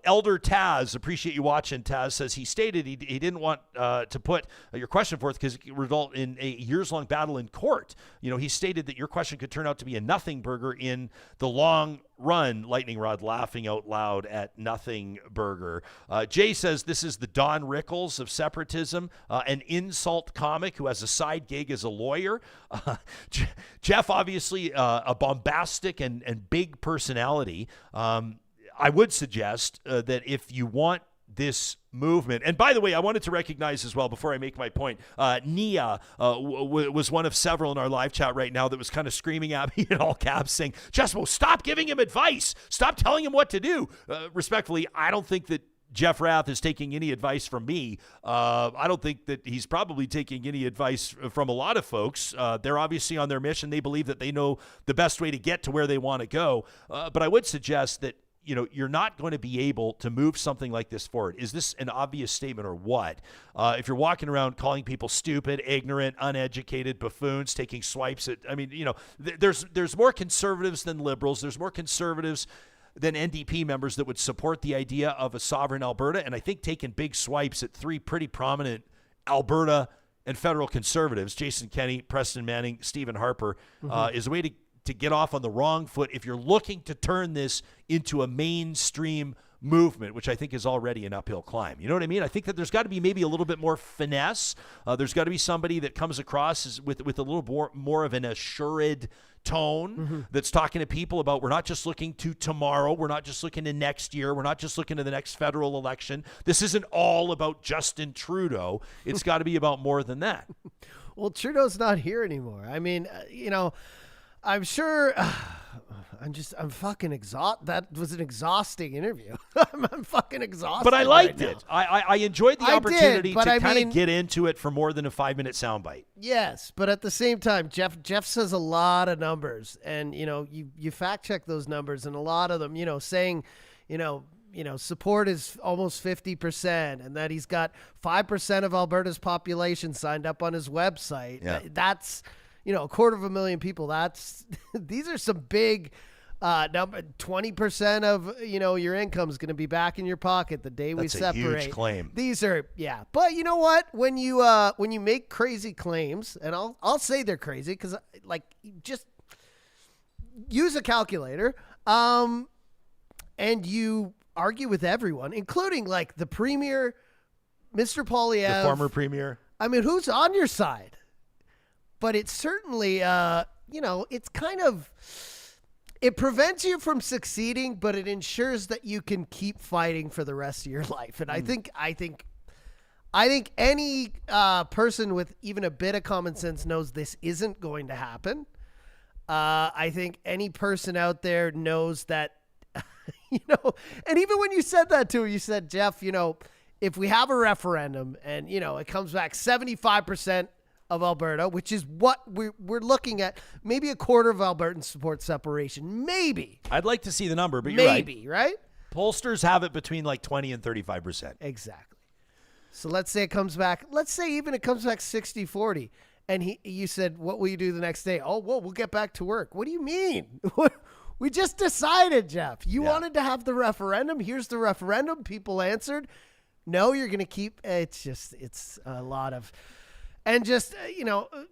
Elder Taz, appreciate you watching, Taz, says he stated he didn't want to put your question forth because it could result in a years-long battle in court. He stated that your question could turn out to be a nothing burger in the long run. Lightning Rod laughing out loud at nothing burger. Jay says this is the Don Rickles of separatism, an insult comic who has a side gig as a lawyer. Jeff, obviously a bombastic and big personality. I would suggest that if you want this movement, and by the way, I wanted to recognize as well before I make my point, Nia was one of several in our live chat right now that was kind of screaming at me in all caps saying, Jespo, stop giving him advice, stop telling him what to do. Respectfully, I don't think that Jeff Rath is taking any advice from me. I don't think that he's probably taking any advice from a lot of folks. They're obviously on their mission. They believe that they know the best way to get to where they want to go. But I would suggest that you're not going to be able to move something like this forward. Is this an obvious statement or what? If you're walking around calling people stupid, ignorant, uneducated, buffoons, taking swipes at, there's more conservatives than liberals. There's more conservatives than NDP members that would support the idea of a sovereign Alberta. And I think taking big swipes at 3 pretty prominent Alberta and federal conservatives, Jason Kenney, Preston Manning, Stephen Harper, is a way to get off on the wrong foot if you're looking to turn this into a mainstream movement, which I think is already an uphill climb. You know what I mean? I think that there's got to be maybe a little bit more finesse. There's got to be somebody that comes across with a little more of an assured tone that's talking to people about, we're not just looking to tomorrow. We're not just looking to next year. We're not just looking to the next federal election. This isn't all about Justin Trudeau. It's got to be about more than that. Well, Trudeau's not here anymore. I mean, I'm sure I'm fucking exhausted. That was an exhausting interview. I'm fucking exhausted. But I liked right it. I enjoyed the opportunity to kind of get into it for more than a 5-minute soundbite. Yes, but at the same time, Jeff says a lot of numbers, and you fact check those numbers, and a lot of them, saying, support is almost 50%, and that he's got 5% of Alberta's population signed up on his website. Yeah. That's 250,000 people. These are some big number. 20% of your income is going to be back in your pocket the day we separate. That's a huge claim. These are but you know what? When you make crazy claims, and I'll say they're crazy because just use a calculator, and you argue with everyone, including the premier, Mr. Poilievre, the former premier. I mean, who's on your side? But it's certainly, it's kind of, it prevents you from succeeding, but it ensures that you can keep fighting for the rest of your life. And I think any person with even a bit of common sense knows this isn't going to happen. I think any person out there knows that, and even when you said that to him, you said, Jeff, if we have a referendum and, it comes back 75% of Alberta, which is what we're looking at, maybe a quarter of Albertans support separation. Maybe. I'd like to see the number, but you're right. Maybe, right? Pollsters have it between 20 and 35%. Exactly. So let's say it comes back. Let's say even it comes back 60-40. And you said, what will you do the next day? Oh, well, we'll get back to work. What do you mean? We just decided, Jeff. You wanted to have the referendum. Here's the referendum. People answered. No, you're going to keep. It's a lot of. And just,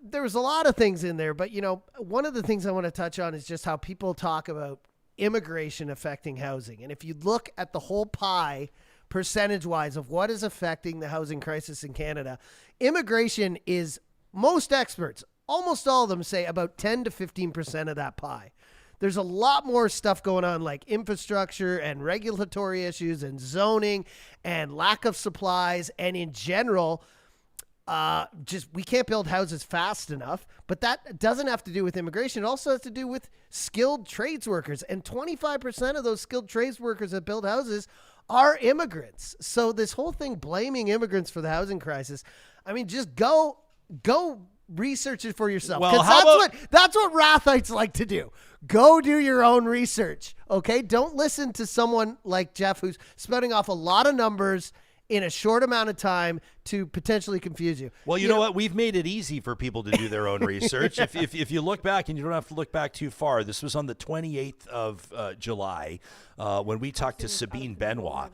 there was a lot of things in there. But, one of the things I want to touch on is just how people talk about immigration affecting housing. And if you look at the whole pie percentage-wise of what is affecting the housing crisis in Canada, immigration is, most experts, almost all of them say about 10 to 15% of that pie. There's a lot more stuff going on, like infrastructure and regulatory issues and zoning and lack of supplies. And in general, we can't build houses fast enough. But that doesn't have to do with immigration. It also has to do with skilled trades workers. And 25% of those skilled trades workers that build houses are immigrants. So this whole thing blaming immigrants for the housing crisis, I mean, just go research it for yourself. Well, that's what Rathites like to do. Go do your own research. Okay. Don't listen to someone like Jeff, who's spouting off a lot of numbers in a short amount of time to potentially confuse you. Well, you know what? We've made it easy for people to do their own research. If you look back, and you don't have to look back too far, this was on the 28th of July when we talked to Sabine Benoit,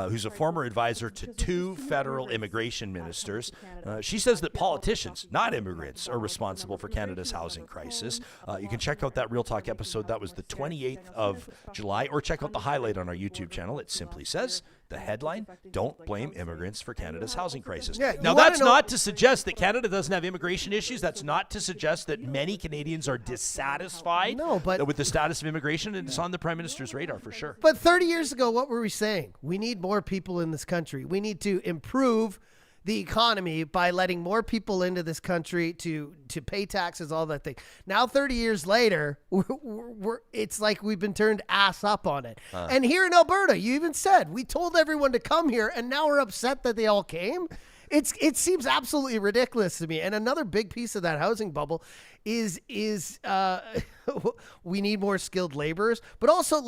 who's a former advisor to 2 federal immigration ministers. She says that politicians, not immigrants, are responsible for Canada's housing crisis. You can check out that Real Talk episode. That was the 28th of July, or check out the highlight on our YouTube channel. It simply says, the headline, "Don't blame immigrants for Canada's housing crisis." Yeah, now, that's not to suggest that Canada doesn't have immigration issues. That's not to suggest that many Canadians are dissatisfied with the status of immigration, and it's on the Prime Minister's radar for sure. But 30 years ago, what were we saying? We need more people in this country. We need to improve the economy by letting more people into this country to pay taxes, all that thing. Now, 30 years later, it's like we've been turned ass up on it. And here in Alberta, you even said, we told everyone to come here, and now we're upset that they all came. It seems absolutely ridiculous to me. And another big piece of that housing bubble is we need more skilled laborers, but also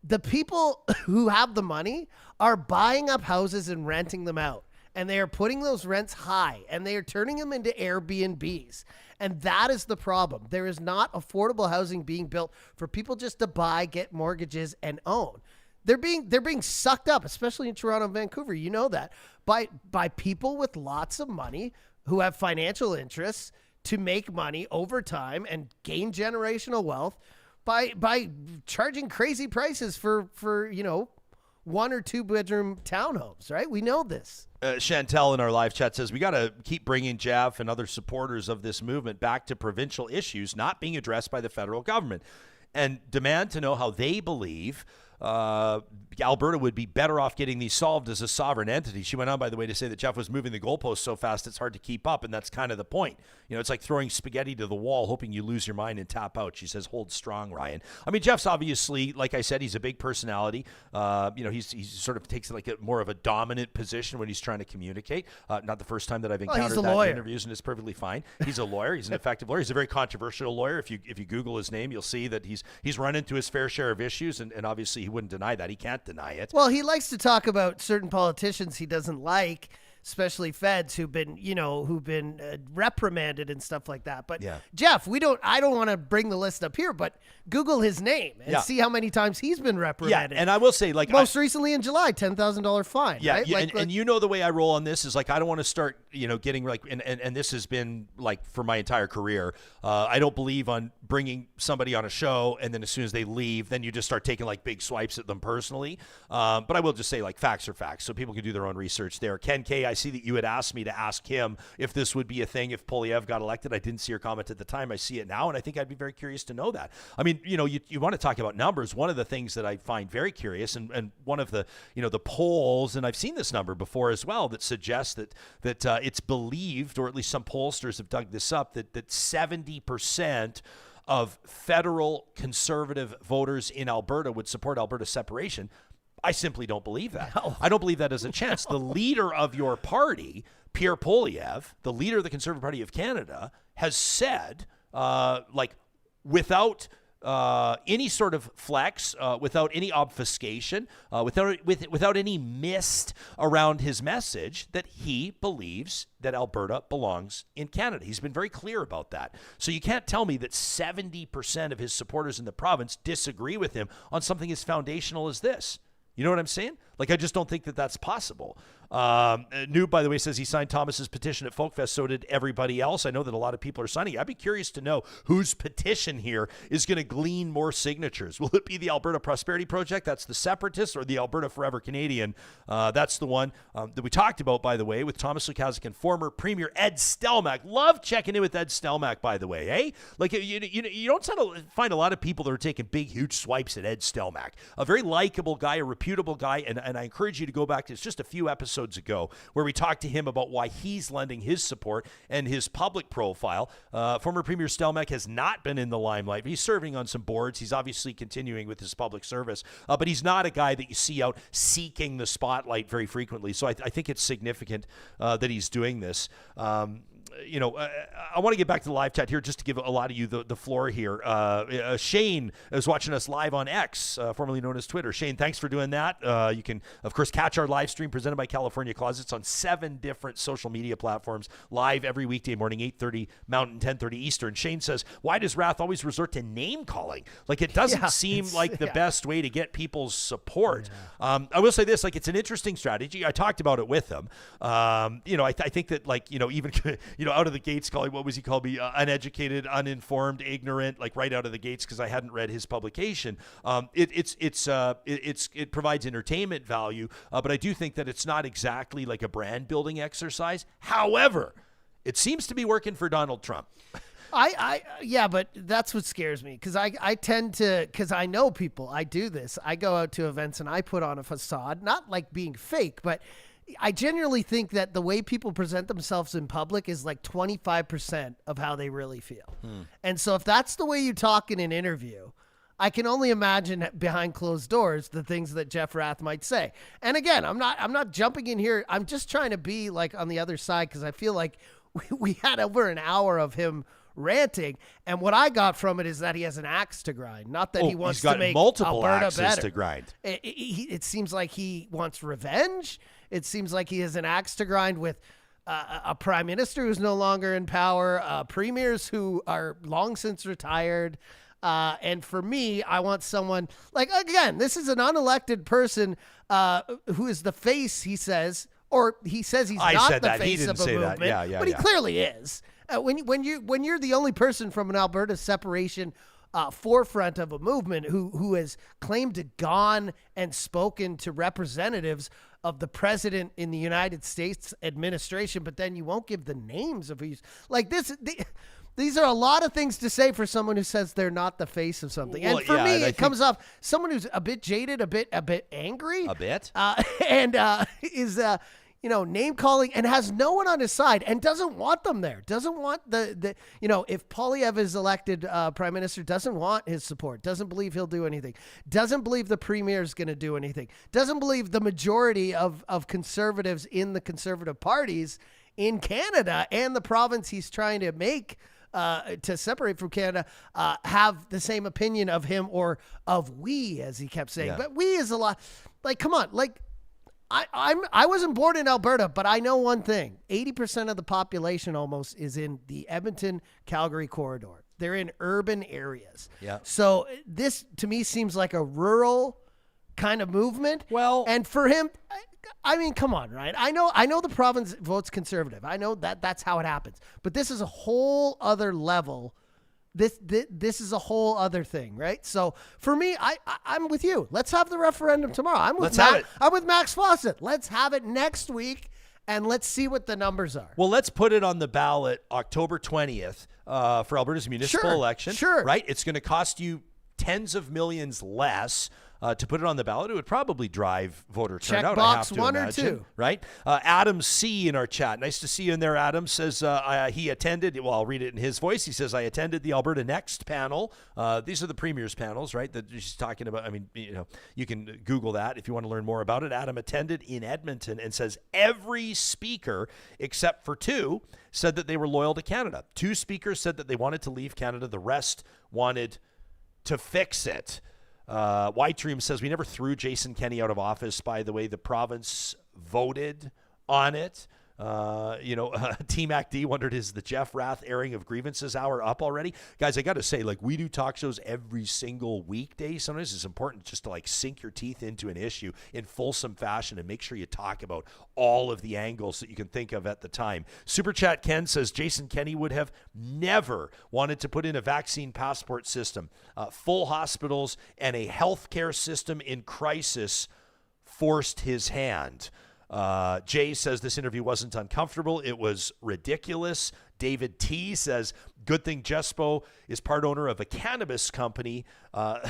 the people who have the money are buying up houses and renting them out. And they are putting those rents high, and they are turning them into Airbnbs. And that is the problem. There is not affordable housing being built for people just to buy, get mortgages, and own. They're being sucked up, especially in Toronto and Vancouver. You know that by people with lots of money who have financial interests to make money over time and gain generational wealth by charging crazy prices for 1 or 2 bedroom townhomes, right? We know this. Chantel in our live chat says, we got to keep bringing Jeff and other supporters of this movement back to provincial issues not being addressed by the federal government and demand to know how they believe Alberta would be better off getting these solved as a sovereign entity. She went on, by the way, to say that Jeff was moving the goalposts so fast it's hard to keep up, and that's kind of the point. You know, it's like throwing spaghetti to the wall, hoping you lose your mind and tap out. She says, hold strong, Ryan. I mean, Jeff's obviously, like I said, he's a big personality. He's sort of takes like more of a dominant position when he's trying to communicate. Not the first time that I've encountered that in interviews, and it's perfectly fine. He's a lawyer. He's an effective lawyer. He's a very controversial lawyer. If you Google his name, you'll see that he's run into his fair share of issues, and obviously he wouldn't deny that. He can't deny it. Well, he likes to talk about certain politicians he doesn't like, especially feds who've been reprimanded and stuff like that. But yeah. Jeff, I don't want to bring the list up here, but Google his name and see how many times he's been reprimanded. Yeah, and I will say, like, most recently in July, $10,000 fine. Yeah, right? And you know the way I roll on this is like I don't want to start, getting like, and this has been like for my entire career. I don't believe on bringing somebody on a show and then as soon as they leave, then you just start taking like big swipes at them personally. But I will just say like facts are facts, so people can do their own research there. Ken K, I see that you had asked me to ask him if this would be a thing if Poilievre got elected. I didn't see your comment at the time. I see it now, and I think I'd be very curious to know that. I mean, you want to talk about numbers. One of the things that I find very curious, and one of the the polls, and I've seen this number before as well, that suggests that it's believed, or at least some pollsters have dug this up, that 70% of federal conservative voters in Alberta would support Alberta separation. I simply don't believe that. No. I don't believe that as a chance. The leader of your party, Pierre Poilievre, the leader of the Conservative Party of Canada, has said, without any sort of flex, without any obfuscation, without any mist around his message, that he believes that Alberta belongs in Canada. He's been very clear about that. So you can't tell me that 70% of his supporters in the province disagree with him on something as foundational as this. You know what I'm saying? Like, I just don't think that that's possible. Noob, by the way, says he signed Thomas's petition at Folkfest. So did everybody else. I know that a lot of people are signing. I'd be curious to know whose petition here is going to glean more signatures. Will it be the Alberta Prosperity Project? That's the Separatist, or the Alberta Forever Canadian? That's the one that we talked about, by the way, with Thomas Lukaszuk and former Premier Ed Stelmach. Love checking in with Ed Stelmach, by the way, eh? Like, you don't find a lot of people that are taking big, huge swipes at Ed Stelmach. A very likable guy, a reputable guy, and I encourage you to go back to, it's just a few episodes ago where we talked to him about why he's lending his support and his public profile. Former Premier Stelmach has not been in the limelight. He's serving on some boards. He's obviously continuing with his public service, but he's not a guy that you see out seeking the spotlight very frequently. So I think it's significant that he's doing this. I want to get back to the live chat here just to give a lot of you the floor here. Shane is watching us live on X, formerly known as Twitter. Shane, thanks for doing that. You can, of course, catch our live stream presented by California Closets on 7 different social media platforms, live every weekday morning, 8:30 Mountain, 10:30 Eastern. Shane says, why does Rath always resort to name calling? Like, it doesn't seem like the best way to get people's support. Yeah. I will say this, like, it's an interesting strategy. I talked about it with him. I think that, like, even out of the gates calling, what was he called me, uneducated, uninformed, ignorant, like right out of the gates because I hadn't read his publication. It provides entertainment value, but I do think that it's not exactly like a brand building exercise. However, it seems to be working for Donald Trump. But that's what scares me, because I tend to, because I know people, I do this. I go out to events and I put on a facade, not like being fake, but I genuinely think that the way people present themselves in public is like 25% of how they really feel. And so if that's the way you talk in an interview, I can only imagine behind closed doors the things that Jeff Rath might say. And again, I'm not jumping in here. I'm just trying to be like on the other side, because I feel like we had over an hour of him ranting, and what I got from it is that he has an axe to grind. Not that he wants to make multiple Alberta axes better. To grind. It seems like he wants revenge. It seems like he has an axe to grind with a prime minister who's no longer in power, premiers who are long since retired. And for me, I want someone like, again, this is an unelected person who is the face, he says, or he says he's not the face of a movement, but he clearly is. When you're the only person from an Alberta separation forefront of a movement who has claimed to gone and spoken to representatives of the president in the United States administration, but then you won't give the names of who's like this. These are a lot of things to say for someone who says they're not the face of something. Well, and for yeah, me, and I it comes off someone who's a bit jaded, a bit angry, and is name calling and has no one on his side and doesn't want them there. Doesn't want if Poilievre is elected prime minister, doesn't want his support. Doesn't believe he'll do anything. Doesn't believe the premier is going to do anything. Doesn't believe the majority of conservatives in the conservative parties in Canada and the province he's trying to make to separate from Canada have the same opinion of him or of we, as he kept saying. Yeah. But we is a lot. Like, come on, like. I wasn't born in Alberta, but I know one thing. 80% of the population almost is in the Edmonton-Calgary corridor. They're in urban areas. Yeah. So this, to me, seems like a rural kind of movement. Well, and for him, I mean, come on, Ryan. I know the province votes conservative. I know that's how it happens. But this is a whole other level. This is a whole other thing, right? So for me, I'm with you. Let's have the referendum tomorrow. I'm with Max Fawcett. Let's have it next week, and let's see what the numbers are. Well, let's put it on the ballot October 20th for Alberta's municipal election. Sure. Right? It's going to cost you tens of millions less to put it on the ballot. It would probably drive voter turnout. I have to one imagine, or two. right? Adam C. in our chat. Nice to see you in there, Adam. Says he attended, well, I'll read it in his voice. He says, I attended the Alberta Next panel. These are the Premier's panels, right? That she's talking about. I mean, you can Google that if you want to learn more about it. Adam attended in Edmonton and says every speaker, except for two, said that they were loyal to Canada. Two speakers said that they wanted to leave Canada. The rest wanted to fix it. White Dream says, we never threw Jason Kenney out of office. By the way, the province voted on it. Team Act D wondered, is the Jeff Rath airing of grievances hour up already? Guys, I got to say, we do talk shows every single weekday. Sometimes it's important just to sink your teeth into an issue in fulsome fashion and make sure you talk about all of the angles that you can think of at the time. Super Chat Ken says, Jason Kenney would have never wanted to put in a vaccine passport system. Full hospitals and a healthcare system in crisis forced his hand. Jay says this interview wasn't uncomfortable. It was ridiculous. David T says, good thing Jespo is part owner of a cannabis company,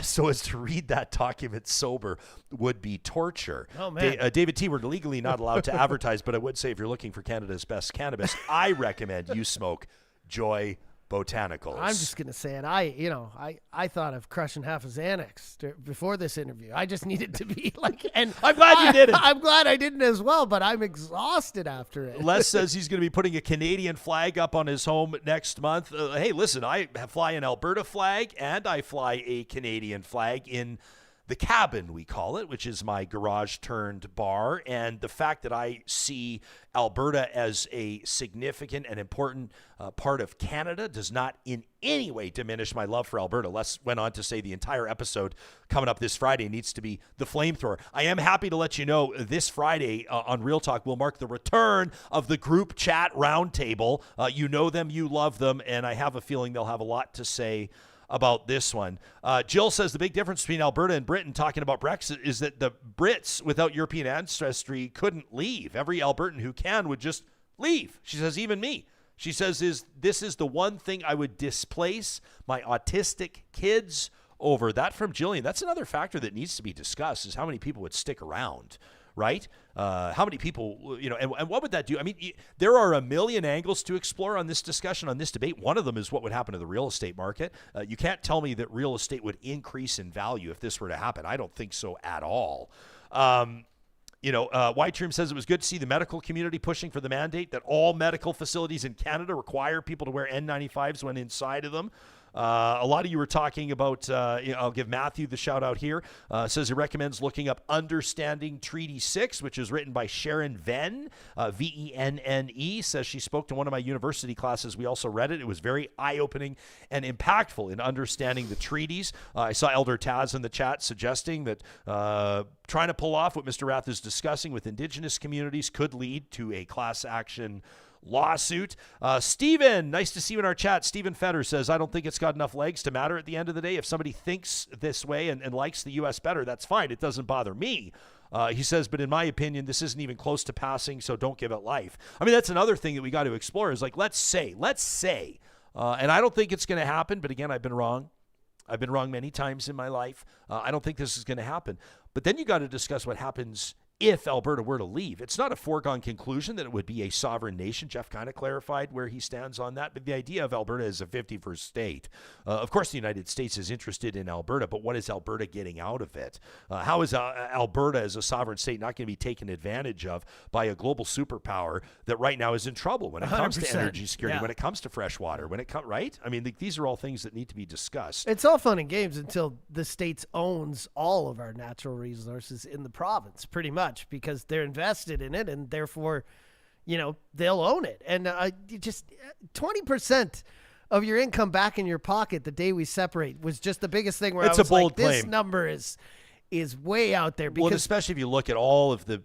so as to read that document sober would be torture. Oh, man. David T, we're legally not allowed to advertise, but I would say if you're looking for Canada's best cannabis, I recommend you smoke Joy Botanicals. I'm just going to say it. I thought of crushing half a Xanax before this interview. I just needed to be and I'm glad you did it. I'm glad I didn't as well, but I'm exhausted after it. Les says he's going to be putting a Canadian flag up on his home next month. Hey, listen, I fly an Alberta flag and I fly a Canadian flag in the cabin, we call it, which is my garage turned bar. And the fact that I see Alberta as a significant and important part of Canada does not in any way diminish my love for Alberta. Les went on to say the entire episode coming up this Friday needs to be the flamethrower. I am happy to let you know this Friday on Real Talk will mark the return of the group chat roundtable. You know them, you love them, and I have a feeling they'll have a lot to say about this one. Jill says the big difference between Alberta and Britain talking about Brexit is that the Brits without European ancestry couldn't leave. Every Albertan who can would just leave. She says, even me. She says, this is the one thing I would displace my autistic kids over. That from Jillian. That's another factor that needs to be discussed, is how many people would stick around, right? How many people, and what would that do? I mean, there are a million angles to explore on this discussion, on this debate. One of them is what would happen to the real estate market. You can't tell me that real estate would increase in value if this were to happen. I don't think so at all. White Trim says it was good to see the medical community pushing for the mandate that all medical facilities in Canada require people to wear N95s when inside of them. A lot of you were talking about, I'll give Matthew the shout out here, says he recommends looking up Understanding Treaty 6, which is written by Sharon Venn, Venne, says she spoke to one of my university classes. We also read it. It was very eye-opening and impactful in understanding the treaties. I saw Elder Taz in the chat suggesting that trying to pull off what Mr. Rath is discussing with Indigenous communities could lead to a class action lawsuit. Steven, nice to see you in our chat. Steven Fetter says, I don't think it's got enough legs to matter at the end of the day. If somebody thinks this way and likes the U.S. better, that's fine. It doesn't bother me. He says, but in my opinion, this isn't even close to passing, so don't give it life. I mean, that's another thing that we got to explore is like, let's say, and I don't think it's going to happen, but again, I've been wrong. I've been wrong many times in my life. I don't think this is going to happen. But then you got to discuss what happens if Alberta were to leave. It's not a foregone conclusion that it would be a sovereign nation. Jeff kind of clarified where he stands on that. But the idea of Alberta as a 51st state, of course, the United States is interested in Alberta, but what is Alberta getting out of it? How is Alberta as a sovereign state not going to be taken advantage of by a global superpower that right now is in trouble when it comes to energy security, when it comes to fresh water, when it comes, right? I mean, these are all things that need to be discussed. It's all fun and games until the states owns all of our natural resources in the province, pretty much, because they're invested in it and therefore, they'll own it. And just 20% of your income back in your pocket the day we separate was just the biggest thing where it's I was a bold like, this claim. Number is way out there. Because, well, especially if you look at all of the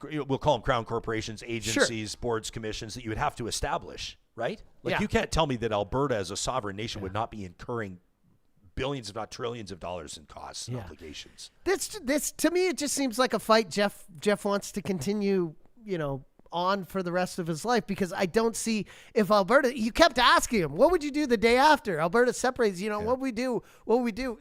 we'll call them crown corporations, agencies, boards, commissions that you would have to establish, right? Like you can't tell me that Alberta as a sovereign nation would not be incurring billions, if not trillions of dollars in costs and obligations. This to me, it just seems like a fight Jeff wants to continue, on for the rest of his life, because I don't see if Alberta, you kept asking him, what would you do the day after Alberta separates? What would we do? What would we do?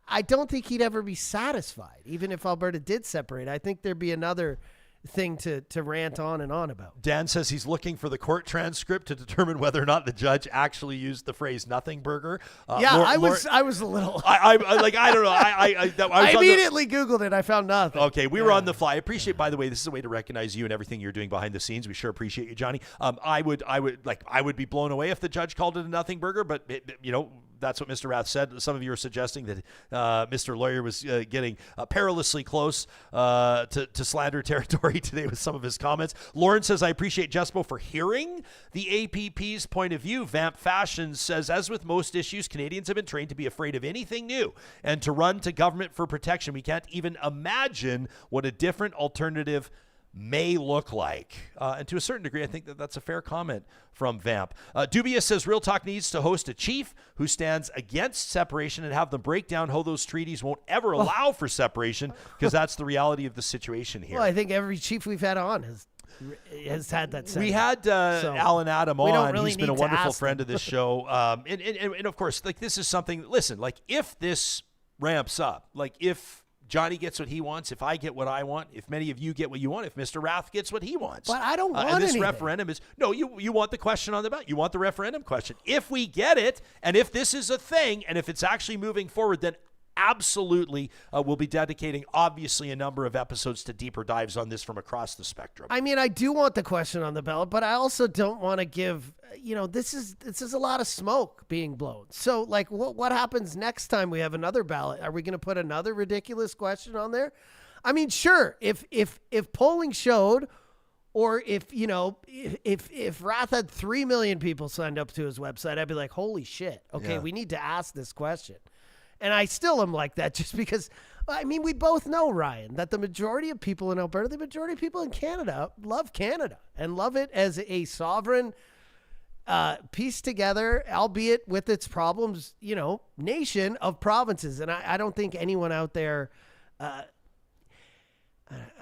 I don't think he'd ever be satisfied, even if Alberta did separate. I think there'd be another thing to rant on and on about. Dan says he's looking for the court transcript to determine whether or not the judge actually used the phrase "nothing burger." I was a little. I don't know. I immediately Googled it. I found nothing. Okay, we were on the fly. I appreciate, by the way, this is a way to recognize you and everything you're doing behind the scenes. We sure appreciate you, Johnny. I would be blown away if the judge called it a nothing burger, but that's what Mr. Rath said. Some of you are suggesting that Mr. Lawyer was getting perilously close to slander territory today with some of his comments. Lauren says, I appreciate Jespo for hearing the APP's point of view. Vamp Fashion says, as with most issues, Canadians have been trained to be afraid of anything new and to run to government for protection. We can't even imagine what a different alternative may look like. And to a certain degree, I think that's a fair comment from Vamp. Dubious says Real Talk needs to host a chief who stands against separation and have them break down how those treaties won't ever allow for separation, because that's the reality of the situation here. Well, I think every chief we've had on has had that sentiment. We had Alan Adam on. Really He's been a wonderful friend of this show. And of course, this is something, listen, if this ramps up, if Johnny gets what he wants, if I get what I want, if many of you get what you want, if Mr. Rath gets what he wants. But I don't want and this anything. referendum is, no, you want the question on the ballot. You want the referendum question. If we get it, and if this is a thing, and if it's actually moving forward, then absolutely we'll be dedicating, obviously, a number of episodes to deeper dives on this from across the spectrum. I mean, I do want the question on the ballot, but I also don't want to give, this is a lot of smoke being blown. So, what happens next time we have another ballot? Are we going to put another ridiculous question on there? I mean, sure, if polling showed, or if Rath had 3 million people signed up to his website, I'd be like, holy shit, okay, we need to ask this question. And I still am like that, just because, we both know, Ryan, that the majority of people in Alberta, the majority of people in Canada love Canada and love it as a sovereign, pieced together, albeit with its problems, nation of provinces. And I don't think anyone out there, I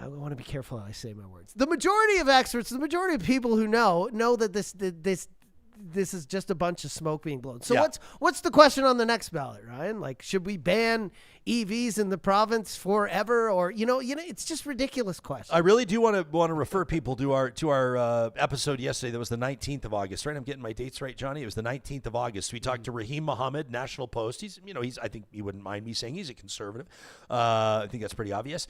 want to be careful how I say my words. The majority of experts, the majority of people who know that this is just a bunch of smoke being blown. So what's the question on the next ballot, Ryan? Should we ban EVs in the province forever, or it's just ridiculous question. I really do want to refer people to our episode yesterday. That was the 19th of August, right? I'm getting my dates right, Johnny. It was the 19th of August. We talked to Rahim Mohammed, National Post. He's I think he wouldn't mind me saying he's a conservative. I think that's pretty obvious.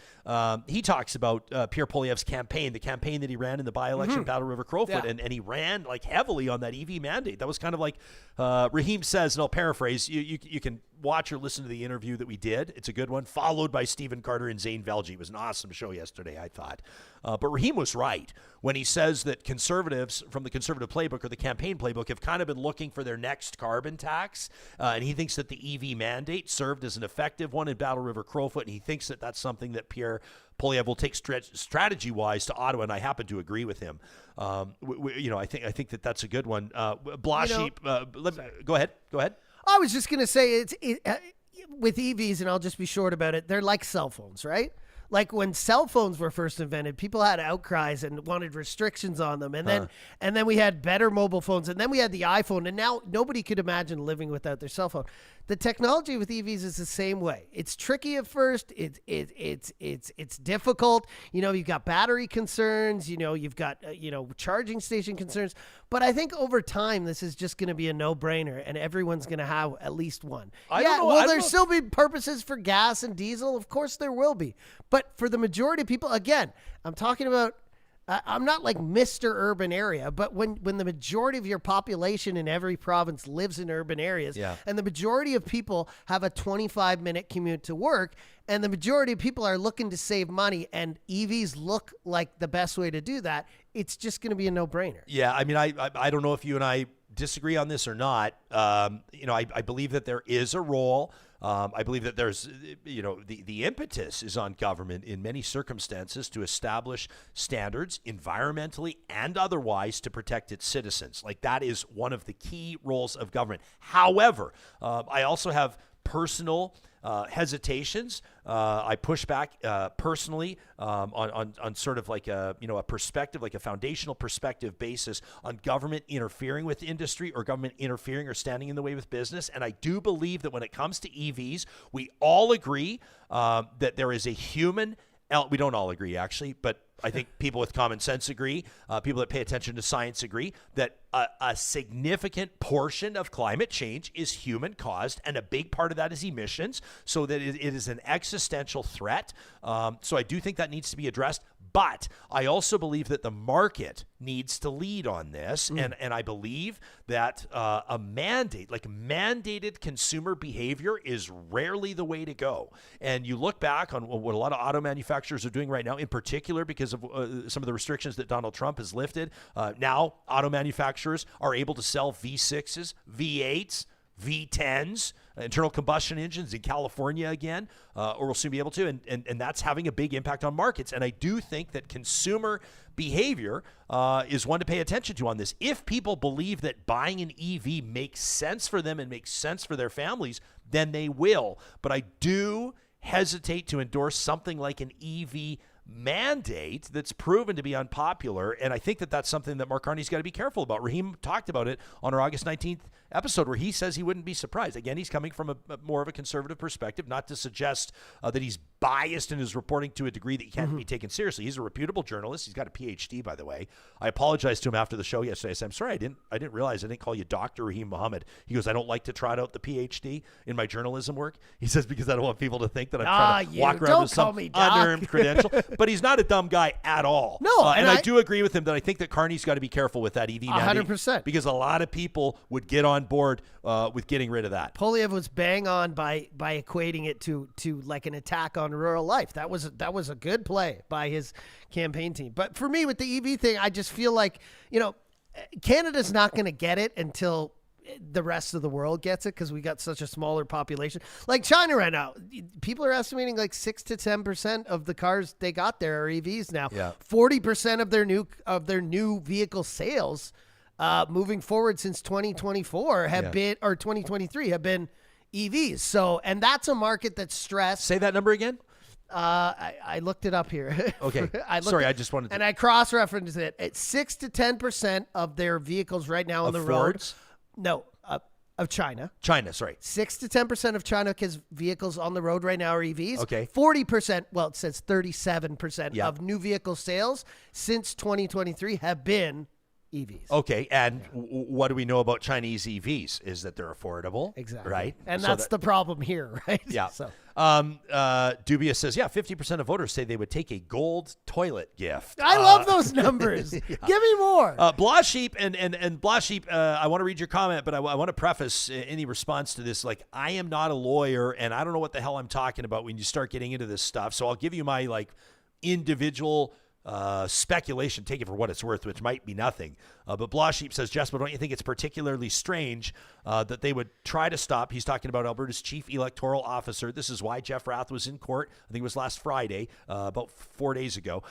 He talks about Pierre Poilievre's campaign, the campaign that he ran in the by-election Battle River Crowfoot, and he ran heavily on that EV mandate. That was kind of like Rahim says, and I'll paraphrase. You can watch or listen to the interview that we did. It's a good one, followed by Stephen Carter and Zane Velji. It was an awesome show yesterday, I thought. But Raheem was right when he says that conservatives from the conservative playbook or the campaign playbook have kind of been looking for their next carbon tax. And he thinks that the EV mandate served as an effective one in Battle River Crowfoot. And he thinks that that's something that Pierre Poilievre will take strategy-wise to Ottawa, and I happen to agree with him. I think that that's a good one. Blashy, go ahead. I was just going to say with EVs, and I'll just be short about it, they're like cell phones, right? Like when cell phones were first invented, people had outcries and wanted restrictions on them. And then we had better mobile phones, and then we had the iPhone, and now nobody could imagine living without their cell phone. The technology with EVs is the same way. It's tricky at first. It's difficult. You've got battery concerns. You've got charging station concerns. But I think over time, this is just going to be a no-brainer, and everyone's going to have at least one. There'll still be purposes for gas and diesel. Of course, there will be. But for the majority of people, again, I'm talking about. I'm not like Mr. Urban Area, but when the majority of your population in every province lives in urban areas, and the majority of people have a 25-minute commute to work, and the majority of people are looking to save money, and EVs look like the best way to do that, it's just going to be a no-brainer. Yeah, I mean, I don't know if you and I disagree on this or not. I believe that there is a role. I believe that there's, the impetus is on government in many circumstances to establish standards environmentally and otherwise to protect its citizens. Like that is one of the key roles of government. However, I also have personal hesitations. I push back personally on sort of like a perspective, like a foundational perspective basis on government interfering with industry or government interfering or standing in the way with business. And I do believe that when it comes to EVs, we all agree that there is a human. We don't all agree, actually, but I think people with common sense agree. People that pay attention to science agree that a significant portion of climate change is human caused, and a big part of that is emissions, so that it is an existential threat. So I do think that needs to be addressed. But I also believe that the market needs to lead on this. And I believe that a mandate, like mandated consumer behavior, is rarely the way to go. And you look back on what a lot of auto manufacturers are doing right now, in particular because of some of the restrictions that Donald Trump has lifted. Now auto manufacturers are able to sell V6s, V8s, V10s, internal combustion engines in California again, or will soon be able to, and that's having a big impact on markets. And I do think that consumer behavior is one to pay attention to on this. If people believe that buying an EV makes sense for them and makes sense for their families, then they will. But I do hesitate to endorse something like an EV mandate that's proven to be unpopular, and I think that that's something that Mark Carney's got to be careful about. Raheem talked about it on our August 19th episode where he says he wouldn't be surprised. Again, he's coming from a more of a conservative perspective, not to suggest that he's biased in his reporting to a degree that he can't be taken seriously. He's a reputable journalist. He's got a PhD, by the way. I apologized to him after the show yesterday. I said, I'm sorry, I didn't realize I didn't call you Dr. Raheem Mohammed. He goes, I don't like to trot out the PhD in my journalism work. He says, because I don't want people to think that I'm trying to walk around with some unearned credential. But he's not a dumb guy at all. No, and I do agree with him that I think that Carney's got to be careful with that EV mandate. 100%. Because a lot of people would get on board with getting rid of that. Poilievre was bang on by equating it to like an attack on rural life. That was a good play by his campaign team. But for me with the EV thing, I just feel like, Canada's not going to get it until the rest of the world gets it, because we got such a smaller population. Like China right now, people are estimating like 6 to 10% of the cars they got there are EVs now. Yeah. 40% of their new vehicle sales moving forward since 2024 have been, or 2023 have been EVs. So, and that's a market that's stressed. Say that number again. I looked it up here. Okay. I just wanted to. And I cross-referenced it. It's 6 to 10% of their vehicles right now on the road. No, of China. China, sorry. 6 to 10% of China's vehicles on the road right now are EVs. Okay. 40%, well, it says 37% of new vehicle sales since 2023 have been EVs. Okay, and what do we know about Chinese EVs? Is that they're affordable. Exactly. Right? And so that's the problem here, right? Yeah. So. Dubia says, yeah, 50% of voters say they would take a gold toilet gift. I love those numbers. Give me more. Blah Sheep and Blah Sheep, I want to read your comment, but I want to preface any response to this. Like, I am not a lawyer, and I don't know what the hell I'm talking about when you start getting into this stuff. So I'll give you my individual speculation, take it for what it's worth, which might be nothing. But Blah Sheep says, Jespo, don't you think it's particularly strange that they would try to stop? He's talking about Alberta's chief electoral officer. This is why Jeff Rath was in court. I think it was last Friday, about 4 days ago.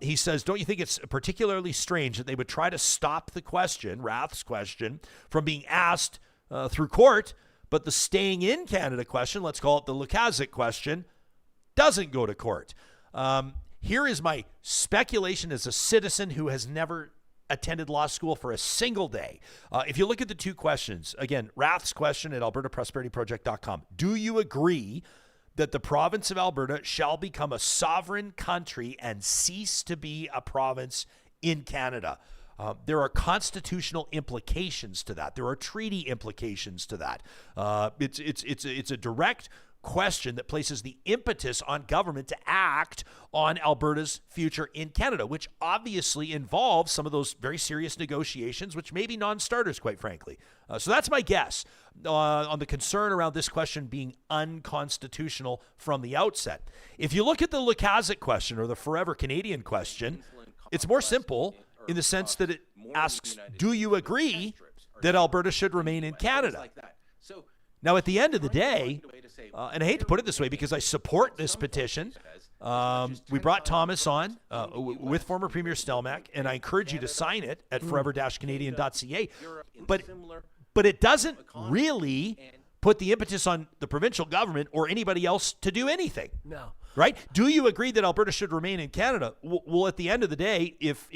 He says, don't you think it's particularly strange that they would try to stop the question, Rath's question, from being asked through court, but the staying in Canada question, let's call it the Lukaszuk question, doesn't go to court? Here is my speculation as a citizen who has never attended law school for a single day. If you look at the two questions, again, Rath's question at albertaprosperityproject.com, do you agree that the province of Alberta shall become a sovereign country and cease to be a province in Canada? There are constitutional implications to that. There are treaty implications to that. It's a direct question that places the impetus on government to act on Alberta's future in Canada, which obviously involves some of those very serious negotiations, which may be non-starters, quite frankly. So that's my guess on the concern around this question being unconstitutional from the outset. If you look at the Lukaszuk question or the Forever Canadian question, it's more simple in the sense that it asks, do you agree that Alberta should remain in Canada? Now, at the end of the day, and I hate to put it this way because I support this petition, we brought Thomas on with former Premier Stelmach, and I encourage you to sign it at forever-canadian.ca. But it doesn't really put the impetus on the provincial government or anybody else to do anything. No. Right? Do you agree that Alberta should remain in Canada? Well, at the end of the day, if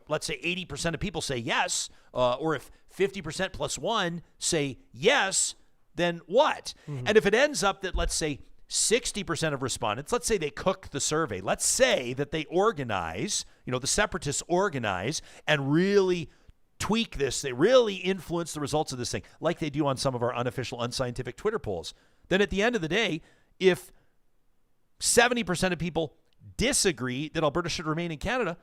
let's say 80% of people say yes, or if 50% plus one say yes, then what? Mm-hmm. And if it ends up that, let's say, 60% of respondents, let's say they cook the survey, let's say that they organize, the Separatists organize and really tweak this, they really influence the results of this thing, like they do on some of our unofficial, unscientific Twitter polls, then at the end of the day, if 70% of people disagree that Alberta should remain in Canada,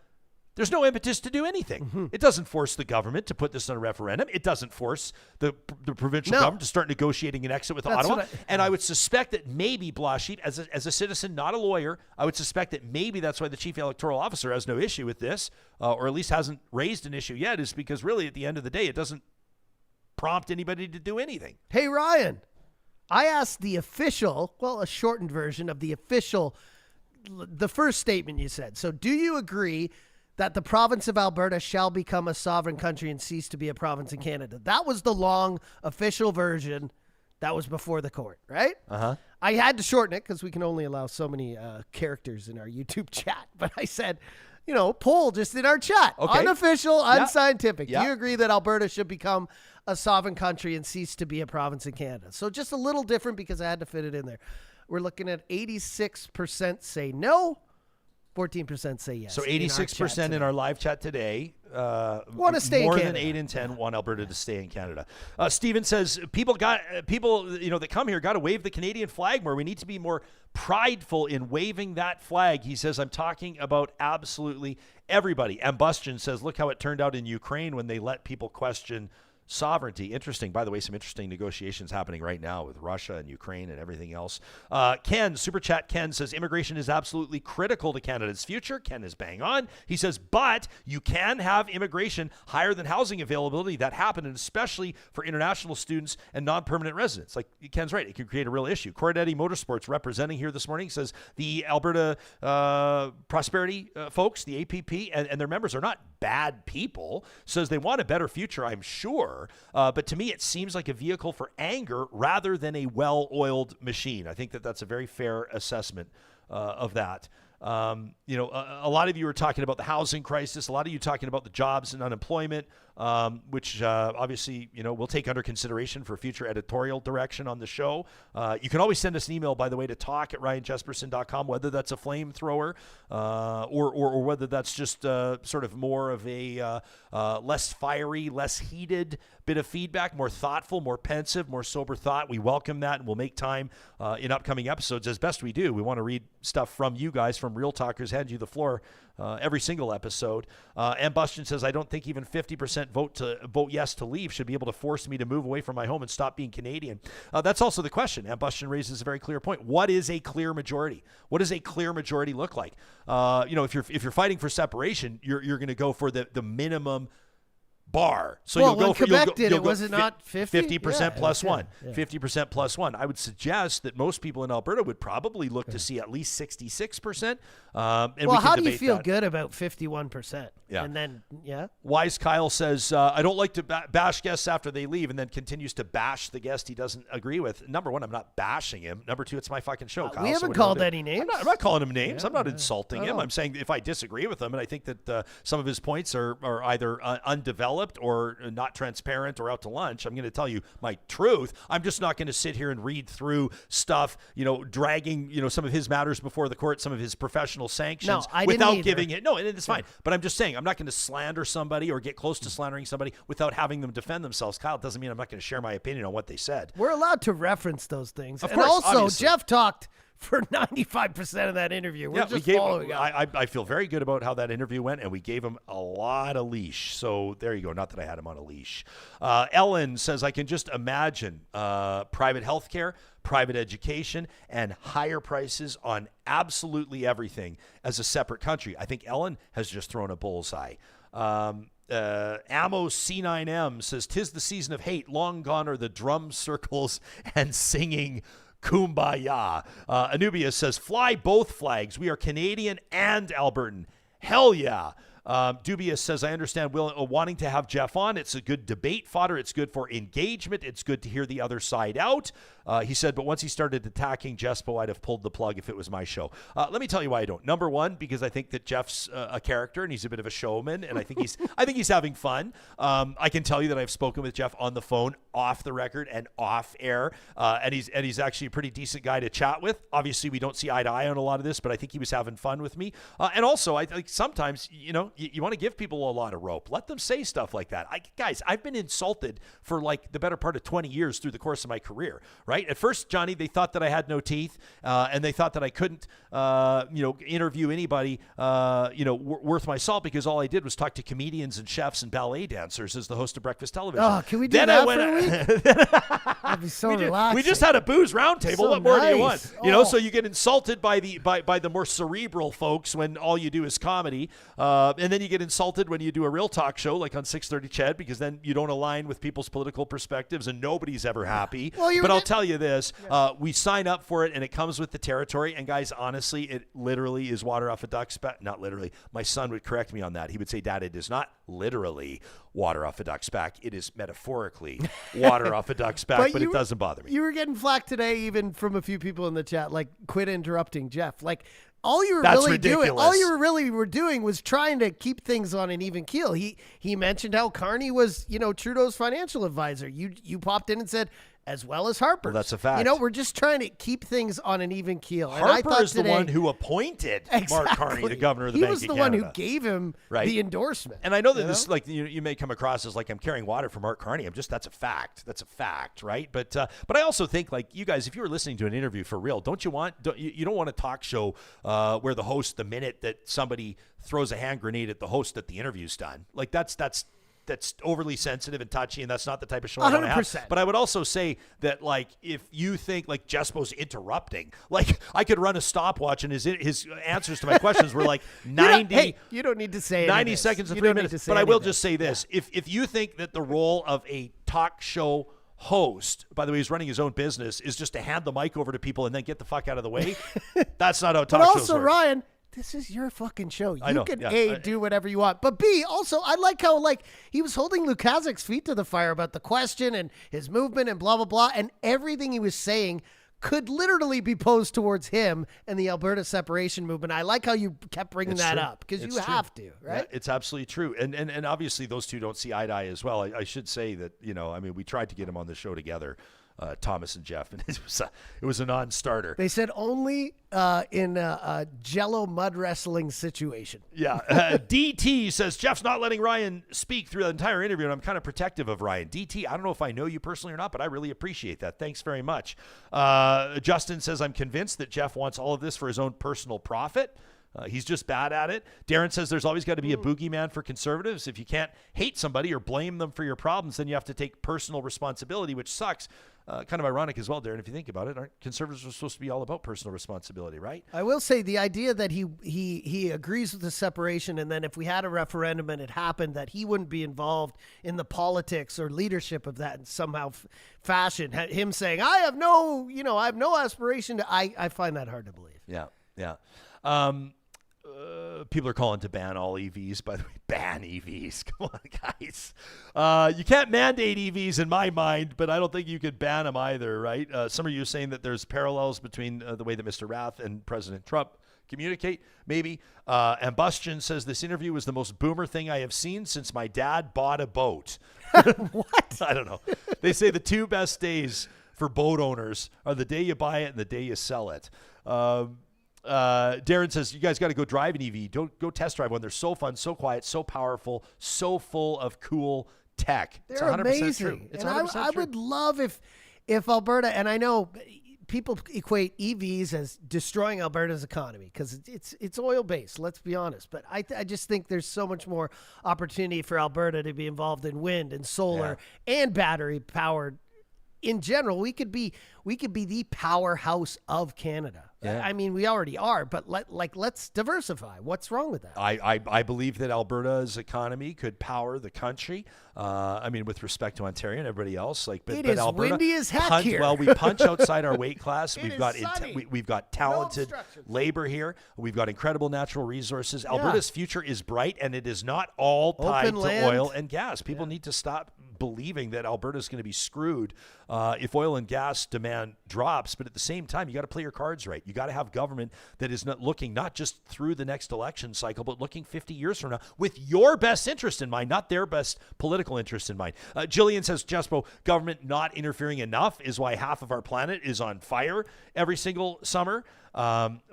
there's no impetus to do anything. Mm-hmm. It doesn't force the government to put this on a referendum. It doesn't force the provincial government to start negotiating an exit with Ottawa. And I would suspect that maybe Blah Sheep, as a citizen, not a lawyer, I would suspect that maybe that's why the chief electoral officer has no issue with this, or at least hasn't raised an issue yet, is because really at the end of the day, it doesn't prompt anybody to do anything. Hey, Ryan, I asked the official, a shortened version of the official, the first statement you said. So do you agree that the province of Alberta shall become a sovereign country and cease to be a province in Canada? That was the long official version that was before the court, right? Uh-huh. I had to shorten it because we can only allow so many characters in our YouTube chat. But I said, poll just in our chat. Okay. Unofficial, unscientific. Yeah. Do you agree that Alberta should become a sovereign country and cease to be a province in Canada? So just a little different because I had to fit it in there. We're looking at 86% say no. 14% say yes. So 86% in our live chat today want to stay in Canada. More than 8 in 10 want Alberta to stay in Canada. Steven says people that come here got to wave the Canadian flag more. We need to be more prideful in waving that flag. He says, I'm talking about absolutely everybody. Ambustion says, look how it turned out in Ukraine when they let people question sovereignty. Interesting. By the way, some interesting negotiations happening right now with Russia and Ukraine and everything else. Ken, Super Chat Ken says, immigration is absolutely critical to Canada's future. Ken is bang on. He says, but you can have immigration higher than housing availability. That happened, and especially for international students and non-permanent residents. Like Ken's right. It can create a real issue. Cordetti Motorsports representing here this morning says the Alberta Prosperity folks, the APP, and their members are not bad people. Says they want a better future, I'm sure. But to me, it seems like a vehicle for anger rather than a well-oiled machine. I think that that's a very fair assessment of that. A lot of you are talking about the housing crisis. A lot of you talking about the jobs and unemployment, which obviously, we'll take under consideration for future editorial direction on the show. You can always send us an email, by the way, to talk@ryanjesperson.com, whether that's a flamethrower or whether that's just sort of more of a less fiery, less heated bit of feedback, more thoughtful, more pensive, more sober thought. We welcome that, and we'll make time in upcoming episodes as best we do. We want to read stuff from you guys, from Real Talkers, hand you the floor every single episode. And Bustion says, I don't think even 50% vote yes to leave should be able to force me to move away from my home and stop being Canadian. That's also the question. And Bustion raises a very clear point. What is a clear majority? What does a clear majority look like? If you're fighting for separation, you're going to go for the minimum bar. So well, you'll go when for Quebec did you'll it, go was it not 50? 50% plus one. Yeah. 50% plus one. I would suggest that most people in Alberta would probably look to see at least 66%. Well, how do you feel good about 51%? Yeah. And then, Wise Kyle says, I don't like to bash guests after they leave, and then continues to bash the guest he doesn't agree with. Number one, I'm not bashing him. Number two, it's my fucking show, Kyle. We haven't called any names. I'm not calling him names. I'm not insulting him. I'm saying if I disagree with him, and I think that some of his points are either undeveloped or not transparent or out to lunch, I'm going to tell you my truth. I'm just not going to sit here and read through stuff, dragging, some of his matters before the court, some of his professional sanctions without giving it. No, and it's fine. But I'm just saying, I'm not going to slander somebody or get close to slandering somebody without having them defend themselves. Kyle, doesn't mean I'm not going to share my opinion on what they said. We're allowed to reference those things. Of and course, also, obviously. Jeff talked for 95% of that interview. We're just following up. I feel very good about how that interview went, and we gave him a lot of leash. So there you go. Not that I had him on a leash. Ellen says, I can just imagine private health care, private education, and higher prices on absolutely everything as a separate country. I think Ellen has just thrown a bullseye. Ammo C9M says, 'tis the season of hate. Long gone are the drum circles and singing Kumbaya. Anubia says, fly both flags. We are Canadian and Albertan. Hell yeah. Dubious says, I understand wanting to have Jeff on. It's a good debate fodder. It's good for engagement. It's good to hear the other side out. He said, but once he started attacking Jespo, I'd have pulled the plug if it was my show. Let me tell you why I don't. Number one, because I think that Jeff's a character and he's a bit of a showman, and I think he's having fun. I can tell you that I've spoken with Jeff on the phone, off the record and off air, and he's actually a pretty decent guy to chat with. Obviously, we don't see eye to eye on a lot of this, but I think he was having fun with me. And also, I think sometimes, you want to give people a lot of rope. Let them say stuff like that. Guys, I've been insulted for like the better part of 20 years through the course of my career, right? At first, Johnny, they thought that I had no teeth, and they thought that I couldn't, interview anybody, worth my salt, because all I did was talk to comedians and chefs and ballet dancers as the host of Breakfast Television. Oh, can we do that for a week? That'd be so relaxing. We just had a booze roundtable. So what more do you nice. want? So you get insulted by the more cerebral folks when all you do is comedy, and then you get insulted when you do a real talk show like on 630 Ched, because then you don't align with people's political perspectives and nobody's ever happy. But I'll tell you this, we sign up for it and it comes with the territory. And guys, honestly, it literally is water off a duck's back. Not literally. My son would correct me on that. He would say, Dad, it is not literally water off a duck's back. It is metaphorically water off a duck's back, but it doesn't bother me. You were getting flack today, even from a few people in the chat, like, quit interrupting Jeff. Like, all you were were doing was trying to keep things on an even keel. He mentioned how Carney was, Trudeau's financial advisor. You popped in and said, as well as Harper. Well, that's a fact. We're just trying to keep things on an even keel. Harper is the one who appointed Mark Carney, the governor of the Bank of Canada. He was the one who gave him the endorsement. And I know that this, like, you may come across as like I'm carrying water for Mark Carney. That's a fact. That's a fact, right? But I also think, like, you guys, if you were listening to an interview for real, you don't want a talk show where the host, the minute that somebody throws a hand grenade at the host, that the interview's done. Like, that's overly sensitive and touchy, and that's not the type of show I want to have. But I would also say that, like, if you think like Jespo's interrupting, like, I could run a stopwatch and his answers to my questions were like 90. You don't need to say 90 seconds and 3 minutes. But I will just say this: if you think that the role of a talk show host, by the way, he's running his own business, is just to hand the mic over to people and then get the fuck out of the way, that's not how talk shows work. But also, Ryan, this is your fucking show. You can do whatever you want. But B, also, I like how, like, he was holding Lukaszik's feet to the fire about the question and his movement and blah, blah, blah. And everything he was saying could literally be posed towards him and the Alberta separation movement. I like how you kept bringing that up because you have to, right? Yeah, it's absolutely true. And obviously those two don't see eye to eye as well. I should say that, we tried to get them on the show together, Thomas and Jeff, and it was a non-starter. They said only in a Jello mud wrestling situation. Yeah. DT says, Jeff's not letting Ryan speak through the entire interview, and I'm kind of protective of Ryan. DT, I don't know if I know you personally or not, but I really appreciate that. Thanks very much. Justin says, I'm convinced that Jeff wants all of this for his own personal profit. He's just bad at it. Darren says there's always got to be a boogeyman for conservatives. If you can't hate somebody or blame them for your problems, then you have to take personal responsibility, which sucks. Kind of ironic as well, Darren, if you think about it. Aren't conservatives are supposed to be all about personal responsibility, right? I will say the idea that he agrees with the separation, and then if we had a referendum and it happened, that he wouldn't be involved in the politics or leadership of that in somehow fashion. Him saying, I have no aspiration to, I find that hard to believe. Yeah. People are calling to ban all EVs. By the way, ban EVs. Come on, guys. You can't mandate EVs in my mind, but I don't think you could ban them either, right? Some of you are saying that there's parallels between the way that Mr. Rath and President Trump communicate, maybe. Ambustion says, this interview was the most boomer thing I have seen since my dad bought a boat. What? I don't know. They say the two best days for boat owners are the day you buy it and the day you sell it. Darren says, you guys got to go drive an EV. Don't go test drive one. They're so fun, so quiet, so powerful, so full of cool tech. They're 100% amazing. true. It's and 100% I true. would love if Alberta, and I know people equate EVs as destroying Alberta's economy because it's oil based. Let's be honest. But I just think there's so much more opportunity for Alberta to be involved in wind and solar and battery powered. In general, we could be the powerhouse of Canada. Yeah. I mean, we already are, but let's diversify. What's wrong with that? I believe that Alberta's economy could power the country. With respect to Ontario and everybody else, but is Alberta, windy as heck here. Well, we punch outside our weight class. We've got talented obstructions. labor here. We've got incredible natural resources. Alberta's future is bright, and it is not all tied to oil and gas. People need to stop believing that Alberta is going to be screwed if oil and gas demand drops. But at the same time, you got to play your cards right. You got to have government that is not looking not just through the next election cycle, but looking 50 years from now with your best interest in mind, not their best political interest in mind. Jillian says, Jespo, government not interfering enough is why half of our planet is on fire every single summer.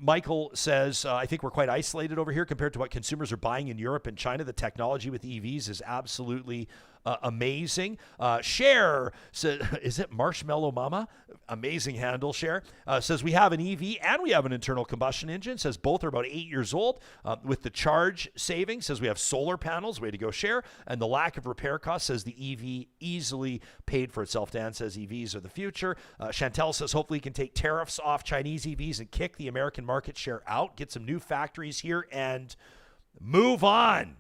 Michael says, I think we're quite isolated over here compared to what consumers are buying in Europe and China. The technology with EVs is absolutely amazing. Cher says, is it Marshmallow Mama? Amazing handle, Cher. Says we have an EV and we have an internal combustion engine. Says both are about 8 years old. With the charge savings, says we have solar panels. Way to go, Cher. And the lack of repair costs, says the EV easily paid for itself. Dan says EVs are the future. Chantel says hopefully you can take tariffs off Chinese EVs and kick the American market share out, get some new factories here, and move on.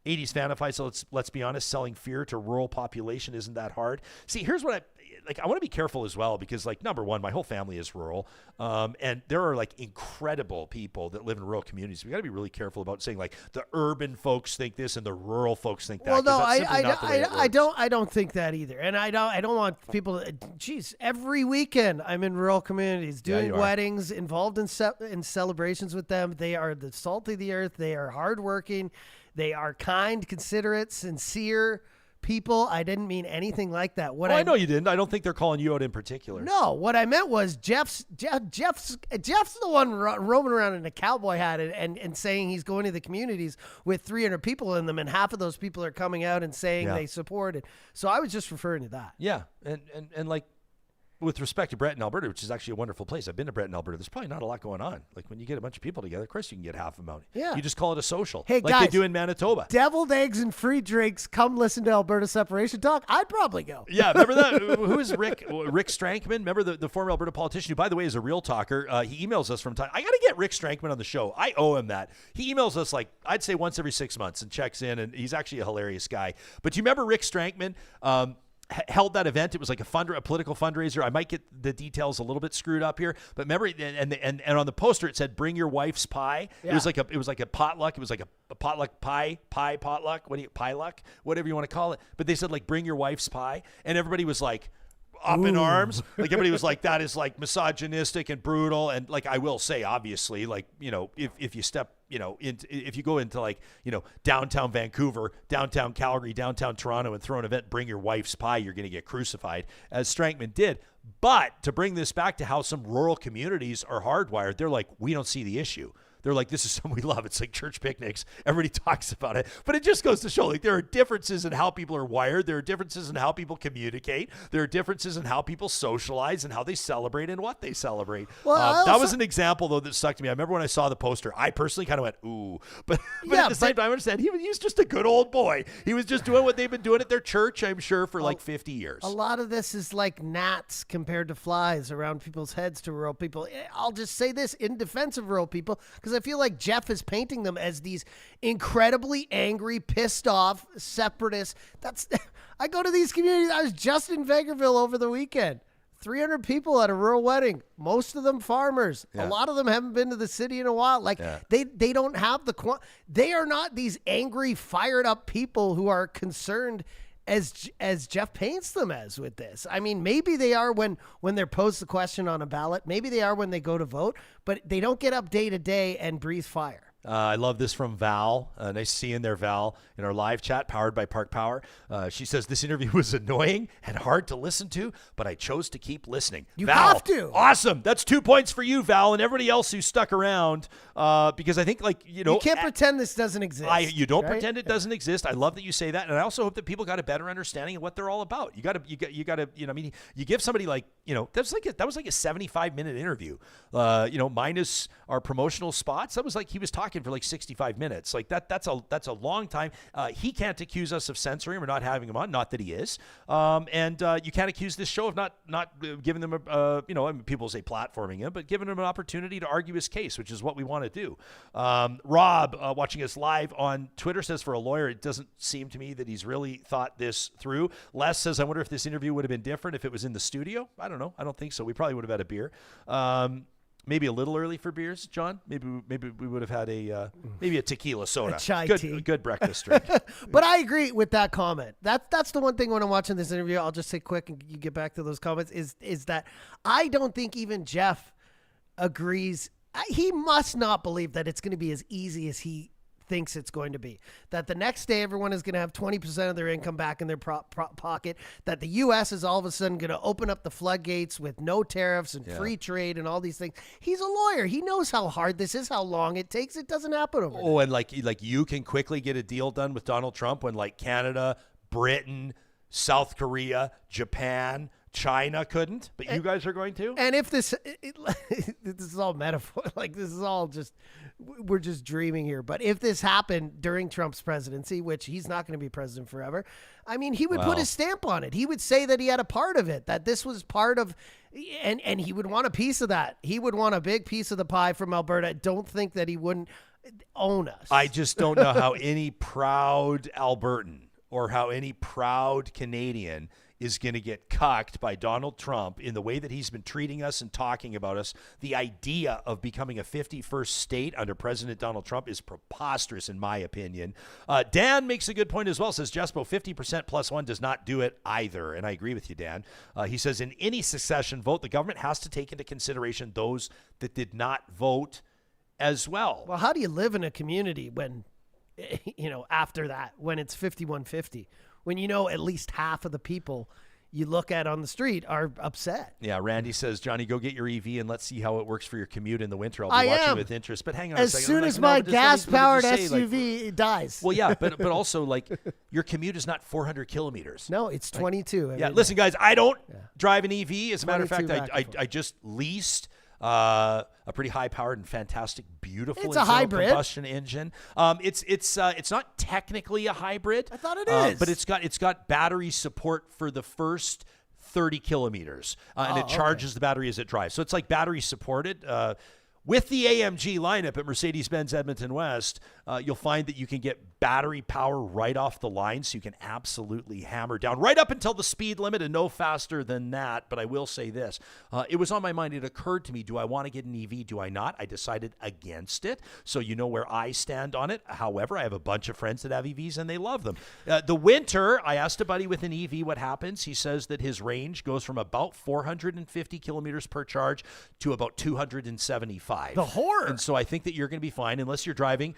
80s fanify, so let's be honest, selling fear to rural population isn't that hard. See, here's what I want to be careful as well because, number one, my whole family is rural, and there are, incredible people that live in rural communities. We got to be really careful about saying, the urban folks think this and the rural folks think that. Well, no, I don't think that either, and I don't want people to. Geez, every weekend I'm in rural communities doing weddings, involved in celebrations with them. They are the salt of the earth. They are hardworking. They are kind, considerate, sincere people. I didn't mean anything like that. I know you didn't. I don't think they're calling you out in particular. No, what I meant was Jeff's the one roaming around in a cowboy hat and saying he's going to the communities with 300 people in them, and half of those people are coming out and saying they support it. So I was just referring to that. Yeah, and with respect to Breton, Alberta, which is actually a wonderful place. I've been to Breton, Alberta. There's probably not a lot going on. When you get a bunch of people together, of course you can get half amount. Yeah. You just call it a social. Hey, like guys, they do in Manitoba. Deviled eggs and free drinks. Come listen to Alberta Separation Talk. I'd probably go. Yeah, remember that? Who is Rick Strankman? Remember the former Alberta politician who, by the way, is a real talker. He emails us from time. I got to get Rick Strankman on the show. I owe him that. He emails us I'd say once every 6 months and checks in, and he's actually a hilarious guy. But do you remember Rick Strankman? Held that event. It was like a political fundraiser. I might get the details a little bit screwed up here, but remember, and on the poster it said "Bring your wife's pie." Yeah. It was like a potluck. It was like a potluck pie potluck. Pie luck, whatever you want to call it. But they said "Bring your wife's pie," and everybody was like, up in arms. Like everybody was like, that is like misogynistic and brutal. And like, I will say, obviously, like, you know, if you step, you know, if you go into like, you know, downtown Vancouver, downtown Calgary, downtown Toronto and throw an event, bring your wife's pie, you're going to get crucified, as Strankman did. But to bring this back to how some rural communities are hardwired, they're like, we don't see the issue. They're like, this is something we love. It's like church picnics. Everybody talks about it. But it just goes to show, like, there are differences in how people are wired. There are differences in how people communicate. There are differences in how people socialize and how they celebrate and what they celebrate. Well, that was an example, though, that stuck to me. I remember when I saw the poster, I personally kind of went, ooh. But at the same time, I understand he's just a good old boy. He was just doing what they've been doing at their church, I'm sure, for like 50 years. A lot of this is like gnats compared to flies around people's heads to rural people. I'll just say this in defense of rural people, because I feel like Jeff is painting them as these incredibly angry, pissed off separatists. I go to these communities. I was just in Vegreville over the weekend. 300 people at a rural wedding, most of them farmers. Yeah. A lot of them haven't been to the city in a while. Like they don't have they are not these angry, fired up people who are concerned as Jeff paints them as with this. I mean, maybe they are when they're posed the question on a ballot. Maybe they are when they go to vote, but they don't get up day to day and breathe fire. I love this from Val. Nice seeing there, Val, in our live chat powered by Park Power. She says, this interview was annoying and hard to listen to, but I chose to keep listening. You Val, have to. Awesome. That's 2 points for you, Val, and everybody else who stuck around, because I think, like, you know. You can't pretend this doesn't exist. You don't pretend it doesn't exist. I love that you say that, and I also hope that people got a better understanding of what they're all about. You got to, you know, I mean, you give somebody like, you know, that was like a 75-minute interview, you know, minus our promotional spots. That was like he was talking for like 65 minutes. Like that's a long time. He can't accuse us of censoring or not having him on. Not that he is. And you can't accuse this show of not giving them you know, I mean, people say platforming him, but giving him an opportunity to argue his case, which is what we want to do. Rob, watching us live on Twitter, says, for a lawyer, it doesn't seem to me that he's really thought this through. Les says, I wonder if this interview would have been different if it was in the studio. I don't know. I don't think so. We probably would have had a beer. Maybe a little early for beers, John. Maybe we would have had maybe a tequila soda. A chai tea. Good breakfast drink. But I agree with that comment. That's the one thing when I'm watching this interview, I'll just say quick and you get back to those comments, is that I don't think even Jeff agrees. He must not believe that it's going to be as easy as he thinks it's going to be. That the next day everyone is going to have 20% of their income back in their pocket, that the U.S. is all of a sudden going to open up the floodgates with no tariffs and free trade and all these things. He's a lawyer. He knows how hard this is, how long it takes. It doesn't happen overnight. Oh, and like you can quickly get a deal done with Donald Trump when like Canada, Britain, South Korea, Japan, China couldn't, but you guys are going to? And if this is all metaphor, like this is all just, we're just dreaming here. But if this happened during Trump's presidency, which he's not going to be president forever, I mean, he would put his stamp on it. He would say that he had a part of it, that this was part of, and he would want a piece of that. He would want a big piece of the pie from Alberta. Don't think that he wouldn't own us. I just don't know how any proud Albertan or how any proud Canadian is going to get cucked by Donald Trump in the way that he's been treating us and talking about us. The idea of becoming a 51st state under President Donald Trump is preposterous, in my opinion. Dan makes a good point as well, says, Jespo, 50% plus one does not do it either. And I agree with you, Dan. He says, in any secession vote, the government has to take into consideration those that did not vote as well. Well, how do you live in a community when, you know, after that, when it's 51-50? When you know at least half of the people you look at on the street are upset. Yeah, Randy says, Johnny, go get your EV and let's see how it works for your commute in the winter. I'll be watching with interest. But hang on a second. As soon as my gas-powered SUV dies. Well, yeah, but also, like, your commute is not 400 kilometers. No, it's 22. Yeah, listen, guys, I don't drive an EV. As a matter of fact, I just leased a pretty high-powered and fantastic, beautiful internal combustion engine. It's not technically a hybrid. I thought it is, but it's got battery support for the first 30 kilometers, and it charges the battery as it drives. So it's like battery supported. With the AMG lineup at Mercedes-Benz Edmonton West, you'll find that you can get battery power right off the line, so you can absolutely hammer down right up until the speed limit and no faster than that. But I will say this. It was on my mind. It occurred to me, do I want to get an EV? Do I not? I decided against it, so you know where I stand on it. However, I have a bunch of friends that have EVs, and they love them. The winter, I asked a buddy with an EV what happens. He says that his range goes from about 450 kilometers per charge to about 275. The horror. And so I think that you're going to be fine unless you're driving.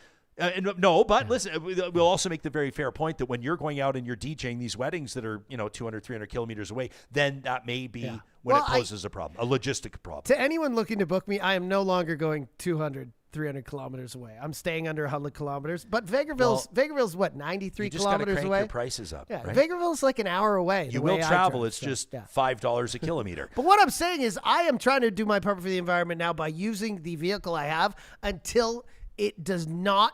No, but listen, we'll also make the very fair point that when you're going out and you're DJing these weddings that are, 200, 300 kilometers away, then that may be when it poses a problem, a logistic problem. To anyone looking to book me, I am no longer going 200, 300 kilometers away. I'm staying under 100 kilometers. But Vegreville's what, 93 kilometers away? Your prices up. Yeah, right? Vegreville's like an hour away. You will travel. It's just $5 a kilometer. But what I'm saying is I am trying to do my part for the environment now by using the vehicle I have until it does not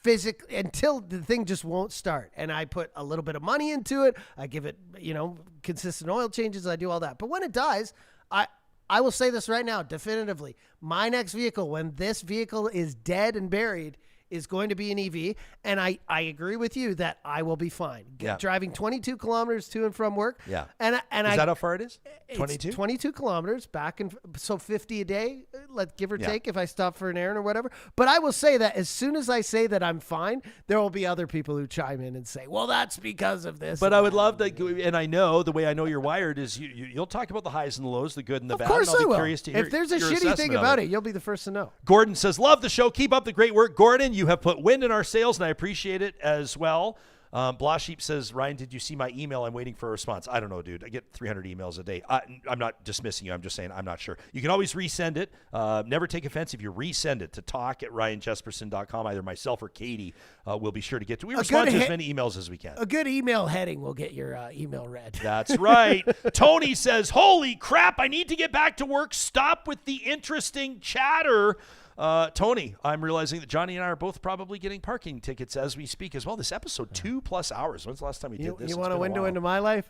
physically, until the thing just won't start. And I put a little bit of money into it. I give it, consistent oil changes. I do all that. But when it dies, I will say this right now, definitively. My next vehicle, when this vehicle is dead and buried, is going to be an EV. And I agree with you that I will be fine. Driving 22 kilometers to and from work. Yeah. And is that how far it is? 22? 22 kilometers back and so 50 a day, give or take if I stop for an errand or whatever. But I will say that as soon as I say that I'm fine, there will be other people who chime in and say, well, that's because of this. But I would love to, and I know the way I know you're wired is you'll talk about the highs and the lows, the good and the bad. Of course I will. Curious to hear if there's a your shitty thing about it, you'll be the first to know. Gordon says, love the show. Keep up the great work. Gordon, you have put wind in our sails, and I appreciate it as well. Blasheep says, Ryan, did you see my email? I'm waiting for a response. I don't know, dude. I get 300 emails a day. I'm not dismissing you. I'm just saying I'm not sure. You can always resend it. Never take offense if you resend it to talk@ryanjesperson.com. Either myself or Katie will be sure to get to. We respond to as many emails as we can. A good email heading will get your email read. That's right. Tony says, holy crap, I need to get back to work. Stop with the interesting chatter. Tony, I'm realizing that Johnny and I are both probably getting parking tickets as we speak as well. This episode, 2+ hours. When's the last time we did this? You want a window into my life?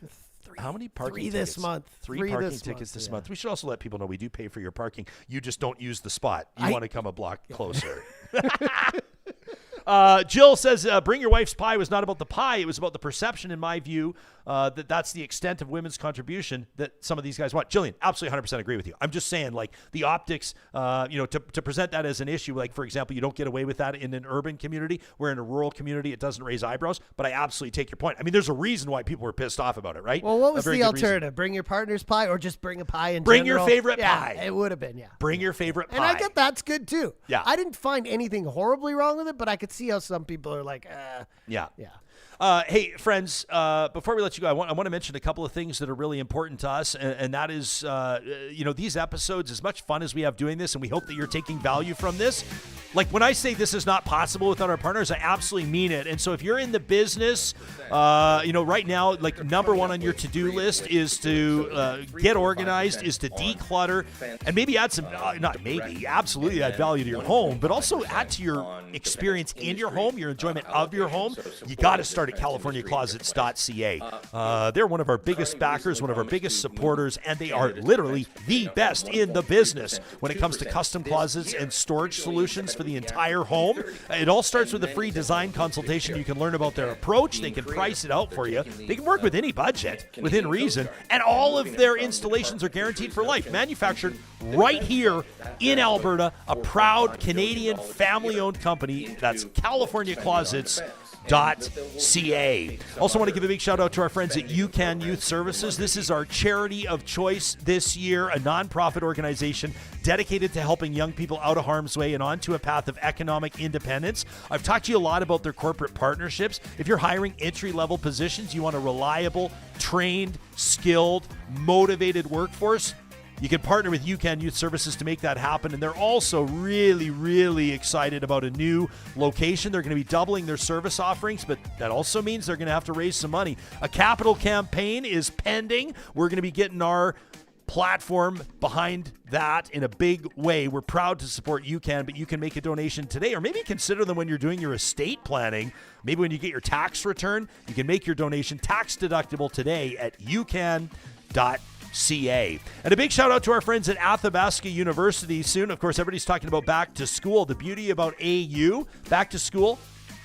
How many parking tickets? This month. Three parking tickets this month. We should also let people know we do pay for your parking. You just don't use the spot. You want to come a block closer. Jill says, bring your wife's pie was not about the pie. It was about the perception, in my view, that's the extent of women's contribution that some of these guys want. Jillian, absolutely 100% agree with you. I'm just saying, like, the optics, to present that as an issue, like, for example, you don't get away with that in an urban community, where in a rural community it doesn't raise eyebrows. But I absolutely take your point. I mean, there's a reason why people were pissed off about it, right? Well, what was the alternative? Bring your partner's pie or just bring a pie in Bring general? your favorite pie. It would have been, Bring your favorite pie. And I get that's good, too. Yeah. I didn't find anything horribly wrong with it, but I could see how some people are like, Yeah. Hey, friends, before we let you go, I want to mention a couple of things that are really important to us, and that is, these episodes, as much fun as we have doing this, and we hope that you're taking value from this. Like, when I say this is not possible without our partners, I absolutely mean it. And so if you're in the business, right now, like, number one on your to-do list is to get organized, is to declutter, and maybe add some, absolutely add value to your home, but also add to your experience in your home, your enjoyment of your home. You got to start at CaliforniaClosets.ca. They're one of our biggest backers, one of our biggest supporters, and they are literally the best in the business when it comes to custom closets and storage solutions for the entire home. It all starts with a free design consultation. You can learn about their approach. They can price it out for you. They can work with any budget within reason, and all of their installations are guaranteed for life. Manufactured right here in Alberta, a proud Canadian family-owned company. That's CaliforniaClosets.ca. Also want to give a big shout out to our friends at UCAN Youth Services. This is our charity of choice this year, a nonprofit organization dedicated to helping young people out of harm's way and onto a path of economic independence. I've talked to you a lot about their corporate partnerships. If you're hiring entry-level positions, you want a reliable, trained, skilled, motivated workforce, you can partner with UCAN Youth Services to make that happen. And they're also really, really excited about a new location. They're going to be doubling their service offerings, but that also means they're going to have to raise some money. A capital campaign is pending. We're going to be getting our platform behind that in a big way. We're proud to support UCAN, but you can make a donation today, or maybe consider them when you're doing your estate planning. Maybe when you get your tax return, you can make your donation tax deductible today at ucan.ca. CA. And a big shout out to our friends at Athabasca University soon. Of course, everybody's talking about back to school. The beauty about AU, back to school,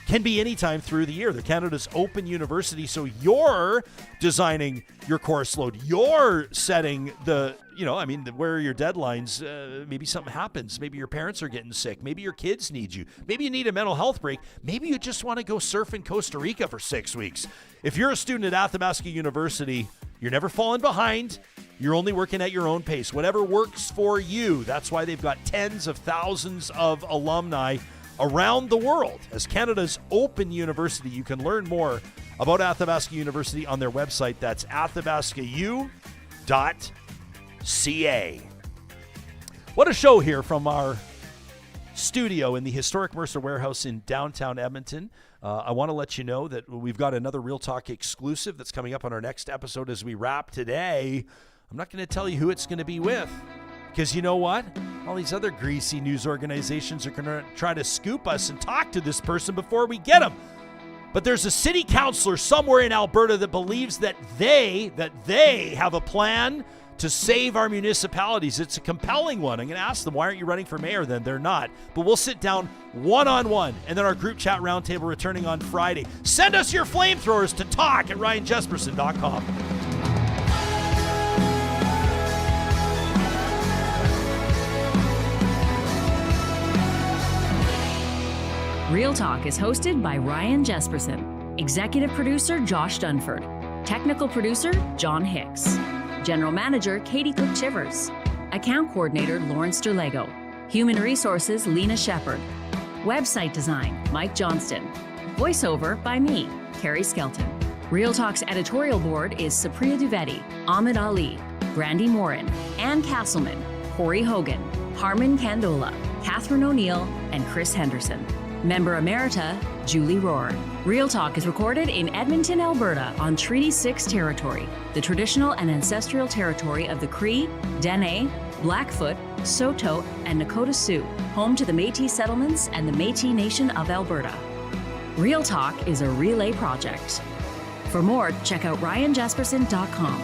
can be anytime through the year. They're Canada's open university, so you're designing your course load. You're setting where are your deadlines? Maybe something happens. Maybe your parents are getting sick. Maybe your kids need you. Maybe you need a mental health break. Maybe you just want to go surf in Costa Rica for 6 weeks. If you're a student at Athabasca University, you're never falling behind. You're only working at your own pace. Whatever works for you. That's why they've got tens of thousands of alumni around the world. As Canada's open university, you can learn more about Athabasca University on their website. That's athabascau.ca. What a show here from our studio in the historic Mercer Warehouse in downtown Edmonton. I want to let you know that we've got another Real Talk exclusive that's coming up on our next episode as we wrap today. I'm not going to tell you who it's going to be with, because you know what? All these other greasy news organizations are going to try to scoop us and talk to this person before we get them. But there's a city councillor somewhere in Alberta that believes that they have a plan to save our municipalities. It's a compelling one. I'm going to ask them, why aren't you running for mayor then? They're not. But we'll sit down one-on-one, and then our group chat roundtable returning on Friday. Send us your flamethrowers to talk at ryanjesperson.com. Real Talk is hosted by Ryan Jesperson, executive producer Josh Dunford, technical producer John Hicks, general manager Katie Cook-Chivers, account coordinator Lawrence Derlego, human resources Lena Shepard, website design Mike Johnston, voiceover by me, Carrie Skelton. Real Talk's editorial board is Supriya Dwivedi, Ahmed Ali, Brandy Morin, Ann Castleman, Corey Hogan, Harman Candola, Catherine O'Neill, and Chris Henderson. Member Emerita, Julie Rohr. Real Talk is recorded in Edmonton, Alberta on Treaty 6 territory, the traditional and ancestral territory of the Cree, Dene, Blackfoot, Saulteaux, and Nakota Sioux, home to the Métis settlements and the Métis Nation of Alberta. Real Talk is a relay project. For more, check out ryanjesperson.com.